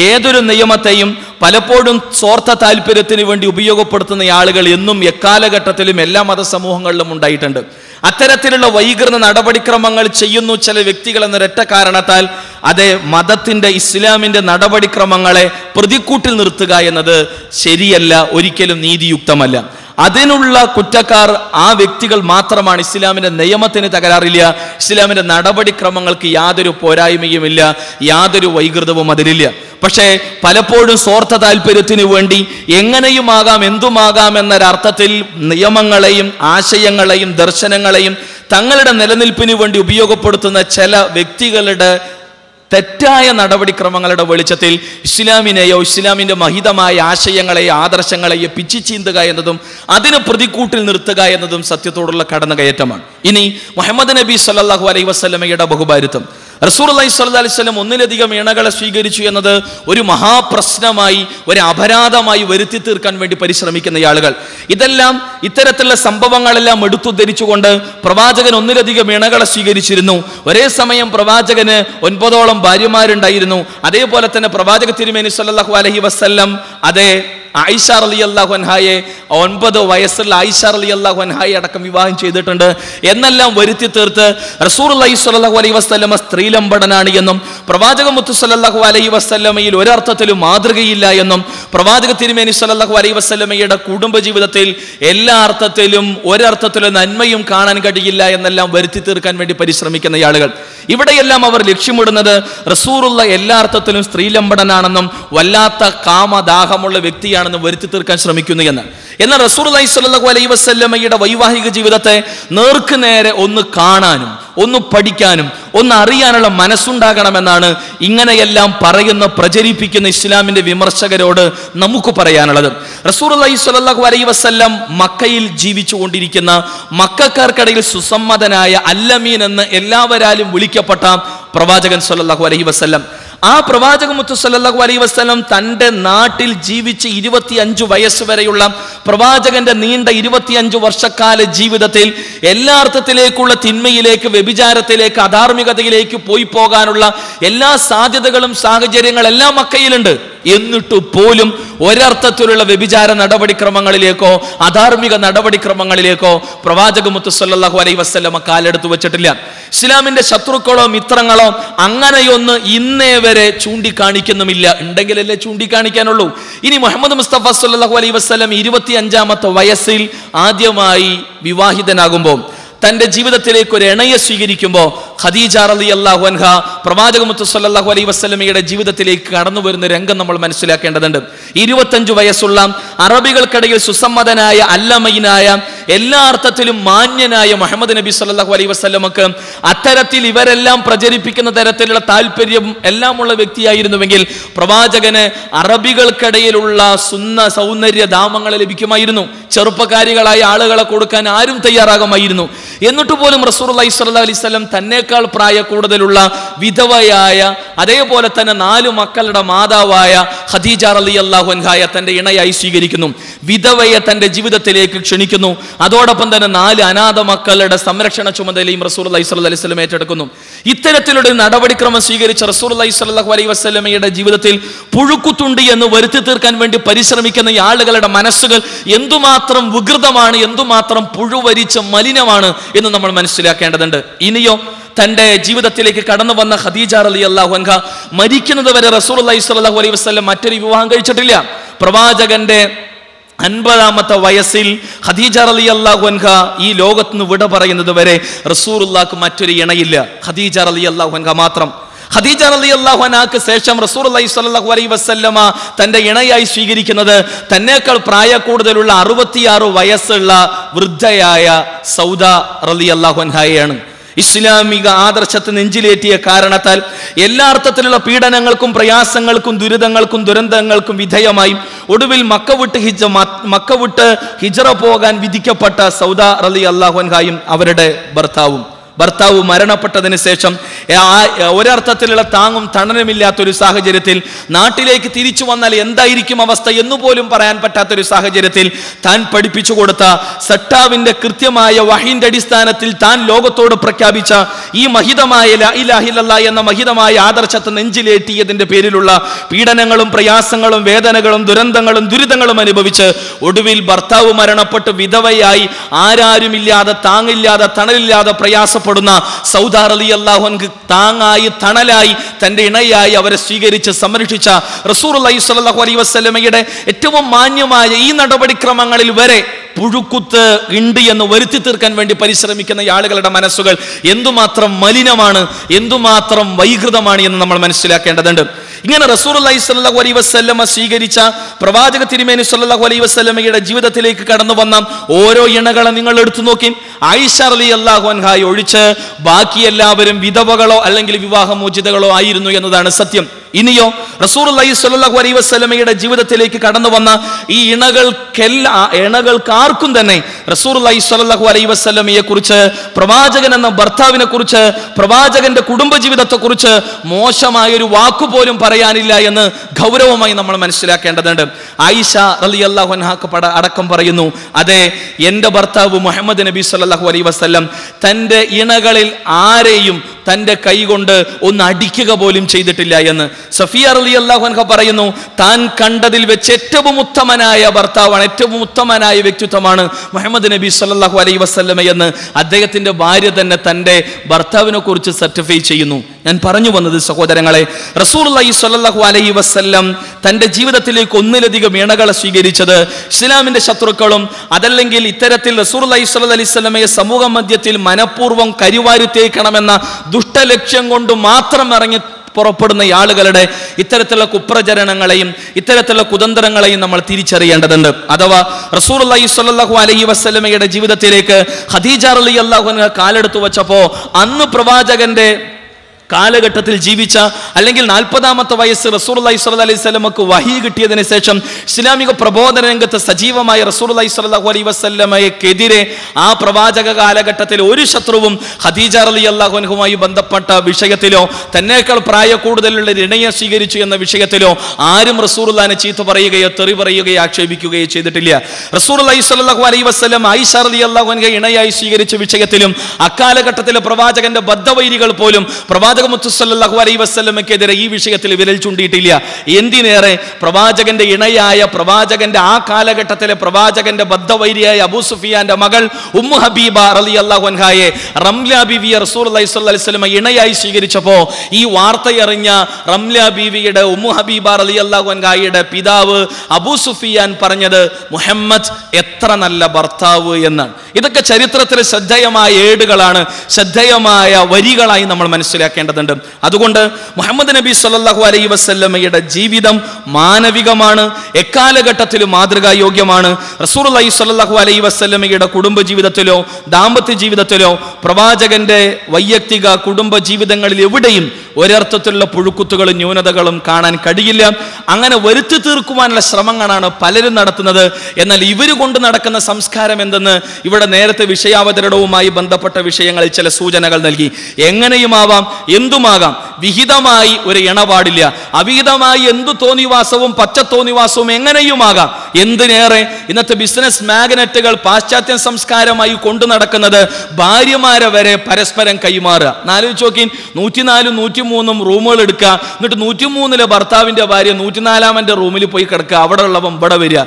ഏതൊരു നിയമത്തെയും പലപ്പോഴും സ്വാർത്ഥ താല്പര്യത്തിന് വേണ്ടി ഉപയോഗപ്പെടുത്തുന്ന ആളുകൾ എന്നും എക്കാലഘട്ടത്തിലും എല്ലാ മതസമൂഹങ്ങളിലും ഉണ്ടായിട്ടുണ്ട്. അത്തരത്തിലുള്ള വൈകൃത നടപടിക്രമങ്ങൾ ചെയ്യുന്നു ചില വ്യക്തികൾ എന്നൊരൊറ്റ കാരണത്താൽ അതേ മതത്തിന്റെ ഇസ്ലാമിന്റെ നടപടിക്രമങ്ങളെ പ്രതിക്കൂട്ടിൽ നിർത്തുക എന്നത് ശരിയല്ല, ഒരിക്കലും നീതിയുക്തമല്ല. അതിനുള്ള കുറ്റക്കാർ ആ വ്യക്തികൾ മാത്രമാണ്. ഇസ്ലാമിന്റെ നിയമത്തിന് തകരാറില്ല, ഇസ്ലാമിന്റെ നടപടിക്രമങ്ങൾക്ക് യാതൊരു പോരായ്മയുമില്ല, യാതൊരു വൈകൃതവും അതിലില്ല. പക്ഷേ പലപ്പോഴും സ്വാർത്ഥ താല്പര്യത്തിന് വേണ്ടി എങ്ങനെയുമാകാം എന്തുമാകാം എന്നൊരർത്ഥത്തിൽ നിയമങ്ങളെയും ആശയങ്ങളെയും ദർശനങ്ങളെയും തങ്ങളുടെ നിലനിൽപ്പിന് വേണ്ടി ഉപയോഗപ്പെടുത്തുന്ന ചില വ്യക്തികളുടെ തെറ്റായ നടപടിക്രമങ്ങളുടെ വെളിച്ചത്തിൽ ഇസ്ലാമിനെയോ ഇസ്ലാമിന്റെ മഹിതമായ ആശയങ്ങളെയോ ആദർശങ്ങളെയോ പിച്ചിച്ചീന്തുക എന്നതും അതിന് പ്രതിക്കൂട്ടിൽ നിർത്തുക എന്നതും സത്യത്തോടുള്ള കടന്നുകയറ്റമാണ്. ഇനി മുഹമ്മദ് നബി സല്ലല്ലാഹു അലൈഹി വസല്ലമയുടെ ബഹുഭാരിത്വം, റസൂലുള്ളാഹി സ്വല്ലല്ലാഹു അലൈഹി വസല്ലം ഒന്നിലധികം ഇണകളെ സ്വീകരിച്ചു എന്നത് ഒരു മഹാപ്രശ്നമായി, ഒരു അപരാധമായി വരുത്തി തീർക്കാൻ വേണ്ടി പരിശ്രമിക്കുന്ന ആളുകൾ, ഇത്തരത്തിലുള്ള സംഭവങ്ങളെല്ലാം എടുത്തുദ്ധരിച്ചുകൊണ്ട് പ്രവാചകൻ ഒന്നിലധികം ഇണകളെ സ്വീകരിച്ചിരുന്നു. ഒരേ സമയം പ്രവാചകന് 9ഓളം ഭാര്യമാരുണ്ടായിരുന്നു. അതേപോലെ തന്നെ പ്രവാചക തിരുമേനി സല്ലല്ലാഹു അലൈഹി വസല്ലം അതേ ആയിഷ റളിയല്ലാഹു അൻഹായെ 9 വയസ്സുള്ള ആയിഷ റളിയല്ലാഹു അൻഹായെ അടക്കം വിവാഹം ചെയ്തിട്ടുണ്ട് എന്നെല്ലാം വരുത്തി തീർത്ത് റസൂലുള്ളാഹി സ്വല്ലല്ലാഹു അലൈഹി വസല്ലമ സ്ത്രീലമ്പടനാണ് എന്നും പ്രവാചക മുത്ത് സല്ലല്ലാഹു അലൈഹി വസല്ലമയിൽ ഒരർത്ഥത്തിലും മാതൃകയില്ല എന്നും പ്രവാചക തിരുമേനി സല്ലല്ലാഹു അലൈഹി വസല്ലമയുടെ കുടുംബജീവിതത്തിൽ എല്ലാ അർത്ഥത്തിലും ഒരർത്ഥത്തിലും നന്മയും കാണാൻ കഴിയില്ല എന്നെല്ലാം വരുത്തി തീർക്കാൻ വേണ്ടി പരിശ്രമിക്കുന്ന ആളുകൾ, ഇവിടെയെല്ലാം അവർ ലക്ഷ്യമിടുന്നത് റസൂലുള്ള എല്ലാ അർത്ഥത്തിലും സ്ത്രീലമ്പടനാണെന്നും വല്ലാത്ത കാമദാഹമുള്ള വ്യക്തിയാണെന്നും വരുത്തി തീർക്കാൻ ശ്രമിക്കുന്നു എന്ന്. എന്നാൽ റസൂലുള്ളാഹി സ്വല്ലല്ലാഹു അലൈഹി വസല്ലമയുടെ വൈവാഹിക ജീവിതത്തെ നേർക്ക് നേരെ ഒന്ന് കാണാനും ഒന്ന് പഠിക്കാനും ഒന്ന് അറിയാനുള്ള മനസ്സുണ്ടാകണമെന്നാണ് ഇങ്ങനെയെല്ലാം പറയുന്ന പ്രചരിപ്പിക്കുന്ന ഇസ്ലാമിന്റെ വിമർശകരോട് നമുക്ക് പറയാനുള്ളത്. റസൂലുള്ളാഹി സ്വല്ലല്ലാഹു അലൈഹി വസല്ലം മക്കയിൽ ജീവിച്ചുകൊണ്ടിരിക്കുന്ന മക്കക്കാർക്കിടയിൽ സുസമ്മതനായ അല്ലമീൻ എന്ന് എല്ലാവരാലും വിളിക്കപ്പെട്ട പ്രവാചകൻ സ്വല്ലല്ലാഹു അലൈഹി വസല്ലം, ആ പ്രവാചക മുത്ത് സല്ലല്ലാഹു അലൈഹി വസല്ലം തൻ്റെ നാട്ടിൽ ജീവിച്ച് 25 വയസ്സ് വരെയുള്ള പ്രവാചകന്റെ നീണ്ട 25 വർഷക്കാല ജീവിതത്തിൽ എല്ലാ അർത്ഥത്തിലേക്കുള്ള തിന്മയിലേക്ക്, വ്യഭിചാരത്തിലേക്ക്, അധാർമികതയിലേക്ക് പോകാനുള്ള എല്ലാ സാധ്യതകളും സാഹചര്യങ്ങളെല്ലാം മക്കയിലുണ്ട്. എന്നിട്ട് പോലും ഒരർത്ഥത്തിലുള്ള വ്യഭിചാര നടപടിക്രമങ്ങളിലേക്കോ അധാർമിക നടപടിക്രമങ്ങളിലേക്കോ പ്രവാചക മുത്ത് സല്ലല്ലാഹു അലൈഹി വസല്ലമ കാലെടുത്തു വെച്ചിട്ടില്ല. ഇസ്ലാമിന്റെ ശത്രുക്കളോ മിത്രങ്ങളോ അങ്ങനെയൊന്ന് ഇന്നേ വരെ ചൂണ്ടിക്കാണിക്കുന്നുമില്ല. ഉണ്ടെങ്കിലല്ലേ ചൂണ്ടിക്കാണിക്കാനുള്ളൂ. ഇനി മുഹമ്മദ് മുസ്തഫ സല്ലല്ലാഹു അലൈഹി വസല്ലം 25ാമത്തെ വയസ്സിൽ ആദ്യമായി വിവാഹിതനാകുമ്പോൾ തൻ്റെ ജീവിതത്തിലേക്ക് ഒരു ഇണയെ സ്വീകരിക്കുമ്പോൾ ഖദീജ റളിയല്ലാഹു അൻഹ പ്രവാചക മുത്ത് സല്ലല്ലാഹു അലൈഹി വസല്ലമയുടെ ജീവിതത്തിലേക്ക് കടന്നു വരുന്ന രംഗം നമ്മൾ മനസ്സിലാക്കേണ്ടതുണ്ട്. 25 വയസ്സുള്ള അറബികൾക്കിടയിൽ സുസമ്മതനായ അല്ലമയിനായ എല്ലാ അർത്ഥത്തിലും മാന്യനായ മുഹമ്മദ് നബി സല്ലല്ലാഹു അലൈഹി വസല്ലമക്ക് അത്തരത്തിൽ ഇവരെല്ലാം പ്രചരിപ്പിക്കുന്ന തരത്തിലുള്ള താല്പര്യം എല്ലാമുള്ള വ്യക്തിയായിരുന്നുവെങ്കിൽ പ്രവാചകന് അറബികൾക്കിടയിലുള്ള സൗന്ദര്യ ധാമങ്ങളെ ലഭിക്കുമായിരുന്നു. ചെറുപ്പക്കാരികളായ ആളുകളെ കൊടുക്കാൻ ആരും തയ്യാറാകുമായിരുന്നു. എന്നിട്ട് പോലും റസൂലുള്ളാഹി സ്വല്ലല്ലാഹു അലൈഹി വസല്ലം തന്നേക്കാൾ പ്രായ കൂടുതലുള്ള വിധവയായ അതേപോലെ തന്നെ 4 മക്കളുടെ മാതാവായ ഖദീജ റളിയല്ലാഹു അൻഹായെ തന്റെ ഇണയായി സ്വീകരിക്കുന്നു. വിധവയെ തന്റെ ജീവിതത്തിലേക്ക് ക്ഷണിക്കുന്നു. അതോടൊപ്പം തന്നെ 4 അനാഥ മക്കളുടെ സംരക്ഷണ ചുമതലയും റസൂലുള്ളാഹി സ്വല്ലല്ലാഹു അലൈഹി വസല്ലം ഏറ്റെടുക്കുന്നു. ഇത്തരത്തിലുള്ള നടപടിക്രമം സ്വീകരിച്ച റസൂലുള്ളാഹി സ്വല്ലല്ലാഹു അലൈഹി വസല്ലമയുടെ ജീവിതത്തിൽ പുഴുക്കുത്തുണ്ടി എന്ന് വരുത്തി തീർക്കാൻ വേണ്ടി പരിശ്രമിക്കുന്ന ഈ ആളുകളുടെ മനസ്സുകൾ എന്തുമാത്രം വികൃതമാണ്, എന്തുമാത്രം പുഴുവരിച്ച മലിനമാണ് എന്ന് നമ്മൾ മനസ്സിലാക്കേണ്ടതുണ്ട്. ഇനിയോ തന്റെ ജീവിതത്തിലേക്ക് കടന്നു വന്ന ഖദീജ റളിയല്ലാഹു അൻഹ മരിക്കുന്നത് വരെ റസൂലുള്ളാഹി സ്വല്ലല്ലാഹു അലൈഹി വസല്ലം മറ്റൊരു വിവാഹം കഴിച്ചിട്ടില്ല. പ്രവാചകന്റെ 50ാമത്തെ വയസ്സിൽ ഖദീജ റളിയല്ലാഹു അൻഹ ഈ ലോകത്ത് നിന്ന് വിട പറയുന്നത് വരെ റസൂലുള്ളാഹിക്ക് മറ്റൊരു ഇണയില്ല, ഖദീജ റളിയല്ലാഹു അൻഹ മാത്രം. ഖദീജ റളിയല്ലാഹു അൻഹയ്ക്ക് ശേഷം റസൂലുള്ളാഹി സ്വല്ലല്ലാഹു അലൈഹി വസല്ലമ തന്റെ ഇണയായി സ്വീകരിക്കുന്നത് തന്നേക്കാൾ പ്രായ കൂടുതലുള്ള 66 വയസ്സുള്ള വൃദ്ധയായ സൗദ റളിയല്ലാഹു അൻഹയാണ്. ഇസ്ലാമിക ആദർശത്തെ നെഞ്ചിലേറ്റിയ കാരണത്താൽ എല്ലാ അർത്ഥത്തിലുള്ള പീഡനങ്ങൾക്കും പ്രയാസങ്ങൾക്കും ദുരിതങ്ങൾക്കും ദുരന്തങ്ങൾക്കും വിധേയമായി ഒടുവിൽ മക്ക വിട്ട് ഹിജ്റ പോകാൻ വിധിക്കപ്പെട്ട സൗദ റളിയല്ലാഹു അൻഹായും അവരുടെ ഭർത്താവ് മരണപ്പെട്ടതിന് ശേഷം ഒരർത്ഥത്തിലുള്ള താങ്ങും തണലുമില്ലാത്തൊരു സാഹചര്യത്തിൽ നാട്ടിലേക്ക് തിരിച്ചു വന്നാൽ എന്തായിരിക്കും അവസ്ഥ എന്നുപോലും പറയാൻ പറ്റാത്തൊരു സാഹചര്യത്തിൽ താൻ പഠിപ്പിച്ചു കൊടുത്ത സട്ടാവിന്റെ കൃത്യമായ വഹീന്റെ അടിസ്ഥാനത്തിൽ താൻ ലോകത്തോട് പ്രഖ്യാപിച്ച ഈ മഹിതമായ ലാ ഇലാഹ ഇല്ലല്ലാഹ് എന്ന മഹിതമായ ആദർശത്തെ നെഞ്ചിലേറ്റിയതിന്റെ പേരിലുള്ള പീഡനങ്ങളും പ്രയാസങ്ങളും വേദനകളും ദുരിതങ്ങളും അനുഭവിച്ച് ഒടുവിൽ ഭർത്താവ് മരണപ്പെട്ട് വിധവയായി ആരാരുമില്ലാതെ താങ്ങില്ലാതെ തണലില്ലാതെ പ്രയാസപ്പെടുന്ന സൗദ റളിയല്ലാഹു അൻഹു താങ്ങായി തണലായി തന്റെ ഇണയായി അവരെ സ്വീകരിച്ച് സംരക്ഷിച്ച റസൂലുള്ളാഹി സ്വല്ലല്ലാഹു അലൈഹി വസല്ലമയുടെ ഏറ്റവും മാന്യമായ ഈ നടപടിക്രമങ്ങളിൽ വരെ പുഴുക്കുത്ത് ഉണ്ട് എന്ന് വരുത്തി തീർക്കാൻ വേണ്ടി പരിശ്രമിക്കുന്ന ആളുകളുടെ മനസ്സുകൾ എന്തുമാത്രം മലിനമാണ്, എന്തുമാത്രം വൈകൃതമാണ് എന്ന് നമ്മൾ മനസ്സിലാക്കേണ്ടതുണ്ട്. ഇങ്ങനെ റസൂലുള്ളാഹി സ്വല്ലല്ലാഹു അലൈഹി വസല്ലമ സ്വീകരിച്ച പ്രവാചക തിരുമേനി സ്വല്ലല്ലാഹു അലൈഹി വസല്ലമയുടെ ജീവിതത്തിലേക്ക് കടന്നു വന്ന ഓരോ ഇണകളെ നിങ്ങൾ എടുത്തു നോക്കി. ആയിഷ റളിയല്ലാഹു അൻഹയെ ഒഴിച്ച് ബാക്കി എല്ലാവരും വിധവകളോ അല്ലെങ്കിൽ വിവാഹമോചിതകളോ ആയിരുന്നു എന്നതാണ് സത്യം. ഇനിയോ റസൂലുള്ളാഹി സ്വല്ലല്ലാഹു അലൈഹി വസല്ലമയുടെ ജീവിതത്തിലേക്ക് കടന്നു വന്ന ഈ ഇണകൾക്കാർക്കും തന്നെ റസൂലുള്ളാഹി സ്വല്ലല്ലാഹു അലൈഹി വസല്ലമയെ കുറിച്ച്, പ്രവാചകൻ എന്ന ഭർത്താവിനെ കുറിച്ച്, പ്രവാചകന്റെ കുടുംബജീവിതത്തെ കുറിച്ച് മോശമായൊരു വാക്കുപോലും പറയാനില്ല എന്ന് ഗൗരവമായി നമ്മൾ മനസ്സിലാക്കേണ്ടതുണ്ട്. ആയിഷ റളിയല്ലാഹു അൻഹ അടക്കം പറയുന്നു, അതെ, എൻ്റെ ഭർത്താവ് മുഹമ്മദ് നബി സ്വല്ലല്ലാഹു അലൈഹി വസല്ലം തൻ്റെ ഇണകളിൽ ആരെയും തൻ്റെ കൈ കൊണ്ട് ഒന്ന് അടിക്കുക പോലും ചെയ്തിട്ടില്ല എന്ന്. സഫിയ റളിയല്ലാഹു അൻഹ പറയുന്നു, താൻ കണ്ടതിൽ വെച്ച് ഏറ്റവും ഉത്തമനായ ഭർത്താവാണ്, ഏറ്റവും ഉത്തമനായ വ്യക്തിത്വമാണ് മുഹമ്മദ് നബി സ്വല്ലല്ലാഹു അലൈഹി വസല്ലമ എന്ന് അദ്ദേഹത്തിന്റെ ഭാര്യ തന്നെ തൻ്റെ ഭർത്താവിനെ കുറിച്ച് സർട്ടിഫൈ ചെയ്യുന്നു. ഞാൻ പറഞ്ഞു വന്നത് സഹോദരങ്ങളെ, റസൂലുള്ളാഹി സ്വല്ലല്ലാഹു അലൈഹി വസല്ലം തൻ്റെ ജീവിതത്തിലേക്ക് ഒന്നിലധികം ഇണകളെ സ്വീകരിച്ചത് ഇസ്ലാമിന്റെ ശത്രുക്കളും അതല്ലെങ്കിൽ ഇത്തരത്തിൽ റസൂലുള്ളാഹി സ്വല്ലല്ലാഹു അലൈഹി വസല്ലമയെ സമൂഹ മധ്യത്തിൽ മനഃപൂർവ്വം കരിവാരി തേക്കണമെന്ന ദുഷ്ടലക്ഷ്യം കൊണ്ട് മാത്രം ഇറങ്ങി പുറപ്പെടുന്ന ആളുകളുടെ ഇത്തരത്തിലുള്ള കുപ്രചരണങ്ങളെയും ഇത്തരത്തിലുള്ള കുതന്ത്രങ്ങളെയും നമ്മൾ തിരിച്ചറിയേണ്ടതുണ്ട്. അഥവാ റസൂലുള്ളാഹി സ്വല്ലല്ലാഹു അലൈഹി വസല്ലമയുടെ ജീവിതത്തിലേക്ക് ഖദീജ റളിയല്ലാഹു അൻഹ കാലെടുത്തു വെച്ചപ്പോൾ അന്ന് പ്രവാചകന്റെ കാലഘട്ടത്തിൽ ജീവിച്ച അല്ലെങ്കിൽ 40-ാമത്തെ വയസ്സ് റസൂലുള്ളാഹി സ്വല്ലല്ലാഹു അലൈഹി വസല്ലമക്ക് വഹി കിട്ടിയതിനു ശേഷം ഇസ്ലാമിക പ്രബോധന രംഗത്ത് സജീവമായ റസൂലുള്ളാഹി സ്വല്ലല്ലാഹു അലൈഹി വസല്ലമയ്ക്കെതിരെ ആ പ്രവാചക കാലഘട്ടത്തിൽ ഒരു ശത്രുവും ഖദീജ റളിയല്ലാഹു അൻഹയുമായി ബന്ധപ്പെട്ട വിഷയത്തിലോ തന്നേക്കാൾ പ്രായ കൂടുതലുള്ള ഇണയെ സ്വീകരിച്ചു എന്ന വിഷയത്തിലോ ആരും റസൂലുള്ളാഹിനെ ചീത്ത പറയുകയോ തെറി പറയുകയോ ആക്ഷേപിക്കുകയോ ചെയ്തിട്ടില്ല. റസൂലുള്ളാഹി സ്വല്ലല്ലാഹു അലൈഹി വസല്ലം ആയിഷ റളിയല്ലാഹു അൻഹ ഇണയായി സ്വീകരിച്ച വിഷയത്തിലും അക്കാലഘട്ടത്തിലെ പ്രവാചകന്റെ ബദ്ധവൈരികൾ പോലും മുത്ത് സല്ലല്ലാഹു അലൈഹി വസല്ലമയ്ക്കെതിരെ ഈ വിഷയത്തിൽ വിരൽ ചൂണ്ടിയിട്ടില്ല. എന്തിനേറെ പ്രവാചകന്റെ ഇണയായ പ്രവാചകന്റെ ആ കാലഘട്ടത്തിലെ പ്രവാചകന്റെ ബദ്ധവൈരിയായ അബൂ സുഫിയാന്റെ മകൾ ഉമ്മു ഹബീബ റളിയല്ലാഹു അൻഹയെ റംല ബീവിയെ റസൂലുള്ളാഹി സ്വല്ലല്ലാഹു അലൈഹി വസല്ലം ഇണയായി സ്വീകരിച്ചപ്പോൾ ഈ വാർത്തയറിഞ്ഞ റംല ബീവിയുടെ ഉമ്മു ഹബീബ റളിയല്ലാഹു അൻഹയുടെ പിതാവ് അബൂ സുഫിയാൻ പറഞ്ഞത് മുഹമ്മദ് എത്ര നല്ല ഭർത്താവ് എന്നാണ്. ഇതൊക്കെ ചരിത്രത്തിലെ ശ്രദ്ധേയമായ ഏടുകളാണ്, ശ്രദ്ധേയമായ വരികളായി നമ്മൾ മനസ്സിലാക്കേണ്ടതുണ്ട്. അതുകൊണ്ട് മുഹമ്മദ് നബി സ്വല്ലല്ലാഹു അലൈഹി വസല്ലമയുടെ ജീവിതം മാനവികമാണ്, എക്കാലഘട്ടത്തിലും മാതൃകായോഗ്യമാണ്. റസൂലുള്ളാഹി സ്വല്ലല്ലാഹു അലൈഹി വസല്ലമയുടെ കുടുംബ ജീവിതത്തിലോ ദാമ്പത്യ ജീവിതത്തിലോ പ്രവാചകന്റെ വൈയക്തിക കുടുംബ ജീവിതങ്ങളിൽ എവിടെയും ഒരർത്ഥത്തിലുള്ള പുഴുക്കുത്തുകളും ന്യൂനതകളും കാണാൻ കഴിയില്ല. അങ്ങനെ വരുത്തി തീർക്കുവാനുള്ള ശ്രമങ്ങളാണ് പലരും നടത്തുന്നത്. എന്നാൽ ഇവർ കൊണ്ട് നടക്കുന്ന സംസ്കാരം എന്തെന്ന് ഇവിടെ നേരത്തെ വിഷയാവതരണവുമായി ബന്ധപ്പെട്ട വിഷയങ്ങളിൽ ചില സൂചനകൾ നൽകി. എങ്ങനെയുമാവാം, എന്തുമാകാം, വിഹിതമായി ഒരു ഇണ പാടില്ല. അവിഹിതമായി എന്തു തോന്നിവാസവും പച്ച തോന്നിവാസവും എങ്ങനെയുമാകാം. എന്തിനേറെ ഇന്നത്തെ ബിസിനസ് മാഗ്നറ്റുകൾ പാശ്ചാത്യ സംസ്കാരമായി കൊണ്ടു നടക്കുന്നത് ഭാര്യമാരെ വരെ പരസ്പരം കൈമാറുക. ആലോചിച്ച് നോക്കി, 104 103 റൂമുകൾ എടുക്കുക, എന്നിട്ട് 103 ഭർത്താവിന്റെ ഭാര്യ 104-ാമന്റെ റൂമിൽ പോയി കിടക്കുക, അവിടെ ഉള്ളവൻ ഇവിടെ വരിക.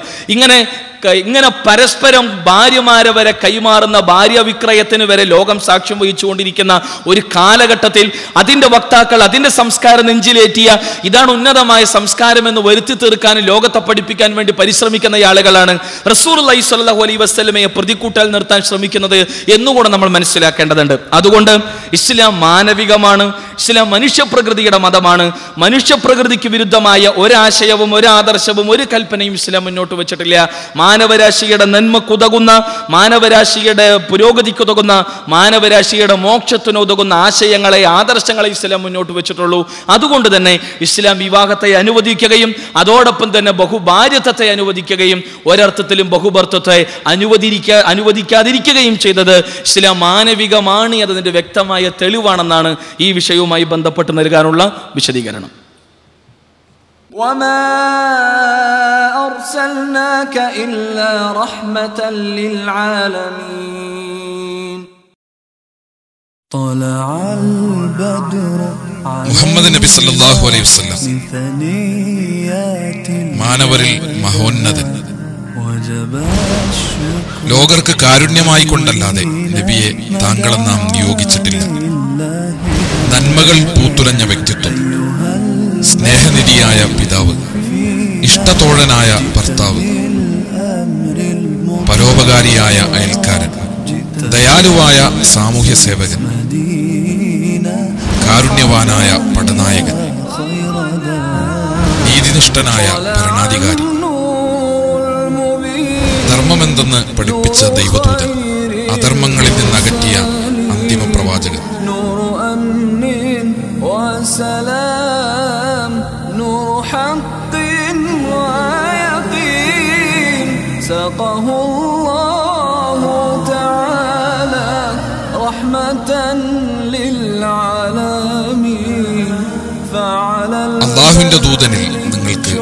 ഇങ്ങനെ പരസ്പരം ഭാര്യമാരെ വരെ കൈമാറുന്ന ഭാര്യ വിക്രയത്തിന് വരെ ലോകം സാക്ഷ്യം വഹിച്ചുകൊണ്ടിരിക്കുന്ന ഒരു കാലഘട്ടത്തിൽ അതിന്റെ വക്താക്കൾ അതിന്റെ സംസ്കാരം നെഞ്ചിലേറ്റിയ ഇതാണ് ഉന്നതമായ സംസ്കാരം എന്ന് വരുത്തി തീർക്കാൻ ലോകത്തെ പഠിപ്പിക്കാൻ വേണ്ടി പരിശ്രമിക്കുന്ന ആളുകളാണ് റസൂലുള്ളാഹി സ്വല്ലല്ലാഹു അലൈഹി വസല്ലമയെ പ്രതിക്കൂട്ടാൽ നിർത്താൻ ശ്രമിക്കുന്നത് എന്നുകൂടെ നമ്മൾ മനസ്സിലാക്കേണ്ടതുണ്ട്. അതുകൊണ്ട് ഇസ്ലാം മാനവികമാണ്, ഇസ്ലാം മനുഷ്യപ്രകൃതിയുടെ മതമാണ്. മനുഷ്യപ്രകൃതിക്ക് വിരുദ്ധമായ ഒരാശയവും ഒരാദർശവും ഒരു കൽപ്പനയും ഇസ്ലാം മുന്നോട്ട് വെച്ചിട്ടില്ല. മാനവരാശിയുടെ നന്മക്കുതകുന്ന, മാനവരാശിയുടെ പുരോഗതിക്കുതകുന്ന, മാനവരാശിയുടെ മോക്ഷത്തിനുതകുന്ന ആശയങ്ങളെ, ആദർശങ്ങളെ ഇസ്ലാം മുന്നോട്ട് വെച്ചിട്ടുള്ളൂ. അതുകൊണ്ട് തന്നെ ഇസ്ലാം വിവാഹത്തെ അനുവദിക്കുകയും അതോടൊപ്പം തന്നെ ബഹുഭാര്യത്വത്തെ അനുവദിക്കുകയും ഒരർത്ഥത്തിലും ബഹുഭർത്തത്തെ അനുവദിക്കാതിരിക്കുകയും ചെയ്തത് ഇസ്ലാം മാനവികമാണ് എന്നതിൻ്റെ വ്യക്തമായ തെളിവാണെന്നാണ് ഈ വിഷയവുമായി ബന്ധപ്പെട്ട് നൽകാനുള്ള വിശദീകരണം. وما أرسلناك إلا رحمة للعالمين طلع البدر മുഹമ്മദ് നബി സല്ലല്ലാഹു അലൈഹി വസല്ലം മാനവരിൽ മഹോന്നതൻ, ലോകർക്ക് കാരുണ്യമായി കൊണ്ടല്ലാതെ നബിയെ താങ്കളെ നാം നിയോഗിച്ചിട്ടില്ല. നന്മകൾ പൂത്തുലഞ്ഞ വ്യക്തിത്വം, സ്നേഹനിധിയായ പിതാവ്, ഇഷ്ടത്തോഴനായ ഭർത്താവ്, പരോപകാരിയായ അയൽക്കാരൻ, ദയാലുവായ സാമൂഹ്യ സേവകൻ, കാരുണ്യവാനായ പടനായകൻ, നീതിനിഷ്ഠനായ ഭരണാധികാരി, ധർമ്മമെന്തെന്ന് പഠിപ്പിച്ച ദൈവദൂതൻ, അധർമ്മങ്ങളിൽ നിന്നകറ്റിയ അന്തിമ പ്രവാചകൻ. അല്ലാഹുവിന്റെ ദൂതനിൽ നിങ്ങൾക്ക്